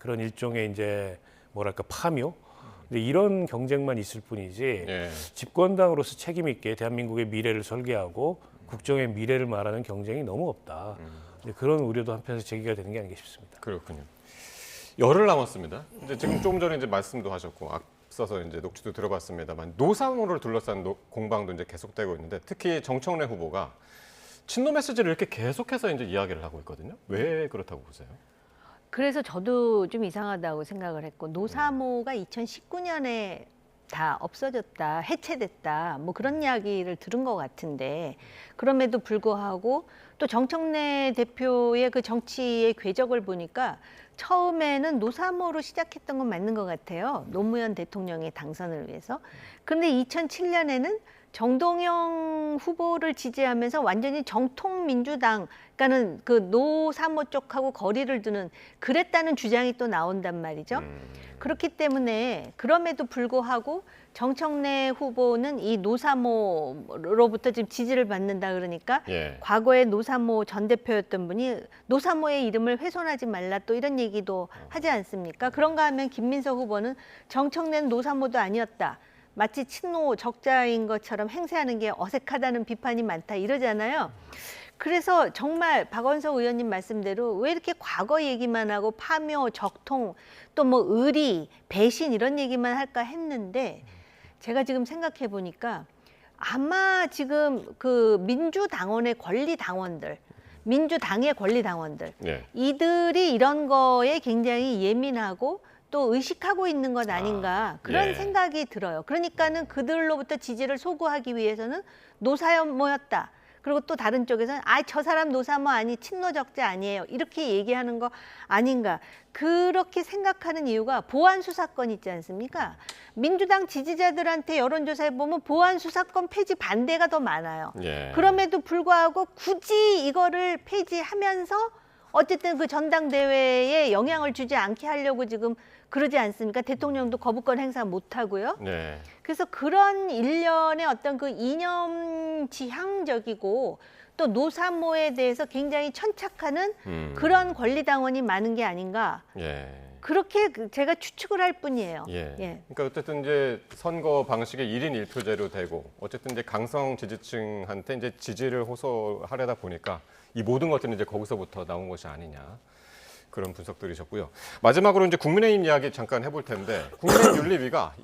그런 일종의 이제 뭐랄까 파묘. 근데 이런 경쟁만 있을 뿐이지 집권당으로서 책임 있게 대한민국의 미래를 설계하고 국정의 미래를 말하는 경쟁이 너무 없다. 그런 우려도 한편에서 제기가 되는 게 아닌가 싶습니다. 그렇군요. 열흘 남았습니다. 이제 지금 조금 전에 이제 말씀도 하셨고 앞서서 이제 녹취도 들어봤습니다만 노사모를 둘러싼 공방도 이제 계속되고 있는데 특히 정청래 후보가 친노 메시지를 이렇게 계속해서 이제 이야기를 하고 있거든요. 왜 그렇다고 보세요? 그래서 저도 좀 이상하다고 생각을 했고 노사모가 2019년에 다 없어졌다, 해체됐다, 뭐 그런 이야기를 들은 것 같은데 그럼에도 불구하고 또 정청래 대표의 그 정치의 궤적을 보니까 처음에는 노사모로 시작했던 건 맞는 것 같아요. 노무현 대통령의 당선을 위해서. 그런데 2007년에는 정동영 후보를 지지하면서 완전히 정통민주당, 그러니까는 그 노사모 쪽하고 거리를 두는 그랬다는 주장이 또 나온단 말이죠. 그렇기 때문에 그럼에도 불구하고 정청래 후보는 이 노사모로부터 지금 지지를 받는다 그러니까 과거에 노사모 전 대표였던 분이 노사모의 이름을 훼손하지 말라 또 이런 얘기도 하지 않습니까? 그런가 하면 김민석 후보는 정청래는 노사모도 아니었다. 마치 친노 적자인 것처럼 행세하는 게 어색하다는 비판이 많다 이러잖아요. 그래서 정말 박원석 의원님 말씀대로 왜 이렇게 과거 얘기만 하고 파묘, 적통, 또 뭐 의리, 배신 이런 얘기만 할까 했는데 제가 지금 생각해 보니까 아마 지금 그 민주당원의 권리당원들, 민주당의 권리당원들 이들이 이런 거에 굉장히 예민하고 또 의식하고 있는 것 아닌가 그런 생각이 들어요. 그러니까는 그들로부터 지지를 소구하기 위해서는 노사모였다. 그리고 또 다른 쪽에서는 저 사람 노사모 아니 친노적자 아니에요. 이렇게 얘기하는 거 아닌가. 그렇게 생각하는 이유가 보안 수사권 있지 않습니까? 민주당 지지자들한테 여론조사해 보면 보안 수사권 폐지 반대가 더 많아요. 예. 그럼에도 불구하고 굳이 이거를 폐지하면서 어쨌든 그 전당대회에 영향을 주지 않게 하려고 지금 그러지 않습니까? 대통령도 거부권 행사 못 하고요. 네. 그래서 그런 일련의 어떤 그 이념 지향적이고 또 노사모에 대해서 굉장히 천착하는 그런 권리당원이 많은 게 아닌가. 예. 그렇게 제가 추측을 할 뿐이에요. 예. 예. 그러니까 어쨌든 이제 선거 방식의 1인 1표제로 되고 어쨌든 이제 강성 지지층한테 이제 지지를 호소하려다 보니까 이 모든 것들은 이제 거기서부터 나온 것이 아니냐. 그런 분석들이셨고요. 마지막으로 이제 국민의힘 이야기 잠깐 해볼 텐데 국민의힘 윤리위가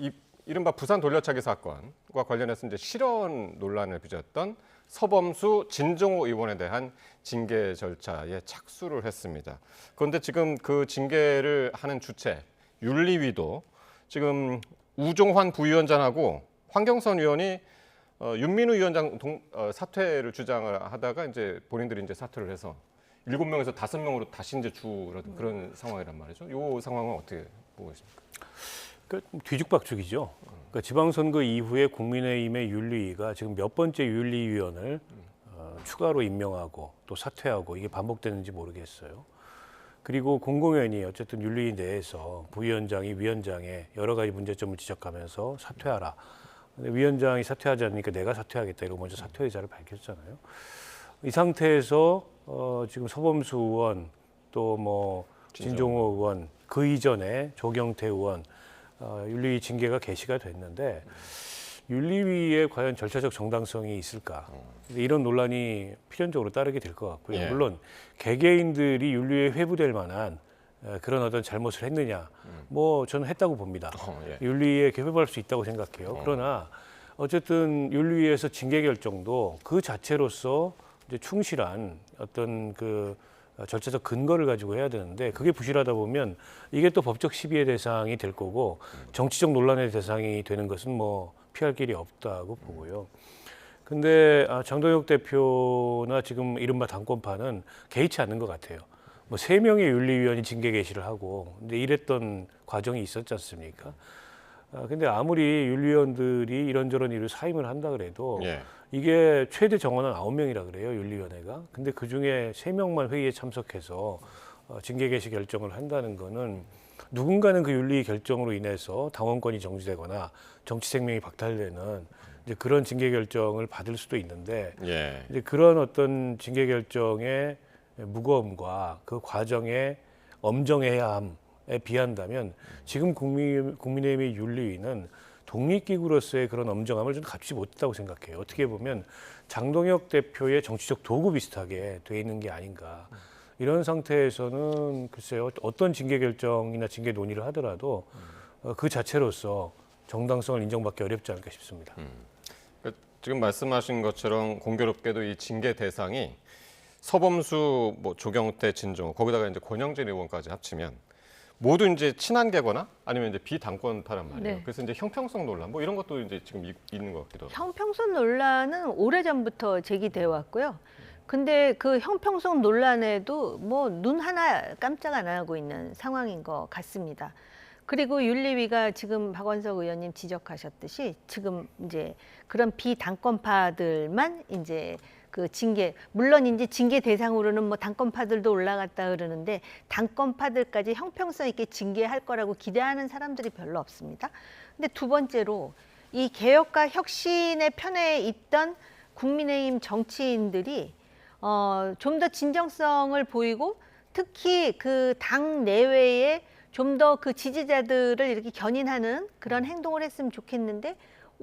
이른바 부산 돌려차기 사건과 관련해서 이제 실언 논란을 빚었던 서범수 진정호 의원에 대한 징계 절차에 착수를 했습니다. 그런데 지금 그 징계를 하는 주체 윤리위도 지금 우종환 부위원장하고 황경선 의원이 윤민우 위원장 사퇴를 주장을 하다가 이제 본인들이 이제 사퇴를 해서 7명에서 5명으로 다시 이제 줄어든 그런 상황이란 말이죠. 이 상황은 어떻게 보고 계십니까? 그러니까 뒤죽박죽이죠. 그러니까 지방선거 이후에 국민의힘의 윤리위가 지금 몇 번째 윤리위원을 추가로 임명하고 또 사퇴하고 이게 반복되는지 모르겠어요. 그리고 공공연히 어쨌든 윤리위 내에서 부위원장이 위원장의 여러 가지 문제점을 지적하면서 사퇴하라. 근데 위원장이 사퇴하지 않으니까 내가 사퇴하겠다 이러고 먼저 사퇴 의사를 밝혔잖아요. 이 상태에서 지금 서범수 의원 또 뭐 진종호 의원 그 이전에 조경태 의원 윤리위 징계가 개시가 됐는데 윤리위에 과연 절차적 정당성이 있을까? 이런 논란이 필연적으로 따르게 될 것 같고요. 예. 물론 개개인들이 윤리위에 회부될 만한 그런 어떤 잘못을 했느냐? 뭐 저는 했다고 봅니다. 예. 윤리위에 회부할 수 있다고 생각해요. 그러나 어쨌든 윤리위에서 징계 결정도 그 자체로서 이제 충실한 어떤 그 절차적 근거를 가지고 해야 되는데 그게 부실하다 보면 이게 또 법적 시비의 대상이 될 거고 정치적 논란의 대상이 되는 것은 뭐 피할 길이 없다고 보고요. 근데 장동혁 대표나 지금 이른바 당권파는 개의치 않는 것 같아요. 뭐 3명의 윤리위원이 징계 개시를 하고 근데 이랬던 과정이 있었지 않습니까? 근데 아무리 윤리위원들이 이런저런 일을 사임을 한다 그래도 이게 최대 정원은 9명이라 그래요, 윤리위원회가. 근데 그중에 3명만 회의에 참석해서 징계 개시 결정을 한다는 거는 누군가는 그 윤리 결정으로 인해서 당원권이 정지되거나 정치 생명이 박탈되는 이제 그런 징계 결정을 받을 수도 있는데 이제 그런 어떤 징계 결정의 무거움과 그 과정의 엄정해야 함에 비한다면 지금 국민의힘의 윤리위는 독립기구로서의 그런 엄정함을 좀 갖추지 못했다고 생각해요. 어떻게 보면 장동혁 대표의 정치적 도구 비슷하게 돼 있는 게 아닌가. 이런 상태에서는 글쎄요, 어떤 징계 결정이나 징계 논의를 하더라도 그 자체로서 정당성을 인정받기 어렵지 않을까 싶습니다. 지금 말씀하신 것처럼 공교롭게도 이 징계 대상이 서범수, 뭐 조경태, 진종호 거기다가 이제 권영진 의원까지 합치면 모두 이제 친한계거나 아니면 이제 비당권파란 말이에요. 네. 그래서 이제 형평성 논란 뭐 이런 것도 이제 지금 있는 것 같기도 하고. 형평성 논란은 오래전부터 제기되어 왔고요. 근데 그 형평성 논란에도 뭐 눈 하나 깜짝 안 하고 있는 상황인 것 같습니다. 그리고 윤리위가 지금 박원석 의원님 지적하셨듯이 지금 이제 그런 비당권파들만 이제 그 징계, 물론 이제 징계 대상으로는 뭐 당권파들도 올라갔다 그러는데 당권파들까지 형평성 있게 징계할 거라고 기대하는 사람들이 별로 없습니다. 근데 두 번째로 이 개혁과 혁신의 편에 있던 국민의힘 정치인들이 좀 더 진정성을 보이고 특히 그 당 내외에 좀 더 그 지지자들을 이렇게 견인하는 그런 행동을 했으면 좋겠는데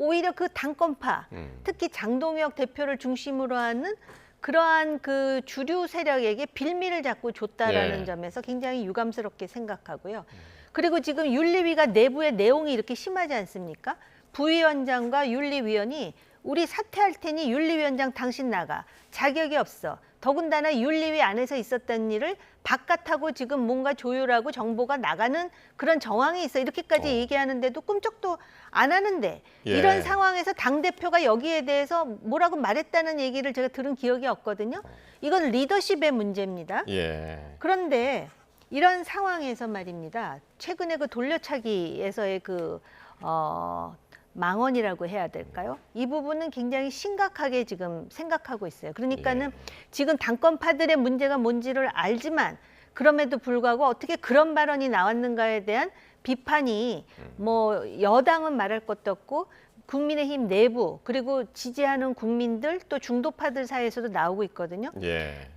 오히려 그 당권파, 특히 장동혁 대표를 중심으로 하는 그러한 그 주류 세력에게 빌미를 자꾸 줬다라는 점에서 굉장히 유감스럽게 생각하고요. 그리고 지금 윤리위가 내부의 내용이 이렇게 심하지 않습니까? 부위원장과 윤리위원이 우리 사퇴할 테니 윤리위원장 당신 나가. 자격이 없어. 더군다나 윤리위 안에서 있었던 일을 바깥하고 지금 뭔가 조율하고 정보가 나가는 그런 정황이 있어. 이렇게까지 얘기하는데도 꿈쩍도 안 하는데 이런 상황에서 당대표가 여기에 대해서 뭐라고 말했다는 얘기를 제가 들은 기억이 없거든요. 이건 리더십의 문제입니다. 그런데 이런 상황에서 말입니다. 최근에 그 돌려차기에서의 그 망언이라고 해야 될까요? 이 부분은 굉장히 심각하게 지금 생각하고 있어요. 그러니까는 지금 당권파들의 문제가 뭔지를 알지만 그럼에도 불구하고 어떻게 그런 발언이 나왔는가에 대한 비판이 뭐 여당은 말할 것도 없고 국민의힘 내부 그리고 지지하는 국민들 또 중도파들 사이에서도 나오고 있거든요.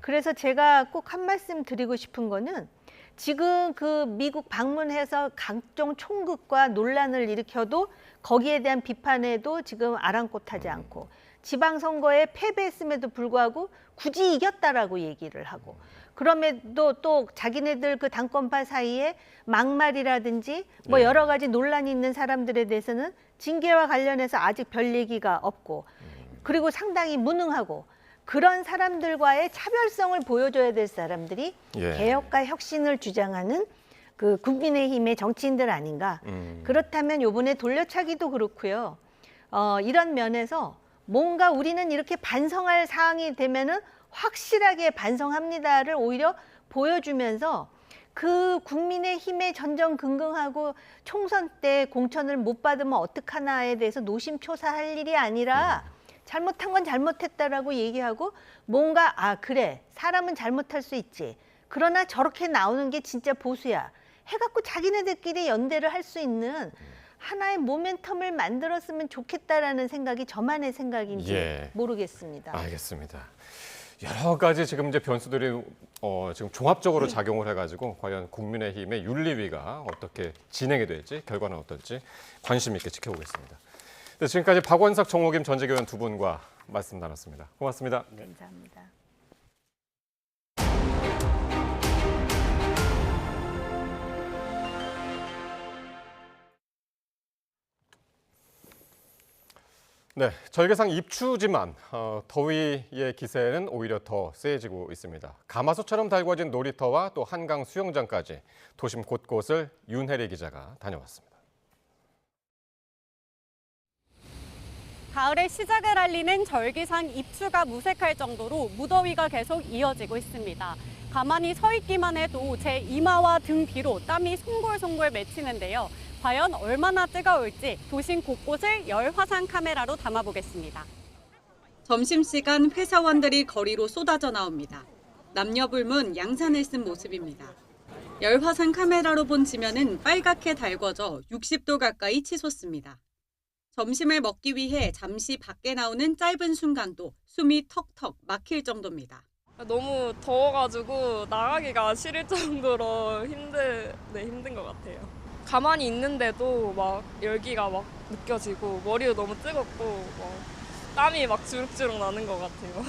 그래서 제가 꼭 한 말씀 드리고 싶은 거는 지금 그 미국 방문해서 각종 총극과 논란을 일으켜도 거기에 대한 비판에도 지금 아랑곳하지 않고 지방선거에 패배했음에도 불구하고 굳이 이겼다라고 얘기를 하고 그럼에도 또 자기네들 그 당권파 사이에 막말이라든지 뭐 여러 가지 논란이 있는 사람들에 대해서는 징계와 관련해서 아직 별 얘기가 없고 그리고 상당히 무능하고 그런 사람들과의 차별성을 보여줘야 될 사람들이 개혁과 혁신을 주장하는 그 국민의힘의 정치인들 아닌가. 그렇다면 이번에 돌려차기도 그렇고요. 이런 면에서 뭔가 우리는 이렇게 반성할 사항이 되면은 확실하게 반성합니다를 오히려 보여주면서 그 국민의힘의 전전긍긍하고 총선 때 공천을 못 받으면 어떡하나에 대해서 노심초사할 일이 아니라 잘못한 건 잘못했다라고 얘기하고 뭔가 그래 사람은 잘못할 수 있지 그러나 저렇게 나오는 게 진짜 보수야 해갖고 자기네들끼리 연대를 할 수 있는 하나의 모멘텀을 만들었으면 좋겠다라는 생각이 저만의 생각인지 모르겠습니다. 알겠습니다. 여러 가지 지금 이제 변수들이 지금 종합적으로 작용을 해가지고 과연 국민의힘의 윤리위가 어떻게 진행이 될지 결과는 어떨지 관심 있게 지켜보겠습니다. 네, 지금까지 박원석, 정호김 전직위원 두 분과 말씀 나눴습니다. 고맙습니다. 감사합니다. 네, 절개상 입추지만 더위의 기세는 오히려 더 세지고 있습니다. 가마솥처럼 달궈진 놀이터와 또 한강 수영장까지 도심 곳곳을 윤혜리 기자가 다녀왔습니다. 가을의 시작을 알리는 절기상 입추가 무색할 정도로 무더위가 계속 이어지고 있습니다. 가만히 서 있기만 해도 제 이마와 등 뒤로 땀이 송골송골 맺히는데요. 과연 얼마나 뜨거울지 도심 곳곳을 열화상 카메라로 담아보겠습니다. 점심시간 회사원들이 거리로 쏟아져 나옵니다. 남녀불문 양산을 쓴 모습입니다. 열화상 카메라로 본 지면은 빨갛게 달궈져 60도 가까이 치솟습니다. 점심을 먹기 위해 잠시 밖에 나오는 짧은 순간도 숨이 턱턱 막힐 정도입니다. 너무 더워가지고 나가기가 싫을 정도로 힘든 것 같아요. 가만히 있는데도 막 열기가 막 느껴지고 머리도 너무 뜨겁고 땀이 막 주룩주룩 나는 것 같아요.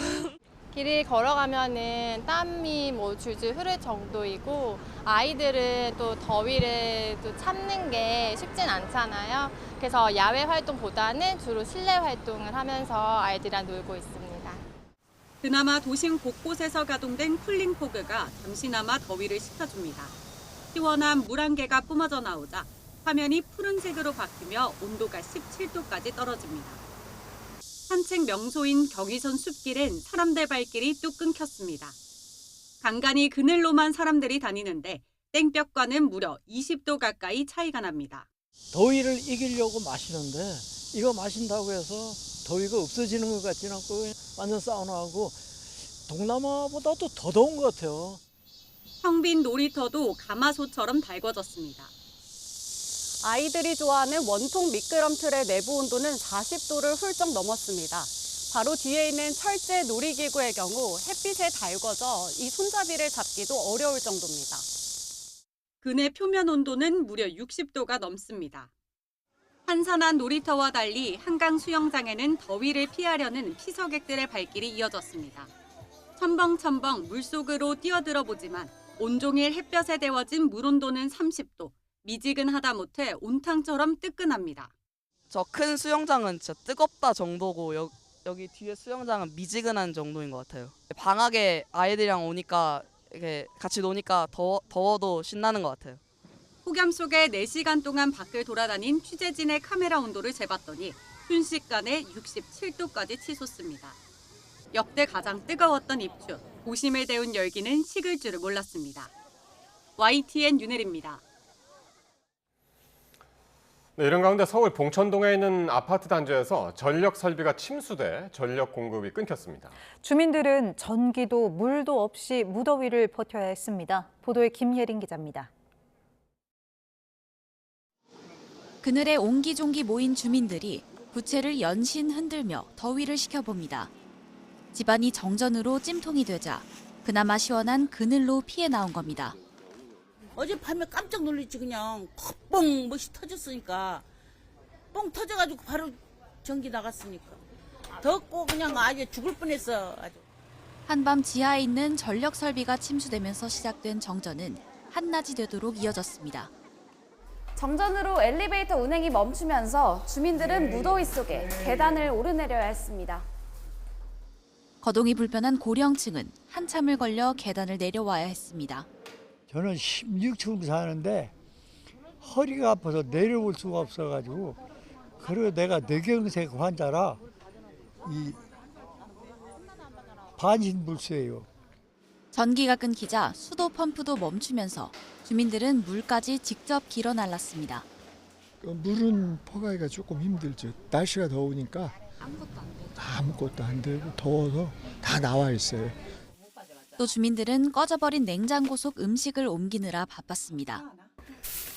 길을 걸어가면은 땀이 줄줄 흐를 정도이고 아이들은 또 더위를 또 참는 게 쉽진 않잖아요. 그래서 야외 활동보다는 주로 실내 활동을 하면서 아이들이랑 놀고 있습니다. 그나마 도심 곳곳에서 가동된 쿨링포그가 잠시나마 더위를 식혀줍니다. 시원한 물 한 개가 뿜어져 나오자 화면이 푸른색으로 바뀌며 온도가 17도까지 떨어집니다. 산책 명소인 경의선 숲길엔 사람들 발길이 뚝 끊겼습니다. 간간히 그늘로만 사람들이 다니는데 땡볕과는 무려 20도 가까이 차이가 납니다. 더위를 이기려고 마시는데 이거 마신다고 해서 더위가 없어지는 것 같지는 않고 완전 사우나하고 동남아보다도 더 더운 것 같아요. 텅 빈 놀이터도 가마솥처럼 달궈졌습니다. 아이들이 좋아하는 원통 미끄럼 틀의 내부 온도는 40도를 훌쩍 넘었습니다. 바로 뒤에 있는 철제 놀이기구의 경우 햇빛에 달궈져 이 손잡이를 잡기도 어려울 정도입니다. 그네 표면 온도는 무려 60도가 넘습니다. 한산한 놀이터와 달리 한강 수영장에는 더위를 피하려는 피서객들의 발길이 이어졌습니다. 첨벙첨벙 물속으로 뛰어들어 보지만 온종일 햇볕에 데워진 물 온도는 30도. 미지근하다 못해 온탕처럼 뜨끈합니다. 저 큰 수영장은 진짜 뜨겁다 정도고 여기 뒤에 수영장은 미지근한 정도인 것 같아요. 방학에 아이들이랑 오니까 이렇게 같이 노니까 더워도 신나는 것 같아요. 폭염 속에 4시간 동안 밖을 돌아다닌 취재진의 카메라 온도를 재봤더니 순식간에 67도까지 치솟습니다. 역대 가장 뜨거웠던 입추, 고심을 데운 열기는 식을 줄을 몰랐습니다. YTN 윤혜리입니다. 네, 이런 가운데 서울 봉천동에 있는 아파트 단지에서 전력 설비가 침수돼 전력 공급이 끊겼습니다. 주민들은 전기도 물도 없이 무더위를 버텨야 했습니다. 보도에 김예린 기자입니다. 그늘에 옹기종기 모인 주민들이 부채를 연신 흔들며 더위를 식혀봅니다. 집안이 정전으로 찜통이 되자 그나마 시원한 그늘로 피해 나온 겁니다. 어젯밤에 깜짝 놀랐지. 그냥 뻥 멋이 터졌으니까 뻥 터져가지고 바로 전기 나갔으니까 덥고 그냥 아주 죽을 뻔했어. 아주. 한밤 지하에 있는 전력 설비가 침수되면서 시작된 정전은 한낮이 되도록 이어졌습니다. 정전으로 엘리베이터 운행이 멈추면서 주민들은 무더위 속에 계단을 오르내려야 했습니다. 거동이 불편한 고령층은 한참을 걸려 계단을 내려와야 했습니다. 저는 16층 사는데 허리가 아파서 내려올 수가 없어가지고, 그리고 내가 뇌경색 환자라 이 반신불수예요. 전기가 끊기자 수도 펌프도 멈추면서 주민들은 물까지 직접 길어 날랐습니다. 물은 퍼가기가 조금 힘들죠. 날씨가 더우니까 아무것도 안 되고 더워서 다 나와 있어요. 또 주민들은 꺼져버린 냉장고 속 음식을 옮기느라 바빴습니다.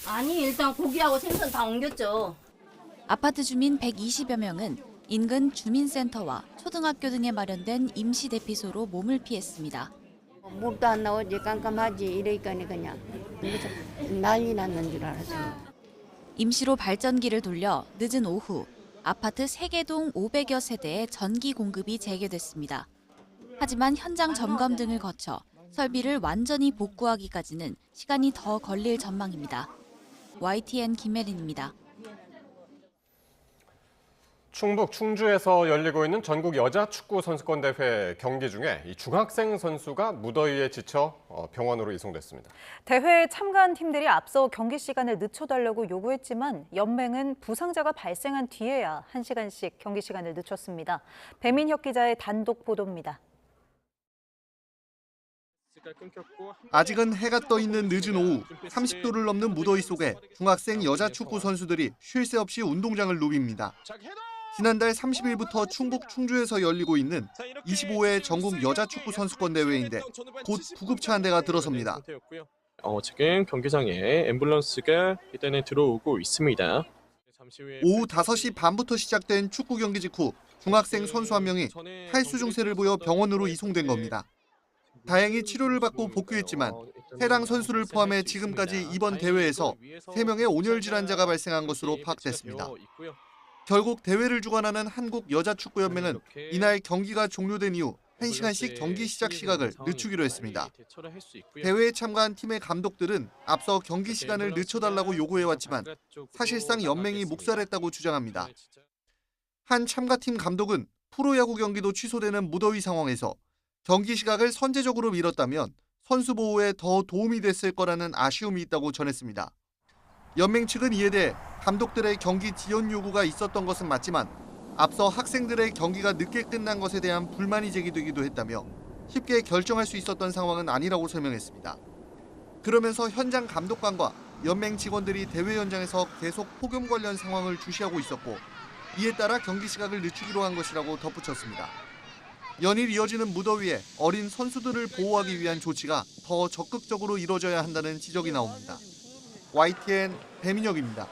아니 일단 고기하고 생선 다 옮겼죠. 아파트 주민 120여 명은 인근 주민센터와 초등학교 등에 마련된 임시 대피소로 몸을 피했습니다. 물도 안 나오지 깜깜하지 이러니까 그냥 난리 났는 줄 알았어요. 임시로 발전기를 돌려 늦은 오후 아파트 3개 동 500여 세대에 전기 공급이 재개됐습니다. 하지만 현장 점검 등을 거쳐 설비를 완전히 복구하기까지는 시간이 더 걸릴 전망입니다. YTN 김혜린입니다. 충북 충주에서 열리고 있는 전국 여자 축구 선수권 대회 경기 중에 이 중학생 선수가 무더위에 지쳐 병원으로 이송됐습니다. 대회에 참가한 팀들이 앞서 경기 시간을 늦춰달라고 요구했지만 연맹은 부상자가 발생한 뒤에야 1시간씩 경기 시간을 늦췄습니다. 배민혁 기자의 단독 보도입니다. 아직은 해가 떠 있는 늦은 오후 30도를 넘는 무더위 속에 중학생 여자 축구 선수들이 쉴 새 없이 운동장을 누빕니다. 지난달 30일부터 충북 충주에서 열리고 있는 25회 전국 여자 축구 선수권 대회인데 곧 구급차 한 대가 들어섭니다. 지금 경기장에 앰뷸런스가 일단은 들어오고 있습니다. 오후 5시 반부터 시작된 축구 경기 직후 중학생 선수 한 명이 탈수 증세를 보여 병원으로 이송된 겁니다. 다행히 치료를 받고 복귀했지만 해당 선수를 포함해 지금까지 이번 대회에서 3명의 온열 질환자가 발생한 것으로 파악됐습니다. 결국 대회를 주관하는 한국여자축구연맹은 이날 경기가 종료된 이후 1시간씩 경기 시작 시각을 늦추기로 했습니다. 대회에 참가한 팀의 감독들은 앞서 경기 시간을 늦춰달라고 요구해왔지만 사실상 연맹이 묵살했다고 주장합니다. 한 참가팀 감독은 프로야구 경기도 취소되는 무더위 상황에서 경기 시각을 선제적으로 미뤘다면 선수 보호에 더 도움이 됐을 거라는 아쉬움이 있다고 전했습니다. 연맹 측은 이에 대해 감독들의 경기 지연 요구가 있었던 것은 맞지만 앞서 학생들의 경기가 늦게 끝난 것에 대한 불만이 제기되기도 했다며 쉽게 결정할 수 있었던 상황은 아니라고 설명했습니다. 그러면서 현장 감독관과 연맹 직원들이 대회 현장에서 계속 폭염 관련 상황을 주시하고 있었고 이에 따라 경기 시각을 늦추기로 한 것이라고 덧붙였습니다. 연일 이어지는 무더위에 어린 선수들을 보호하기 위한 조치가 더 적극적으로 이뤄져야 한다는 지적이 나옵니다. YTN 배민혁입니다.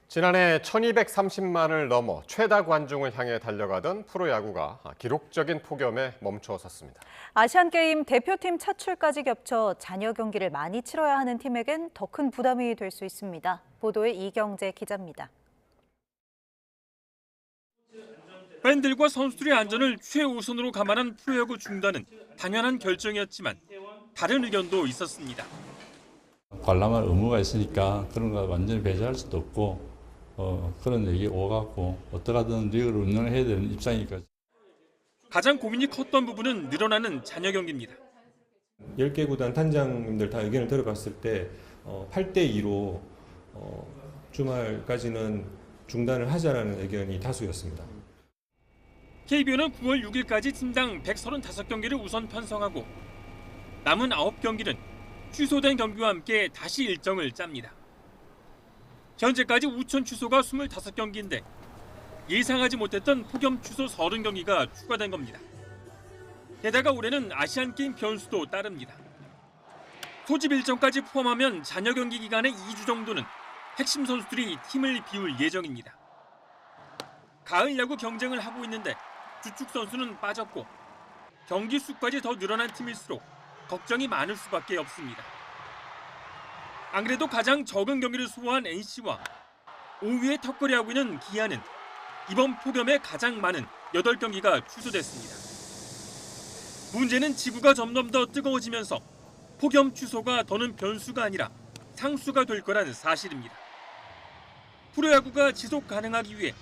지난해 1230만을 넘어 최다 관중을 향해 달려가던 프로야구가 기록적인 폭염에 멈춰섰습니다. 아시안게임 대표팀 차출까지 겹쳐 잔여 경기를 많이 치러야 하는 팀에겐 더 큰 부담이 될 수 있습니다. 보도에 이경재 기자입니다. 팬들과 선수들의 안전을 최우선으로 감안한 프로야구 중단은 당연한 결정이었지만 다른 의견도 있었습니다. 관람할 의무가 있으니까 그런 거 완전히 배제할 수도 없고 그런 얘기 오갖고 어떻게든 리그를 운영해야 되는 입장이니까. 가장 고민이 컸던 부분은 늘어나는 잔여 경기입니다. 10개 구단 단장님들 다 의견을 들어봤을 때 8대2로 주말까지는 중단을 하자라는 의견이 다수였습니다. KBO는 9월 6일까지 팀당 135경기를 우선 편성하고 남은 9경기는 취소된 경기와 함께 다시 일정을 짭니다. 현재까지 우천 취소가 25경기인데 예상하지 못했던 폭염 취소 30경기가 추가된 겁니다. 게다가 올해는 아시안게임 변수도 따릅니다. 소집 일정까지 포함하면 잔여 경기 기간의 2주 정도는 핵심 선수들이 팀을 비울 예정입니다. 가을 야구 경쟁을 하고 있는데 주축 선수는 빠졌고 경기 수까지 더 늘어난 팀일수록 걱정이 많을 수밖에 없습니다. 안 그래도 가장 적은 경기를 소화한 NC와 5위에 턱걸이하고 있는 기아는 이번 폭염에 가장 많은 8경기가 취소됐습니다. 문제는 지구가 점점 더 뜨거워지면서 폭염 취소가 더는 변수가 아니라 상수가 될 거라는 사실입니다. 프로야구가 지속 가능하기 위해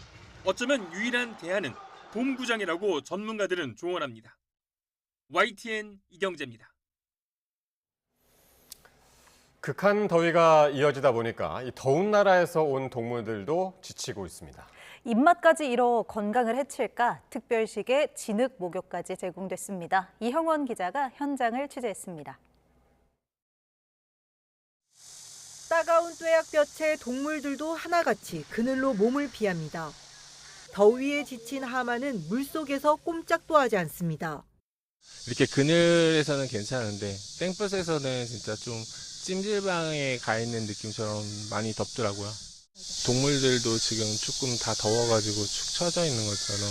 어쩌면 유일한 대안은 봄구장이라고 전문가들은 조언합니다. YTN 이경재입니다. 극한 더위가 이어지다 보니까 이 더운 나라에서 온 동물들도 지치고 있습니다. 입맛까지 잃어 건강을 해칠까 특별식의 진흙 목욕까지 제공됐습니다. 이형원 기자가 현장을 취재했습니다. 따가운 뙤약볕에 동물들도 하나같이 그늘로 몸을 피합니다. 더위에 지친 하마는 물속에서 꼼짝도 하지 않습니다. 이렇게 그늘에서는 괜찮은데 땡볕에서는 진짜 좀 찜질방에 가 있는 느낌처럼 많이 덥더라고요. 동물들도 지금 조금 다 더워가지고 축 처져 있는 것처럼.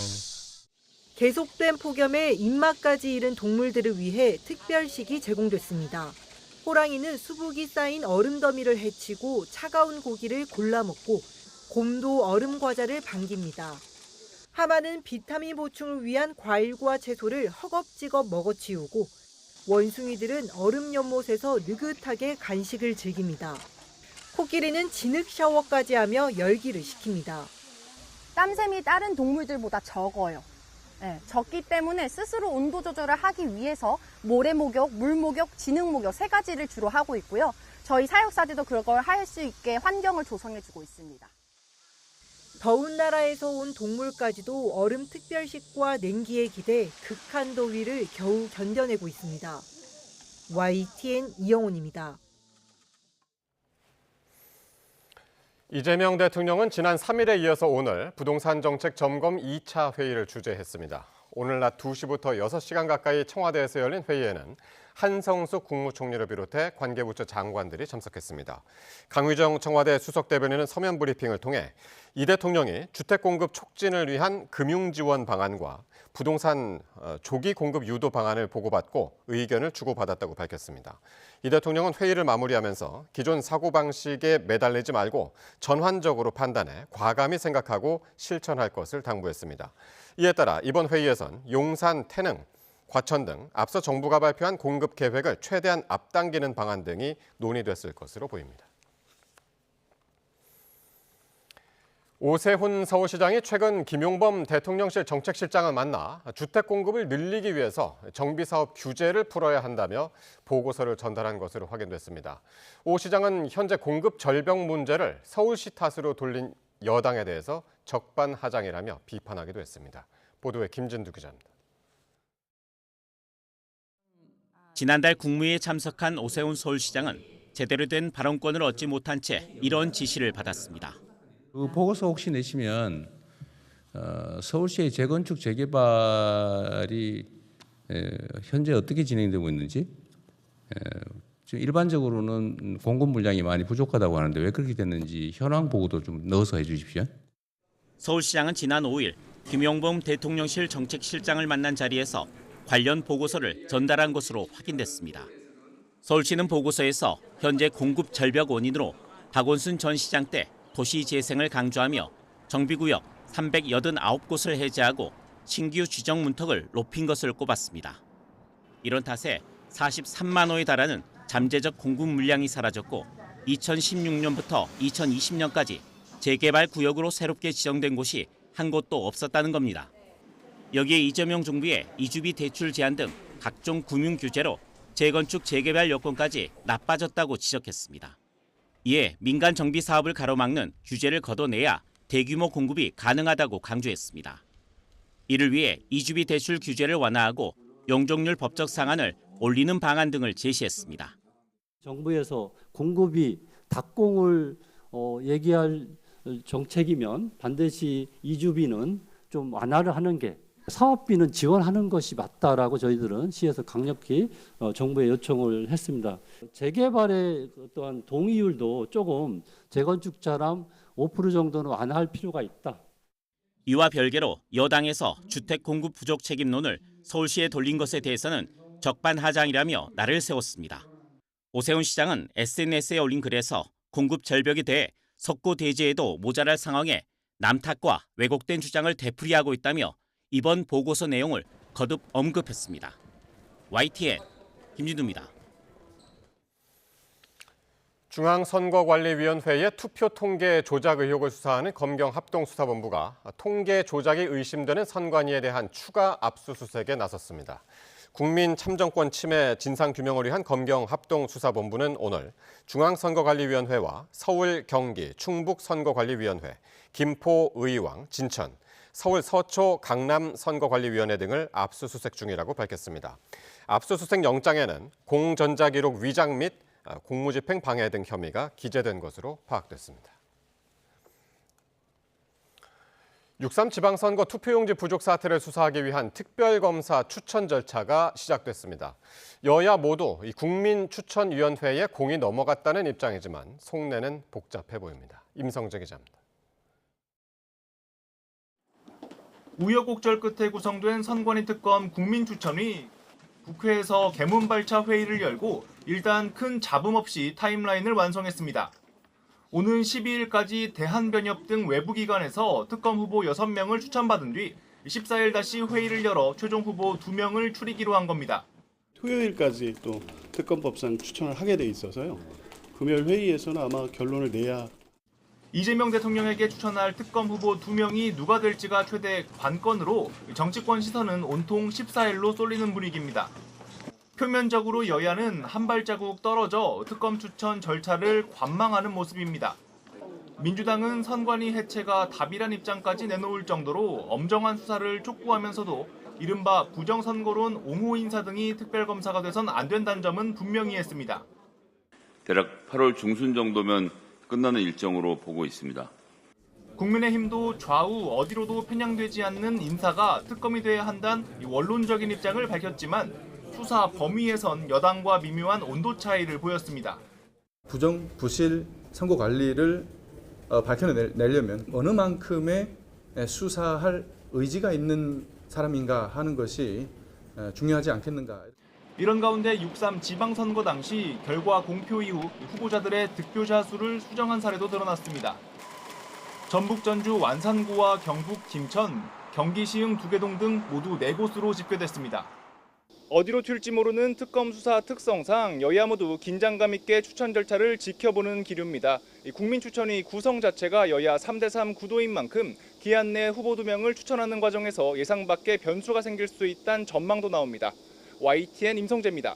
계속된 폭염에 입맛까지 잃은 동물들을 위해 특별식이 제공됐습니다. 호랑이는 수북이 쌓인 얼음 더미를 헤치고 차가운 고기를 골라 먹고 곰도 얼음 과자를 반깁니다. 하마는 비타민 보충을 위한 과일과 채소를 허겁지겁 먹어치우고 원숭이들은 얼음 연못에서 느긋하게 간식을 즐깁니다. 코끼리는 진흙 샤워까지 하며 열기를 식힙니다. 땀샘이 다른 동물들보다 적어요. 적기 때문에 스스로 온도 조절을 하기 위해서 모래 목욕, 물 목욕, 진흙 목욕 3가지를 주로 하고 있고요. 저희 사육사들도 그걸 할 수 있게 환경을 조성해주고 있습니다. 더운 나라에서 온 동물까지도 얼음 특별식과 냉기에 기대 극한 더위를 겨우 견뎌내고 있습니다. YTN 이영훈입니다. 이재명 대통령은 지난 3일에 이어서 오늘 부동산 정책 점검 2차 회의를 주재했습니다. 오늘 낮 2시부터 6시간 가까이 청와대에서 열린 회의에는 한성숙 국무총리를 비롯해 관계부처 장관들이 참석했습니다. 강휘정 청와대 수석대변인은 서면 브리핑을 통해 이 대통령이 주택 공급 촉진을 위한 금융지원 방안과 부동산 조기 공급 유도 방안을 보고받고 의견을 주고받았다고 밝혔습니다. 이 대통령은 회의를 마무리하면서 기존 사고방식에 매달리지 말고 전환적으로 판단해 과감히 생각하고 실천할 것을 당부했습니다. 이에 따라 이번 회의에선 용산, 태릉, 과천 등 앞서 정부가 발표한 공급 계획을 최대한 앞당기는 방안 등이 논의됐을 것으로 보입니다. 오세훈 서울시장이 최근 김용범 대통령실 정책실장을 만나 주택 공급을 늘리기 위해서 정비사업 규제를 풀어야 한다며 보고서를 전달한 것으로 확인됐습니다. 오 시장은 현재 공급 절벽 문제를 서울시 탓으로 돌린 여당에 대해서 적반하장이라며 비판하기도 했습니다. 보도에 김진두 기자입니다. 지난달 국무회의에 참석한 오세훈 서울시장은 제대로 된 발언권을 얻지 못한 채 이런 지시를 받았습니다. 그 보고서 혹시 내시면 서울시의 재건축 재개발이 현재 어떻게 진행되고 있는지 지금 일반적으로는 공급 물량이 많이 부족하다고 하는데 왜 그렇게 됐는지 현황 보고도 좀 넣어서 해주십시오. 서울시장은 지난 5일 김용범 대통령실 정책실장을 만난 자리에서 관련 보고서를 전달한 것으로 확인됐습니다. 서울시는 보고서에서 현재 공급 절벽 원인으로 박원순 전 시장 때 도시 재생을 강조하며 정비구역 389곳을 해제하고 신규 지정 문턱을 높인 것을 꼽았습니다. 이런 탓에 43만 호에 달하는 잠재적 공급 물량이 사라졌고 2016년부터 2020년까지 재개발 구역으로 새롭게 지정된 곳이 한 곳도 없었다는 겁니다. 여기에 이재명 정부의 이주비 대출 제한 등 각종 금융 규제로 재건축 재개발 여건까지 나빠졌다고 지적했습니다. 이에 민간 정비 사업을 가로막는 규제를 걷어내야 대규모 공급이 가능하다고 강조했습니다. 이를 위해 이주비 대출 규제를 완화하고 용적률 법적 상한을 올리는 방안 등을 제시했습니다. 정부에서 공급이 닭공을 얘기할 정책이면 반드시 이주비는 좀 완화를 하는 게 사업비는 지원하는 것이 맞다라고 저희들은 시에서 강력히 정부에 요청을 했습니다. 재개발의 어떠한 동의율도 조금 재건축자랑 5% 정도는 완화할 필요가 있다. 이와 별개로 여당에서 주택 공급 부족 책임론을 서울시에 돌린 것에 대해서는 적반하장이라며 날을 세웠습니다. 오세훈 시장은 SNS에 올린 글에서 공급 절벽에 대해 석고 대지에도 모자랄 상황에 남 탓과 왜곡된 주장을 되풀이하고 있다며 이번 보고서 내용을 거듭 언급했습니다. YTN 김진두입니다. 중앙선거관리위원회의 투표 통계 조작 의혹을 수사하는 검경합동수사본부가 통계 조작이 의심되는 선관위에 대한 추가 압수수색에 나섰습니다. 국민 참정권 침해 진상규명을 위한 검경합동수사본부는 오늘 중앙선거관리위원회와 서울, 경기, 충북 선거관리위원회, 김포, 의왕, 진천, 서울 서초, 강남 선거관리위원회 등을 압수수색 중이라고 밝혔습니다. 압수수색 영장에는 공전자기록 위장 및 공무집행 방해 등 혐의가 기재된 것으로 파악됐습니다. 6.3 지방선거 투표용지 부족 사태를 수사하기 위한 특별검사 추천 절차가 시작됐습니다. 여야 모두 이 국민추천위원회에 공이 넘어갔다는 입장이지만 속내는 복잡해 보입니다. 임성재 기자입니다. 우여곡절 끝에 구성된 선관위 특검 국민추천위, 국회에서 개문발차 회의를 열고 일단 큰 잡음 없이 타임라인을 완성했습니다. 오는 12일까지 대한변협 등 외부기관에서 특검 후보 6명을 추천받은 뒤 14일 다시 회의를 열어 최종 후보 2명을 추리기로 한 겁니다. 토요일까지 또 특검법상 추천을 하게 돼 있어서요. 금요일 회의에서는 아마 결론을 내야. 이재명 대통령에게 추천할 특검 후보 2명이 누가 될지가 최대 관건으로 정치권 시선은 온통 14일로 쏠리는 분위기입니다. 표면적으로 여야는 한 발자국 떨어져 특검 추천 절차를 관망하는 모습입니다. 민주당은 선관위 해체가 답이란 입장까지 내놓을 정도로 엄정한 수사를 촉구하면서도 이른바 부정선거론 옹호 인사 등이 특별검사가 돼선 안 된다는 점은 분명히 했습니다. 대략 8월 중순 정도면 끝나는 일정으로 보고 있습니다. 국민의힘도 좌우 어디로도 편향되지 않는 인사가 특검이 돼야 한다는 원론적인 입장을 밝혔지만 수사 범위에선 여당과 미묘한 온도 차이를 보였습니다. 부정, 부실 선거 관리를 밝혀내려면 어느 만큼의 수사할 의지가 있는 사람인가 하는 것이 중요하지 않겠는가. 이런 가운데 6.3 지방선거 당시 결과 공표 이후 후보자들의 득표자 수를 수정한 사례도 드러났습니다. 전북 전주 완산구와 경북 김천, 경기 시흥 두개동 등 모두 4곳으로 집계됐습니다. 어디로 튈지 모르는 특검 수사 특성상 여야 모두 긴장감 있게 추천 절차를 지켜보는 기류입니다. 국민추천위 구성 자체가 여야 3대3 구도인 만큼 기한 내 후보 2명을 추천하는 과정에서 예상 밖의 변수가 생길 수 있다는 전망도 나옵니다. YTN 임성재입니다.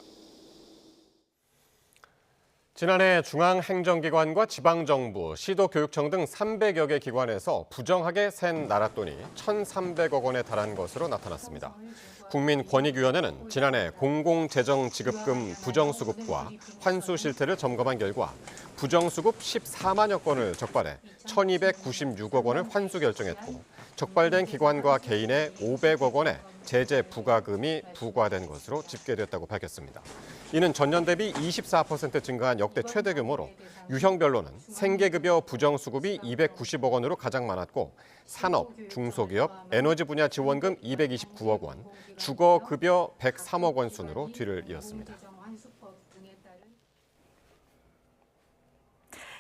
지난해 중앙행정기관과 지방정부, 시도교육청 등 300여 개 기관에서 부정하게 센 나랏돈이 1,300억 원에 달한 것으로 나타났습니다. 국민권익위원회는 지난해 공공재정지급금 부정수급과 환수 실태를 점검한 결과 부정수급 14만여 건을 적발해 1,296억 원을 환수 결정했고 적발된 기관과 개인의 500억 원의 제재 부과금이 부과된 것으로 집계됐다고 밝혔습니다. 이는 전년 대비 24% 증가한 역대 최대 규모로 유형별로는 생계급여 부정수급이 290억 원으로 가장 많았고 산업, 중소기업, 에너지 분야 지원금 229억 원, 주거급여 103억 원 순으로 뒤를 이었습니다.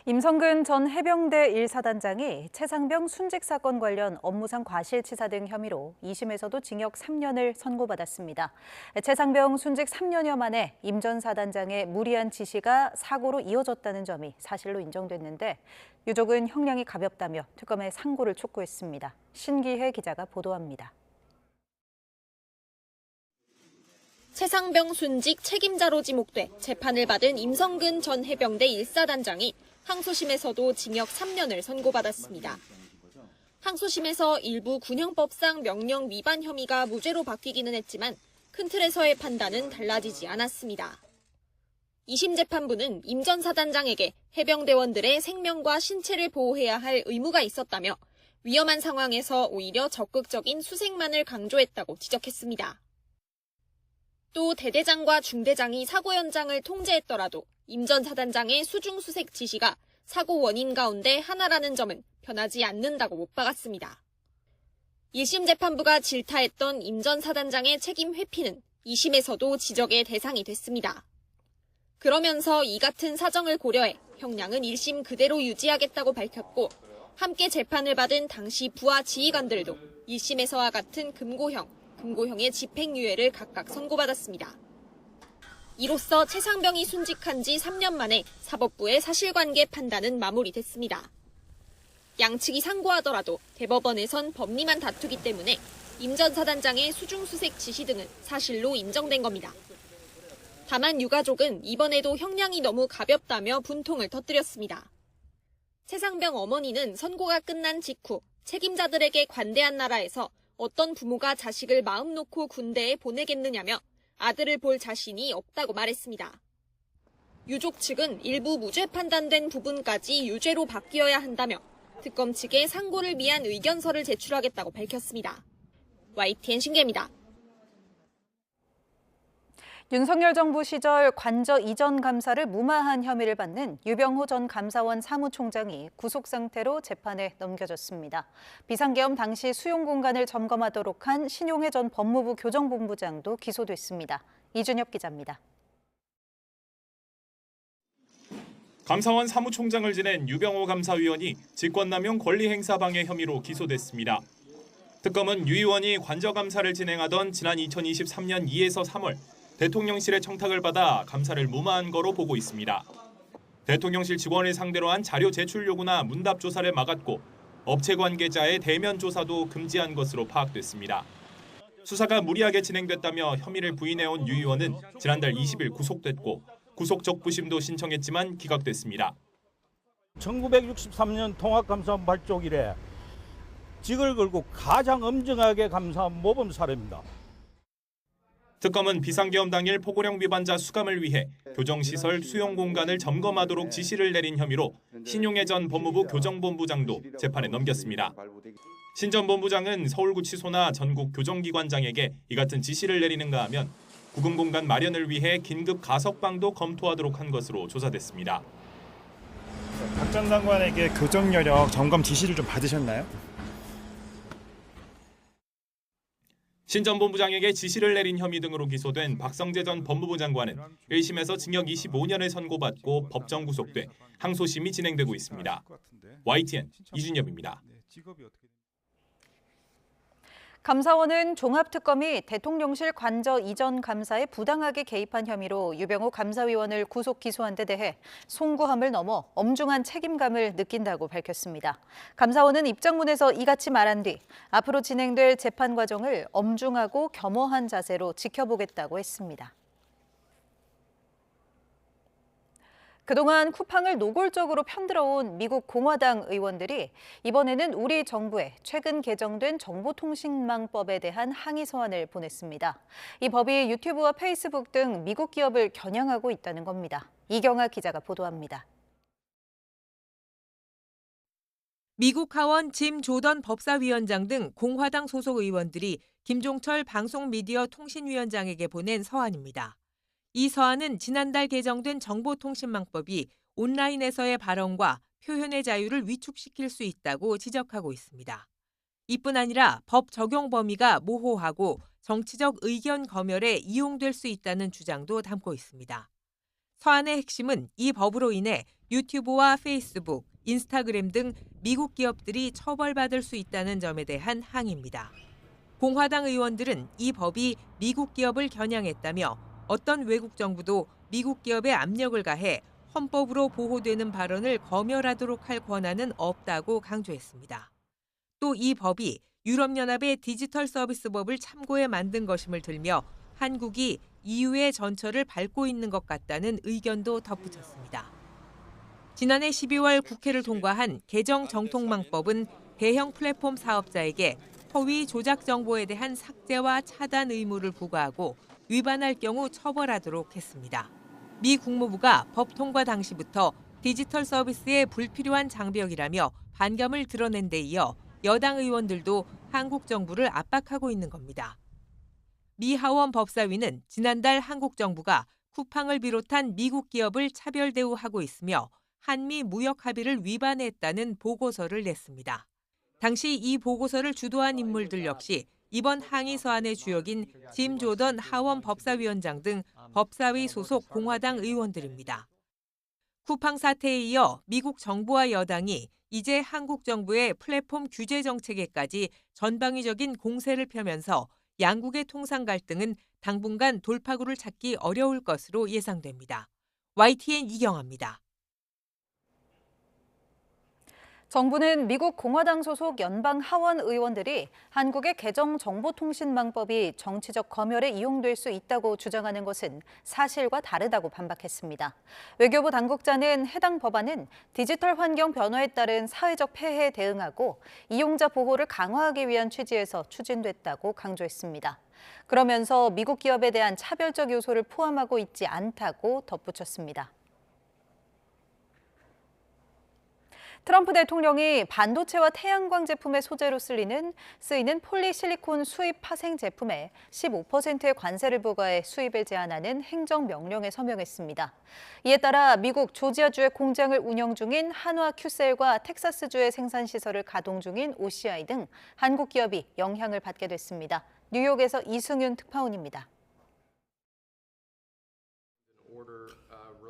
임성근 전 해병대 1사단장이 최상병 순직 사건 관련 업무상 과실치사 등 혐의로 2심에서도 징역 3년을 선고받았습니다. 최상병 순직 3년여 만에 임 전 사단장의 무리한 지시가 사고로 이어졌다는 점이 사실로 인정됐는데 유족은 형량이 가볍다며 특검의 상고를 촉구했습니다. 신기혜 기자가 보도합니다. 최상병 순직 책임자로 지목돼 재판을 받은 임성근 전 해병대 1사단장이 항소심에서도 징역 3년을 선고받았습니다. 항소심에서 일부 군형법상 명령 위반 혐의가 무죄로 바뀌기는 했지만 큰 틀에서의 판단은 달라지지 않았습니다. 2심 재판부는 임 전 사단장에게 해병대원들의 생명과 신체를 보호해야 할 의무가 있었다며 위험한 상황에서 오히려 적극적인 수색만을 강조했다고 지적했습니다. 또 대대장과 중대장이 사고 현장을 통제했더라도 임 전 사단장의 수중 수색 지시가 사고 원인 가운데 하나라는 점은 변하지 않는다고 못 박았습니다. 1심 재판부가 질타했던 임 전 사단장의 책임 회피는 2심에서도 지적의 대상이 됐습니다. 그러면서 이 같은 사정을 고려해 형량은 1심 그대로 유지하겠다고 밝혔고 함께 재판을 받은 당시 부하 지휘관들도 1심에서와 같은 금고형의 집행유예를 각각 선고받았습니다. 이로써 최상병이 순직한 지 3년 만에 사법부의 사실관계 판단은 마무리됐습니다. 양측이 상고하더라도 대법원에선 법리만 다투기 때문에 임 전 사단장의 수중수색 지시 등은 사실로 인정된 겁니다. 다만 유가족은 이번에도 형량이 너무 가볍다며 분통을 터뜨렸습니다. 최상병 어머니는 선고가 끝난 직후 책임자들에게 관대한 나라에서 어떤 부모가 자식을 마음 놓고 군대에 보내겠느냐며 아들을 볼 자신이 없다고 말했습니다. 유족 측은 일부 무죄 판단된 부분까지 유죄로 바뀌어야 한다며 특검 측에 상고를 위한 의견서를 제출하겠다고 밝혔습니다. YTN 신기입니다. 윤석열 정부 시절 관저 이전 감사를 무마한 혐의를 받는 유병호 전 감사원 사무총장이 구속 상태로 재판에 넘겨졌습니다. 비상계엄 당시 수용 공간을 점검하도록 한 신용회 전 법무부 교정본부장도 기소됐습니다. 이준엽 기자입니다. 감사원 사무총장을 지낸 유병호 감사위원이 직권남용 권리행사방해 혐의로 기소됐습니다. 특검은 유 의원이 관저감사를 진행하던 지난 2023년 2에서 3월 대통령실의 청탁을 받아 감사를 무마한 거로 보고 있습니다. 대통령실 직원을 상대로 한 자료 제출 요구나 문답 조사를 막았고 업체 관계자의 대면 조사도 금지한 것으로 파악됐습니다. 수사가 무리하게 진행됐다며 혐의를 부인해온 유 의원은 지난달 20일 구속됐고 구속 적부심도 신청했지만 기각됐습니다. 1963년 통합감사원 발족 이래 직을 걸고 가장 엄정하게 감사한 모범 사례입니다. 특검은 비상계엄 당일 포고령 위반자 수감을 위해 교정시설 수용 공간을 점검하도록 지시를 내린 혐의로 신용회 전 법무부 교정본부장도 재판에 넘겼습니다. 신 전 본부장은 서울구치소나 전국 교정기관장에게 이 같은 지시를 내리는가 하면 구금 공간 마련을 위해 긴급 가석방도 검토하도록 한 것으로 조사됐습니다. 박 전 장관에게 교정 여력 점검 지시를 좀 받으셨나요? 신 전 본부장에게 지시를 내린 혐의 등으로 기소된 박성재 전 법무부 장관은 1심에서 징역 25년을 선고받고 법정 구속돼 항소심이 진행되고 있습니다. YTN 이준엽입니다. 감사원은 종합특검이 대통령실 관저 이전 감사에 부당하게 개입한 혐의로 유병호 감사위원을 구속 기소한 데 대해 송구함을 넘어 엄중한 책임감을 느낀다고 밝혔습니다. 감사원은 입장문에서 이같이 말한 뒤 앞으로 진행될 재판 과정을 엄중하고 겸허한 자세로 지켜보겠다고 했습니다. 그동안 쿠팡을 노골적으로 편들어온 미국 공화당 의원들이 이번에는 우리 정부에 최근 개정된 정보통신망법에 대한 항의 서한을 보냈습니다. 이 법이 유튜브와 페이스북 등 미국 기업을 겨냥하고 있다는 겁니다. 이경아 기자가 보도합니다. 미국 하원 짐 조던 법사위원장 등 공화당 소속 의원들이 김종철 방송미디어통신위원장에게 보낸 서한입니다. 이 서한은 지난달 개정된 정보통신망법이 온라인에서의 발언과 표현의 자유를 위축시킬 수 있다고 지적하고 있습니다. 이뿐 아니라 법 적용 범위가 모호하고 정치적 의견 검열에 이용될 수 있다는 주장도 담고 있습니다. 서한의 핵심은 이 법으로 인해 유튜브와 페이스북, 인스타그램 등 미국 기업들이 처벌받을 수 있다는 점에 대한 항의입니다. 공화당 의원들은 이 법이 미국 기업을 겨냥했다며 어떤 외국 정부도 미국 기업에 압력을 가해 헌법으로 보호되는 발언을 검열하도록 할 권한은 없다고 강조했습니다. 또 이 법이 유럽연합의 디지털 서비스법을 참고해 만든 것임을 들며 한국이 EU의 전철을 밟고 있는 것 같다는 의견도 덧붙였습니다. 지난해 12월 국회를 통과한 개정 정통망법은 대형 플랫폼 사업자에게 허위 조작 정보에 대한 삭제와 차단 의무를 부과하고 위반할 경우 처벌하도록 했습니다. 미 국무부가 법 통과 당시부터 디지털 서비스의 불필요한 장벽이라며 반감을 드러낸 데 이어 여당 의원들도 한국 정부를 압박하고 있는 겁니다. 미 하원 법사위는 지난달 한국 정부가 쿠팡을 비롯한 미국 기업을 차별 대우하고 있으며 한미 무역 합의를 위반했다는 보고서를 냈습니다. 당시 이 보고서를 주도한 인물들 역시 이번 항의 서한의 주역인 짐 조던 하원 법사위원장 등 법사위 소속 공화당 의원들입니다. 쿠팡 사태에 이어 미국 정부와 여당이 이제 한국 정부의 플랫폼 규제 정책에까지 전방위적인 공세를 펴면서 양국의 통상 갈등은 당분간 돌파구를 찾기 어려울 것으로 예상됩니다. YTN 이경아입니다. 정부는 미국 공화당 소속 연방 하원 의원들이 한국의 개정 정보통신망법이 정치적 검열에 이용될 수 있다고 주장하는 것은 사실과 다르다고 반박했습니다. 외교부 당국자는 해당 법안은 디지털 환경 변화에 따른 사회적 폐해에 대응하고 이용자 보호를 강화하기 위한 취지에서 추진됐다고 강조했습니다. 그러면서 미국 기업에 대한 차별적 요소를 포함하고 있지 않다고 덧붙였습니다. 트럼프 대통령이 반도체와 태양광 제품의 소재로 쓰이는 폴리실리콘 수입 파생 제품에 15%의 관세를 부과해 수입을 제한하는 행정명령에 서명했습니다. 이에 따라 미국 조지아주의 공장을 운영 중인 한화 큐셀과 텍사스주의 생산시설을 가동 중인 OCI 등 한국 기업이 영향을 받게 됐습니다. 뉴욕에서 이승윤 특파원입니다.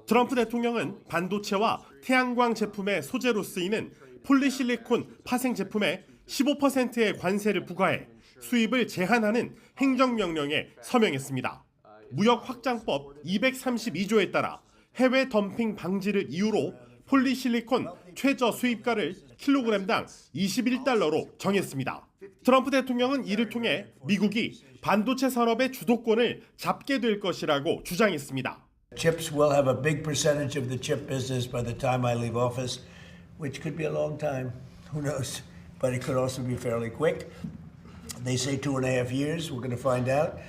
트럼프 대통령은 반도체와 태양광 제품의 소재로 쓰이는 폴리실리콘 파생 제품에 15%의 관세를 부과해 수입을 제한하는 행정명령에 서명했습니다. 무역확장법 232조에 따라 해외 덤핑 방지를 이유로 폴리실리콘 최저 수입가를 킬로그램당 21달러로 정했습니다. 트럼프 대통령은 이를 통해 미국이 반도체 산업의 주도권을 잡게 될 것이라고 주장했습니다. Chips will have a big percentage of the chip business by the time I leave office, which could be a long time. Who knows? But it could also be fairly quick. They say 2.5 years. We're going to find out.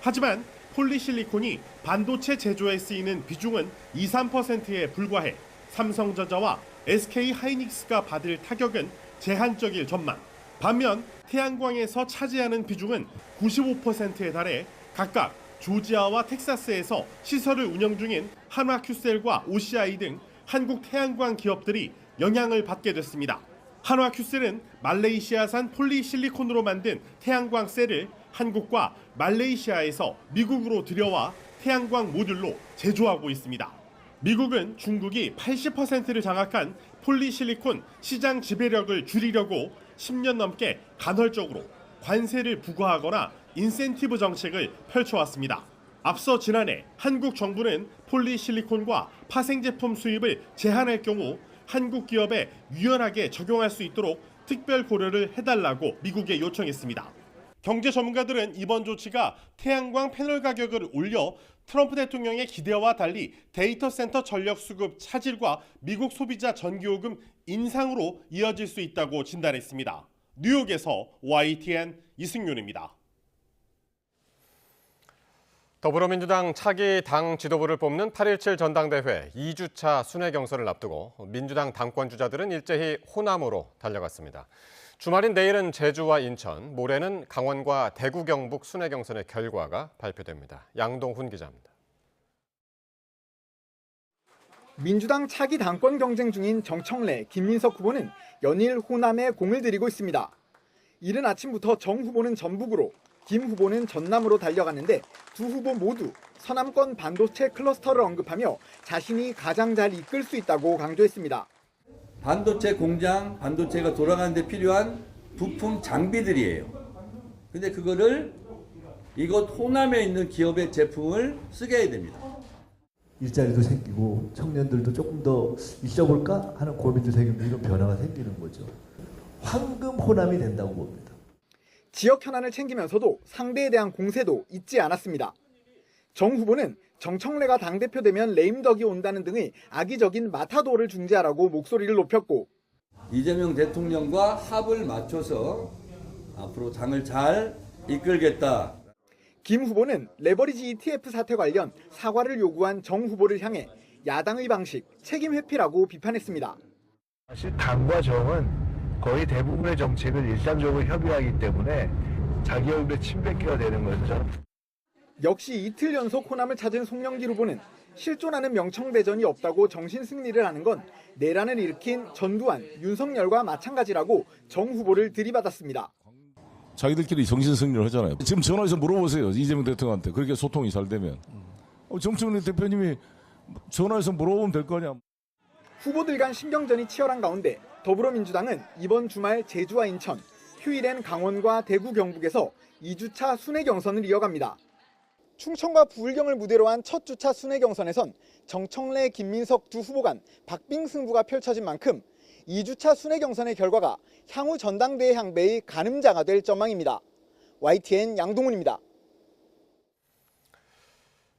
하지만 폴리실리콘이 반도체 제조에 쓰이는 비중은 2~3%에 불과해 삼성전자와 SK 하이닉스가 받을 타격은 제한적일 전망. 반면 태양광에서 차지하는 비중은 95%에 달해 각각 조지아와 텍사스에서 시설을 운영 중인 한화 큐셀과 OCI 등 한국 태양광 기업들이 영향을 받게 됐습니다. 한화 큐셀은 말레이시아산 폴리실리콘으로 만든 태양광 셀을 한국과 말레이시아에서 미국으로 들여와 태양광 모듈로 제조하고 있습니다. 미국은 중국이 80%를 장악한 폴리실리콘 시장 지배력을 줄이려고 10년 넘게 간헐적으로 관세를 부과하거나 인센티브 정책을 펼쳐왔습니다. 앞서 지난해 한국 정부는 폴리실리콘과 파생 제품 수입을 제한할 경우 한국 기업에 유연하게 적용할 수 있도록 특별 고려를 해달라고 미국에 요청했습니다. 경제 전문가들은 이번 조치가 태양광 패널 가격을 올려 트럼프 대통령의 기대와 달리 데이터 센터 전력 수급 차질과 미국 소비자 전기요금 인상으로 이어질 수 있다고 진단했습니다. 뉴욕에서 YTN 이승윤입니다. 더불어민주당 차기 당 지도부를 뽑는 8.17 전당대회 2주차 순회 경선을 앞두고 민주당 당권 주자들은 일제히 호남으로 달려갔습니다. 주말인 내일은 제주와 인천, 모레는 강원과 대구 경북 순회 경선의 결과가 발표됩니다. 양동훈 기자입니다. 민주당 차기 당권 경쟁 중인 정청래, 김민석 후보는 연일 호남에 공을 들이고 있습니다. 이른 아침부터 정 후보는 전북으로, 김 후보는 전남으로 달려갔는데 두 후보 모두 서남권 반도체 클러스터를 언급하며 자신이 가장 잘 이끌 수 있다고 강조했습니다. 반도체 공장, 반도체가 돌아가는 데 필요한 부품 장비들이에요. 근데 그거를 이곳 호남에 있는 기업의 제품을 쓰게 해야 됩니다. 일자리도 생기고 청년들도 조금 더 있어볼까 하는 고민도 생기고 이런 변화가 생기는 거죠. 황금 호남이 된다고 봅니다. 지역 현안을 챙기면서도 상대에 대한 공세도 잊지 않았습니다. 정 후보는 정청래가 당대표 되면 레임덕이 온다는 등의 악의적인 마타도를 중지하라고 목소리를 높였고 이재명 대통령과 합을 맞춰서 앞으로 당을 잘 이끌겠다. 김 후보는 레버리지 ETF 사태 관련 사과를 요구한 정 후보를 향해 야당의 방식 책임 회피라고 비판했습니다. 사실 당과 정은 거의 대부분의 정책을 일상적으로 협의하기 때문에 자기 얼굴에 침 뱉기가 되는 거예요. 저는. 역시 이틀 연속 호남을 찾은 송영길 후보는 실존하는 명청대전이 없다고 정신승리를 하는 건 내란을 일으킨 전두환, 윤석열과 마찬가지라고 정 후보를 들이받았습니다. 자기들끼리 정신승리를 하잖아요. 지금 전화해서 물어보세요. 이재명 대통령한테. 그렇게 소통이 잘 되면. 정청래 대표님이 전화해서 물어보면 될 거 아니야. 후보들 간 신경전이 치열한 가운데 더불어민주당은 이번 주말 제주와 인천, 휴일엔 강원과 대구 경북에서 2주차 순회 경선을 이어갑니다. 충청과 부울경을 무대로 한 첫 주차 순회 경선에선 정청래, 김민석 두 후보 간 박빙 승부가 펼쳐진 만큼 2주차 순회 경선의 결과가 향후 전당대회 향배의 가늠자가 될 전망입니다. YTN 양동훈입니다.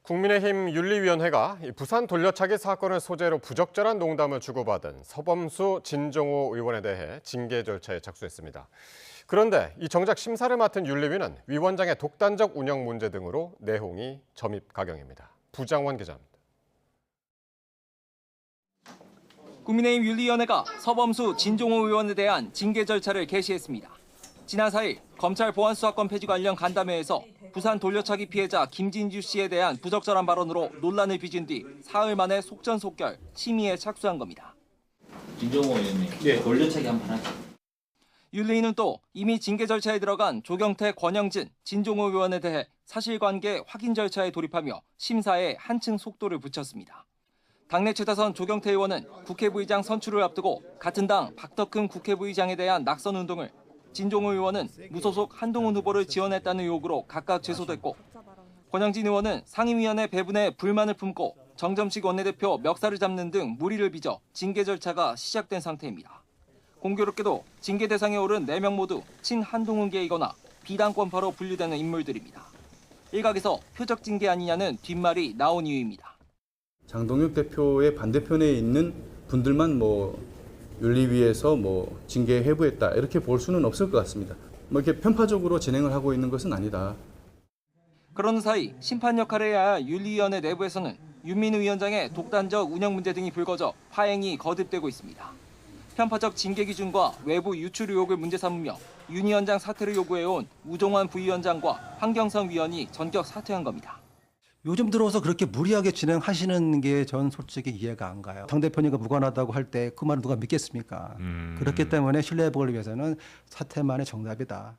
국민의힘 윤리위원회가 부산 돌려차기 사건을 소재로 부적절한 농담을 주고받은 서범수 진종호 의원에 대해 징계 절차에 착수했습니다. 그런데 이 정작 심사를 맡은 윤리위는 위원장의 독단적 운영 문제 등으로 내홍이 점입가경입니다. 부장원 기자입니다. 국민의힘 윤리위원회가 서범수 진종호 의원에 대한 징계 절차를 개시했습니다. 지난 4일 검찰 보안수사권 폐지 관련 간담회에서 부산 돌려차기 피해자 김진주 씨에 대한 부적절한 발언으로 논란을 빚은 뒤 사흘 만에 속전속결 심의에 착수한 겁니다. 진종호 의원님, 돌려차기 한번 하죠. 윤리위는 또 이미 징계 절차에 들어간 조경태, 권영진, 진종호 의원에 대해 사실관계 확인 절차에 돌입하며 심사에 한층 속도를 붙였습니다. 당내 최다선 조경태 의원은 국회부의장 선출을 앞두고 같은 당 박덕흠 국회부의장에 대한 낙선 운동을, 진종호 의원은 무소속 한동훈 후보를 지원했다는 의혹으로 각각 제소됐고, 권영진 의원은 상임위원회 배분에 불만을 품고 정점식 원내대표 멱살을 잡는 등 물의를 빚어 징계 절차가 시작된 상태입니다. 공교롭게도 징계 대상에 오른 4명 모두 친한동훈계이거나 비당권파로 분류되는 인물들입니다. 일각에서 표적 징계 아니냐는 뒷말이 나온 이유입니다. 장동혁 대표의 반대편에 있는 분들만 윤리위에서 징계 회부했다 이렇게 볼 수는 없을 것 같습니다. 이렇게 편파적으로 진행을 하고 있는 것은 아니다. 그런 사이 심판 역할을 해야 할 윤리위원회 내부에서는 윤민우 위원장의 독단적 운영 문제 등이 불거져 파행이 거듭되고 있습니다. 편파적 징계 기준과 외부 유출 의혹을 문제 삼으며 윤 위원장 사퇴를 요구해온 우종환 부위원장과 황경성 위원이 전격 사퇴한 겁니다. 요즘 들어서 그렇게 무리하게 진행하시는 게 전 솔직히 이해가 안 가요. 당대표님과 무관하다고 할 때 그 말을 누가 믿겠습니까? 그렇기 때문에 신뢰 회복을 위해서는 사퇴만이 정답이다.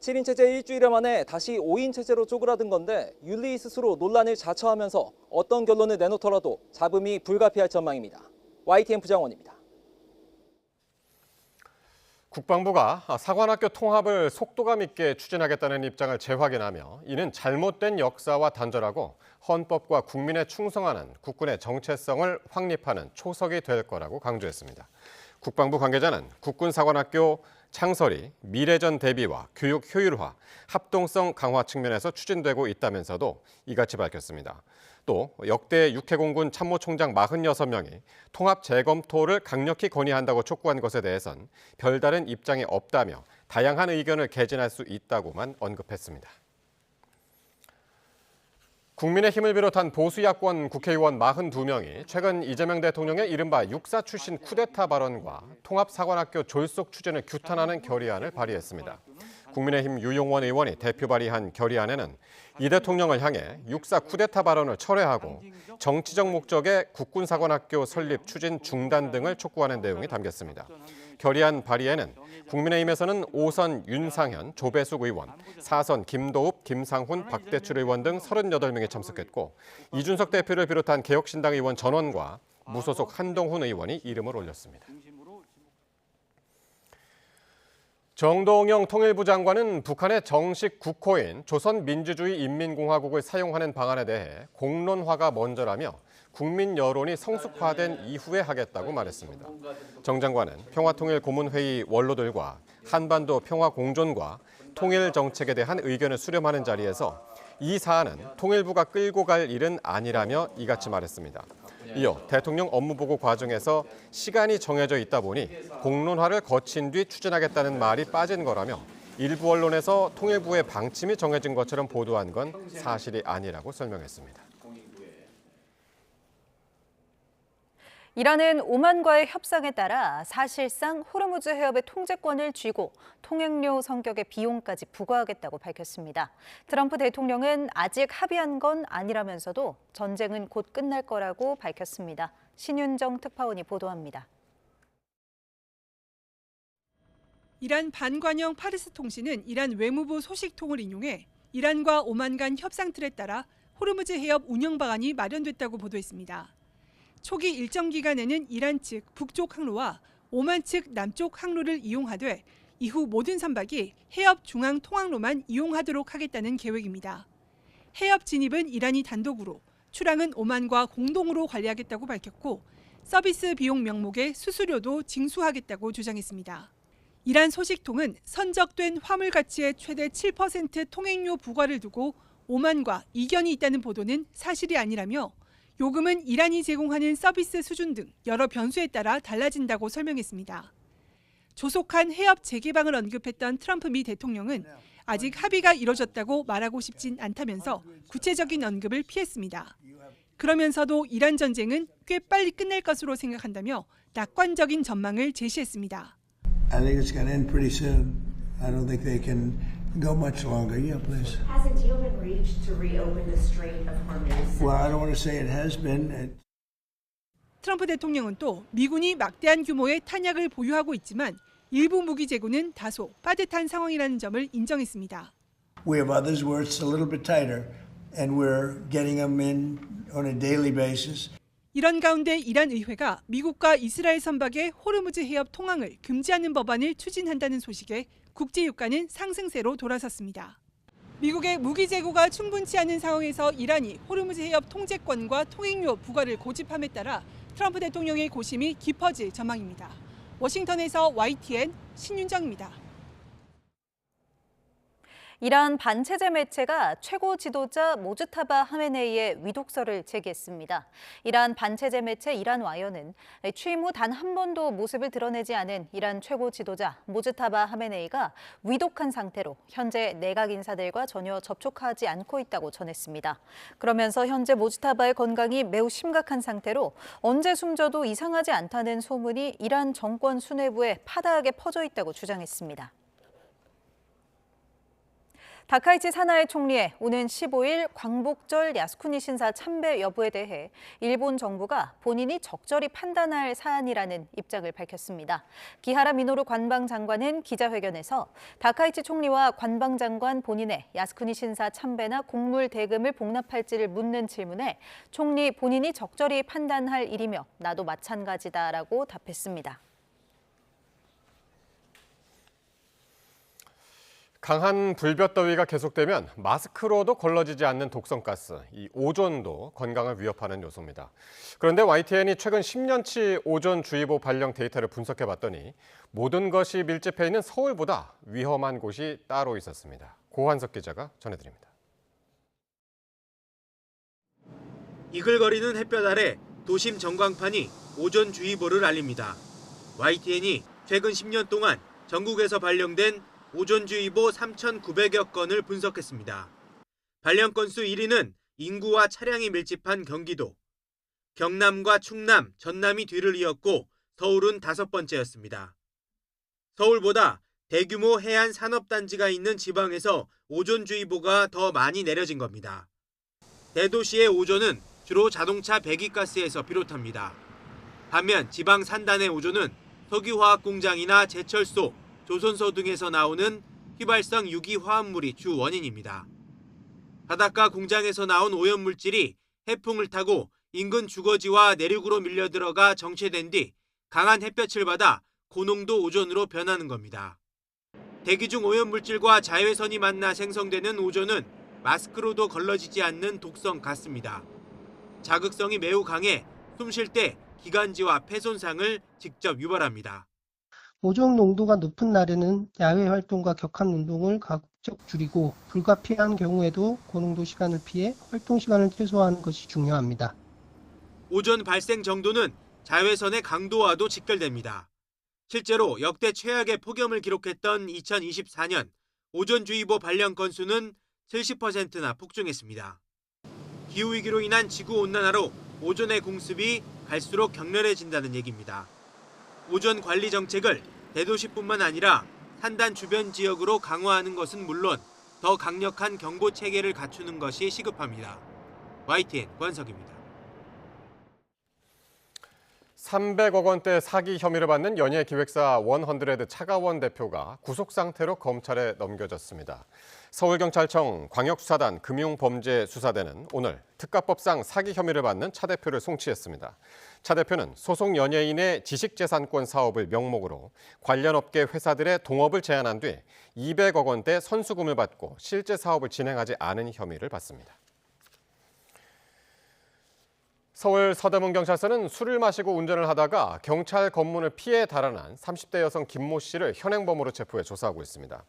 7인 체제 일주일 만에 다시 5인 체제로 쪼그라든 건데 윤리 스스로 논란을 자처하면서 어떤 결론을 내놓더라도 잡음이 불가피할 전망입니다. YTN 부장원입니다. 국방부가 사관학교 통합을 속도감 있게 추진하겠다는 입장을 재확인하며 이는 잘못된 역사와 단절하고 헌법과 국민에 충성하는 국군의 정체성을 확립하는 초석이 될 거라고 강조했습니다. 국방부 관계자는 국군사관학교 창설이 미래전 대비와 교육 효율화, 합동성 강화 측면에서 추진되고 있다면서도 이같이 밝혔습니다. 또 역대 육해공군 참모총장 46명이 통합 재검토를 강력히 건의한다고 촉구한 것에 대해선 별다른 입장이 없다며 다양한 의견을 개진할 수 있다고만 언급했습니다. 국민의힘을 비롯한 보수 야권 국회의원 42명이 최근 이재명 대통령의 이른바 육사 출신 쿠데타 발언과 통합사관학교 졸속 추진을 규탄하는 결의안을 발의했습니다. 국민의힘 유용원 의원이 대표 발의한 결의안에는 이 대통령을 향해 육사 쿠데타 발언을 철회하고 정치적 목적의 국군사관학교 설립 추진 중단 등을 촉구하는 내용이 담겼습니다. 결의안 발의에는 국민의힘에서는 5선 윤상현, 조배숙 의원, 4선 김도읍, 김상훈, 박대출 의원 등 38명이 참석했고 이준석 대표를 비롯한 개혁신당 의원 전원과 무소속 한동훈 의원이 이름을 올렸습니다. 정동영 통일부 장관은 북한의 정식 국호인 조선민주주의인민공화국을 사용하는 방안에 대해 공론화가 먼저라며 국민 여론이 성숙화된 이후에 하겠다고 말했습니다. 정 장관은 평화통일고문회의 원로들과 한반도 평화공존과 통일정책에 대한 의견을 수렴하는 자리에서 이 사안은 통일부가 끌고 갈 일은 아니라며 이같이 말했습니다. 이어 대통령 업무보고 과정에서 시간이 정해져 있다 보니 공론화를 거친 뒤 추진하겠다는 말이 빠진 거라며 일부 언론에서 통일부의 방침이 정해진 것처럼 보도한 건 사실이 아니라고 설명했습니다. 이란은 오만과의 협상에 따라 사실상 호르무즈 해협의 통제권을 쥐고 통행료 성격의 비용까지 부과하겠다고 밝혔습니다. 트럼프 대통령은 아직 합의한 건 아니라면서도 전쟁은 곧 끝날 거라고 밝혔습니다. 신윤정 특파원이 보도합니다. 이란 반관영 파르스 통신은 이란 외무부 소식통을 인용해 이란과 오만 간 협상 틀에 따라 호르무즈 해협 운영 방안이 마련됐다고 보도했습니다. 초기 일정 기간에는 이란 측 북쪽 항로와 오만 측 남쪽 항로를 이용하되 이후 모든 선박이 해협 중앙 통항로만 이용하도록 하겠다는 계획입니다. 해협 진입은 이란이 단독으로, 출항은 오만과 공동으로 관리하겠다고 밝혔고 서비스 비용 명목의 수수료도 징수하겠다고 주장했습니다. 이란 소식통은 선적된 화물 가치의 최대 7% 통행료 부과를 두고 오만과 이견이 있다는 보도는 사실이 아니라며 요금은 이란이 제공하는 서비스 수준 등 여러 변수에 따라 달라진다고 설명했습니다. 조속한 해협 재개방을 언급했던 트럼프 미 대통령은 아직 합의가 이뤄졌다고 말하고 싶진 않다면서 구체적인 언급을 피했습니다. 그러면서도 이란 전쟁은 꽤 빨리 끝날 것으로 생각한다며 낙관적인 전망을 제시했습니다. I think it's going to end pretty soon. I don't think they can go much longer. Yeah, please. Has a deal been reached to reopen the Strait of Hormuz? Well, I don't want to say it has been. 트럼프 대통령은 또 미군이 막대한 규모의 탄약을 보유하고 있지만 일부 무기 재고는 다소 빠듯한 상황이라는 점을 인정했습니다. We have others where it's a little bit tighter, and we're getting them in on a daily basis. 이런 가운데 이란 의회가 미국과 이스라엘 선박의 호르무즈 해협 통항을 금지하는 법안을 추진한다는 소식에 국제 유가는 상승세로 돌아섰습니다. 미국의 무기 재고가 충분치 않은 상황에서 이란이 호르무즈 해협 통제권과 통행료 부과를 고집함에 따라 트럼프 대통령의 고심이 깊어질 전망입니다. 워싱턴에서 YTN 신윤정입니다. 이란 반체제 매체가 최고 지도자 모즈타바 하메네이의 위독설을 제기했습니다. 이란 반체제 매체 이란 와이어는 취임 후 단 한 번도 모습을 드러내지 않은 이란 최고 지도자 모즈타바 하메네이가 위독한 상태로 현재 내각 인사들과 전혀 접촉하지 않고 있다고 전했습니다. 그러면서 현재 모즈타바의 건강이 매우 심각한 상태로 언제 숨져도 이상하지 않다는 소문이 이란 정권 수뇌부에 파다하게 퍼져 있다고 주장했습니다. 다카이치 사나에 총리의 오는 15일 광복절 야스쿠니 신사 참배 여부에 대해 일본 정부가 본인이 적절히 판단할 사안이라는 입장을 밝혔습니다. 기하라 미노루 관방장관은 기자회견에서 다카이치 총리와 관방장관 본인의 야스쿠니 신사 참배나 공물 대금을 복납할지를 묻는 질문에 총리 본인이 적절히 판단할 일이며 나도 마찬가지다라고 답했습니다. 강한 불볕더위가 계속되면 마스크로도 걸러지지 않는 독성가스, 이 오존도 건강을 위협하는 요소입니다. 그런데 YTN이 최근 10년치 오존주의보 발령 데이터를 분석해봤더니 모든 것이 밀집해 있는 서울보다 위험한 곳이 따로 있었습니다. 고환석 기자가 전해드립니다. 이글거리는 햇볕 아래 도심 전광판이 오존주의보를 알립니다. YTN이 최근 10년 동안 전국에서 발령된 오존주의보 3,900여 건을 분석했습니다. 발령 건수 1위는 인구와 차량이 밀집한 경기도. 경남과 충남, 전남이 뒤를 이었고 서울은 5번째였습니다. 서울보다 대규모 해안 산업단지가 있는 지방에서 오존주의보가 더 많이 내려진 겁니다. 대도시의 오존은 주로 자동차 배기가스에서 비롯합니다. 반면 지방 산단의 오존은 석유화학공장이나 제철소, 조선소 등에서 나오는 휘발성 유기화합물이 주 원인입니다. 바닷가 공장에서 나온 오염물질이 해풍을 타고 인근 주거지와 내륙으로 밀려 들어가 정체된 뒤 강한 햇볕을 받아 고농도 오존으로 변하는 겁니다. 대기 중 오염물질과 자외선이 만나 생성되는 오존은 마스크로도 걸러지지 않는 독성 가스입니다. 자극성이 매우 강해 숨 쉴 때 기관지와 폐 손상을 직접 유발합니다. 오존 농도가 높은 날에는 야외 활동과 격한 운동을 가급적 줄이고 불가피한 경우에도 고농도 시간을 피해 활동 시간을 최소화하는 것이 중요합니다. 오존 발생 정도는 자외선의 강도와도 직결됩니다. 실제로 역대 최악의 폭염을 기록했던 2024년 오존주의보 발령 건수는 70%나 폭증했습니다. 기후위기로 인한 지구온난화로 오존의 공습이 갈수록 격렬해진다는 얘기입니다. 오존 관리 정책을 대도시뿐만 아니라 산단 주변 지역으로 강화하는 것은 물론 더 강력한 경보 체계를 갖추는 것이 시급합니다. YTN 권석입니다. 300억 원대 사기 혐의를 받는 연예기획사 100 차가원 대표가 구속 상태로 검찰에 넘겨졌습니다. 서울경찰청 광역수사단 금융범죄수사대는 오늘 특가법상 사기 혐의를 받는 차 대표를 송치했습니다. 차 대표는 소속 연예인의 지식재산권 사업을 명목으로 관련 업계 회사들의 동업을 제안한 뒤 200억 원대 선수금을 받고 실제 사업을 진행하지 않은 혐의를 받습니다. 서울 서대문경찰서는 술을 마시고 운전을 하다가 경찰 검문을 피해 달아난 30대 여성 김모 씨를 현행범으로 체포해 조사하고 있습니다.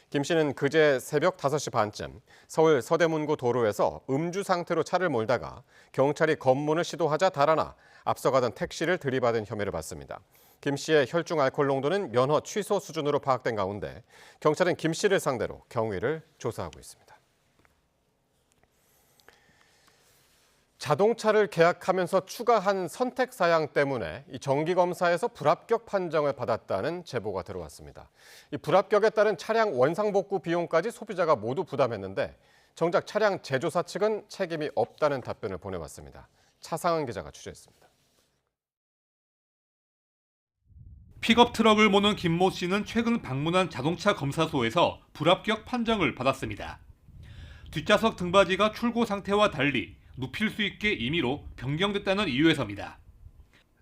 김 씨는 그제 새벽 5시 반쯤 서울 서대문구 도로에서 음주 상태로 차를 몰다가 경찰이 검문을 시도하자 달아나 앞서가던 택시를 들이받은 혐의를 받습니다. 김 씨의 혈중 알코올 농도는 면허 취소 수준으로 파악된 가운데 경찰은 김 씨를 상대로 경위를 조사하고 있습니다. 자동차를 계약하면서 추가한 선택 사양 때문에 정기검사에서 불합격 판정을 받았다는 제보가 들어왔습니다. 이 불합격에 따른 차량 원상복구 비용까지 소비자가 모두 부담했는데 정작 차량 제조사 측은 책임이 없다는 답변을 보내왔습니다. 차상은 기자가 취재했습니다. 픽업 트럭을 모는 김모 씨는 최근 방문한 자동차 검사소에서 불합격 판정을 받았습니다. 뒷좌석 등받이가 출고 상태와 달리 눕힐 수 있게 임의로 변경됐다는 이유에서입니다.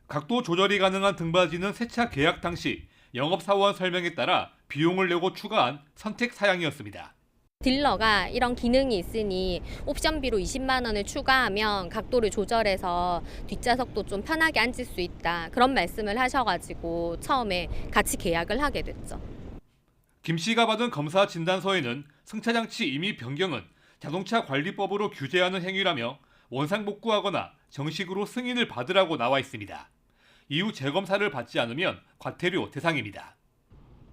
각도 조절이 가능한 등받이는 세차 계약 당시 영업사원 설명에 따라 비용을 내고 추가한 선택 사양이었습니다. 딜러가 이런 기능이 있으니 옵션비로 20만 원을 추가하면 각도를 조절해서 뒷좌석도 좀 편하게 앉을 수 있다. 그런 말씀을 하셔가지고 처음에 같이 계약을 하게 됐죠. 김 씨가 받은 검사 진단서에는 승차장치 임의 변경은 자동차 관리법으로 규제하는 행위라며 원상복구하거나 정식으로 승인을 받으라고 나와 있습니다. 이후 재검사를 받지 않으면 과태료 대상입니다.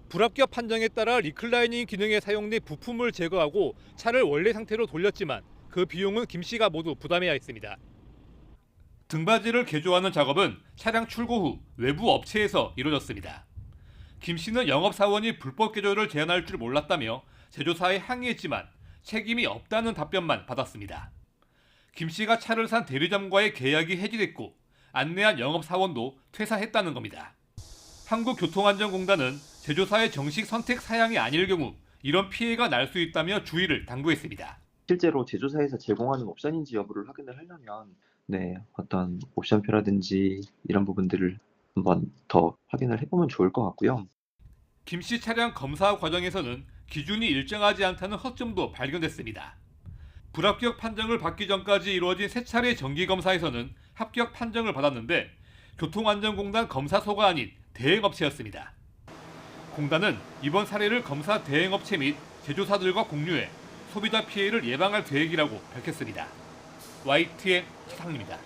불합격 판정에 따라 리클라이닝 기능에 사용된 부품을 제거하고 차를 원래 상태로 돌렸지만 그 비용은 김 씨가 모두 부담해야 했습니다. 등받이를 개조하는 작업은 차량 출고 후 외부 업체에서 이루어졌습니다. 김 씨는 영업사원이 불법 개조를 제한할 줄 몰랐다며 제조사에 항의했지만 책임이 없다는 답변만 받았습니다. 김 씨가 차를 산 대리점과의 계약이 해지됐고 안내한 영업사원도 퇴사했다는 겁니다. 한국교통안전공단은 제조사의 정식 선택 사양이 아닐 경우 이런 피해가 날 수 있다며 주의를 당부했습니다. 실제로 제조사에서 제공하는 옵션인지 여부를 확인을 하려면 어떤 옵션표라든지 이런 부분들을 한번 더 확인을 해보면 좋을 것 같고요. 김 씨 차량 검사 과정에서는 기준이 일정하지 않다는 허점도 발견됐습니다. 불합격 판정을 받기 전까지 이루어진 3차례 정기검사에서는 합격 판정을 받았는데 교통안전공단 검사소가 아닌 대행업체였습니다. 공단은 이번 사례를 검사 대행업체 및 제조사들과 공유해 소비자 피해를 예방할 계획이라고 밝혔습니다. YTN 차상입니다.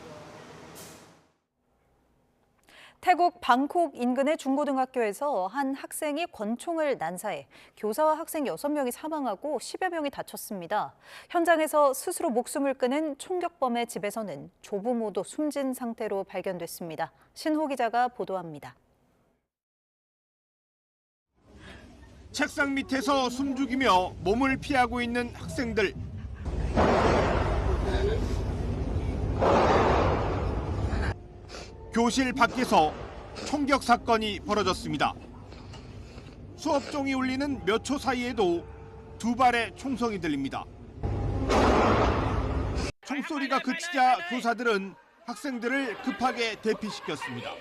태국 방콕 인근의 중고등학교에서 한 학생이 권총을 난사해 교사와 학생 6명이 사망하고 10여 명이 다쳤습니다. 현장에서 스스로 목숨을 끊은 총격범의 집에서는 조부모도 숨진 상태로 발견됐습니다. 신호 기자가 보도합니다. 책상 밑에서 숨죽이며 몸을 피하고 있는 학생들. 교실 밖에서 총격 사건이 벌어졌습니다. 수업종이 울리는 몇 초 사이에도 두 발의 총성이 들립니다. 총소리가 그치자 교사들은 학생들을 급하게 대피시켰습니다.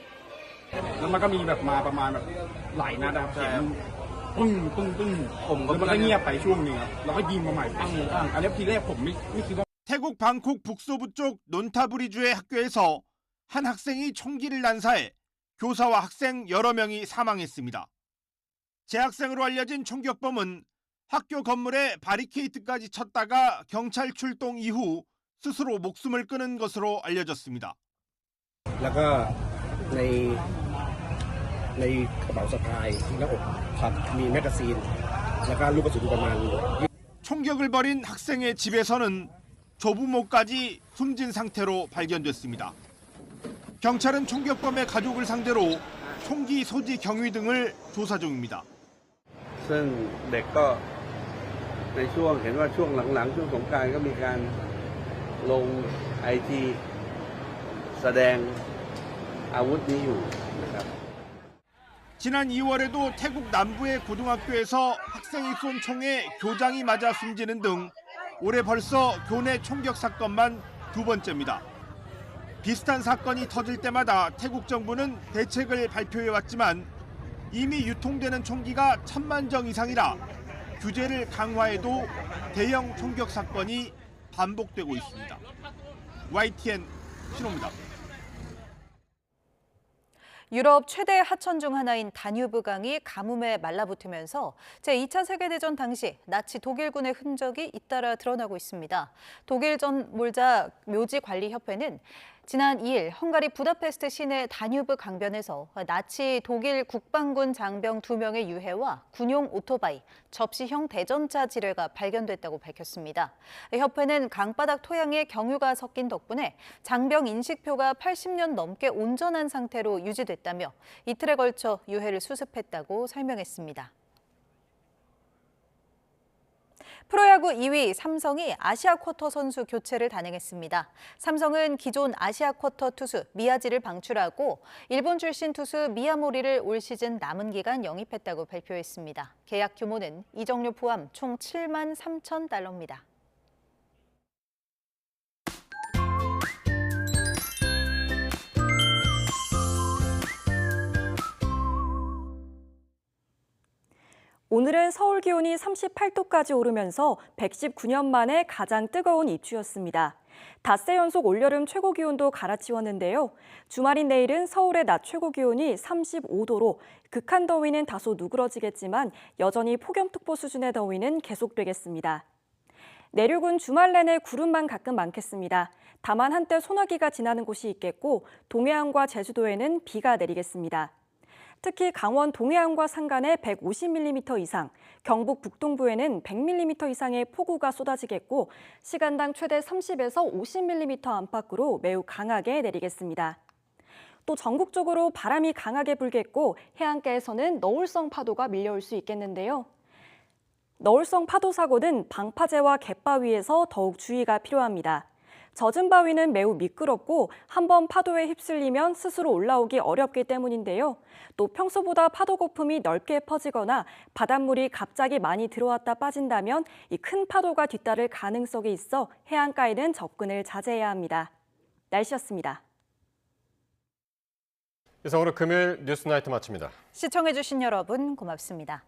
태국 방콕 북서부 쪽 논타부리주의 학교에서 한 학생이 총기를 난사해 교사와 학생 여러 명이 사망했습니다. 재학생으로 알려진 총격범은 학교 건물에 바리케이트까지 쳤다가 경찰 출동 이후 스스로 목숨을 끊은 것으로 알려졌습니다. 총격을 벌인 학생의 집에서는 조부모까지 숨진 상태로 발견됐습니다. 경찰은 총격범의 가족을 상대로 총기 소지 경위 등을 조사 중입니다. ซึ่งเด็กก็ในช่วงเห็นว่าช่วงหลังๆช่วงสงกรานต์ก็มีการลง IT แสดงอาวุธนี้อยู่นะครับ 지난 2월에도 태국 남부의 고등학교에서 학생이 쏜 총에 교장이 맞아 숨지는 등 올해 벌써 교내 총격 사건만 두 번째입니다. 비슷한 사건이 터질 때마다 태국 정부는 대책을 발표해왔지만 이미 유통되는 총기가 1000만 정 이상이라 규제를 강화해도 대형 총격 사건이 반복되고 있습니다. YTN 신호입니다. 유럽 최대 하천 중 하나인 다뉴브 강이 가뭄에 말라붙으면서 제2차 세계대전 당시 나치 독일군의 흔적이 잇따라 드러나고 있습니다. 독일 전몰자 묘지관리협회는 지난 2일 헝가리 부다페스트 시내 다뉴브 강변에서 나치 독일 국방군 장병 2명의 유해와 군용 오토바이, 접시형 대전차 지뢰가 발견됐다고 밝혔습니다. 협회는 강바닥 토양에 경유가 섞인 덕분에 장병 인식표가 80년 넘게 온전한 상태로 유지됐다며 이틀에 걸쳐 유해를 수습했다고 설명했습니다. 프로야구 2위 삼성이 아시아 쿼터 선수 교체를 단행했습니다. 삼성은 기존 아시아 쿼터 투수 미야지를 방출하고 일본 출신 투수 미야모리를 올 시즌 남은 기간 영입했다고 발표했습니다. 계약 규모는 이적료 포함 총 7만 3천 달러입니다. 오늘은 서울 기온이 38도까지 오르면서 119년 만에 가장 뜨거운 입추였습니다. 닷새 연속 올여름 최고 기온도 갈아치웠는데요. 주말인 내일은 서울의 낮 최고 기온이 35도로 극한 더위는 다소 누그러지겠지만 여전히 폭염특보 수준의 더위는 계속되겠습니다. 내륙은 주말 내내 구름만 가끔 많겠습니다. 다만 한때 소나기가 지나는 곳이 있겠고 동해안과 제주도에는 비가 내리겠습니다. 특히 강원 동해안과 산간에 150mm 이상, 경북 북동부에는 100mm 이상의 폭우가 쏟아지겠고 시간당 최대 30에서 50mm 안팎으로 매우 강하게 내리겠습니다. 또 전국적으로 바람이 강하게 불겠고 해안가에서는 너울성 파도가 밀려올 수 있겠는데요. 너울성 파도 사고는 방파제와 갯바위에서 더욱 주의가 필요합니다. 젖은 바위는 매우 미끄럽고 한번 파도에 휩쓸리면 스스로 올라오기 어렵기 때문인데요. 또 평소보다 파도 거품이 넓게 퍼지거나 바닷물이 갑자기 많이 들어왔다 빠진다면 이 큰 파도가 뒤따를 가능성이 있어 해안가에는 접근을 자제해야 합니다. 날씨였습니다. 이상으로 금요일 뉴스나이트 마칩니다. 시청해주신 여러분 고맙습니다.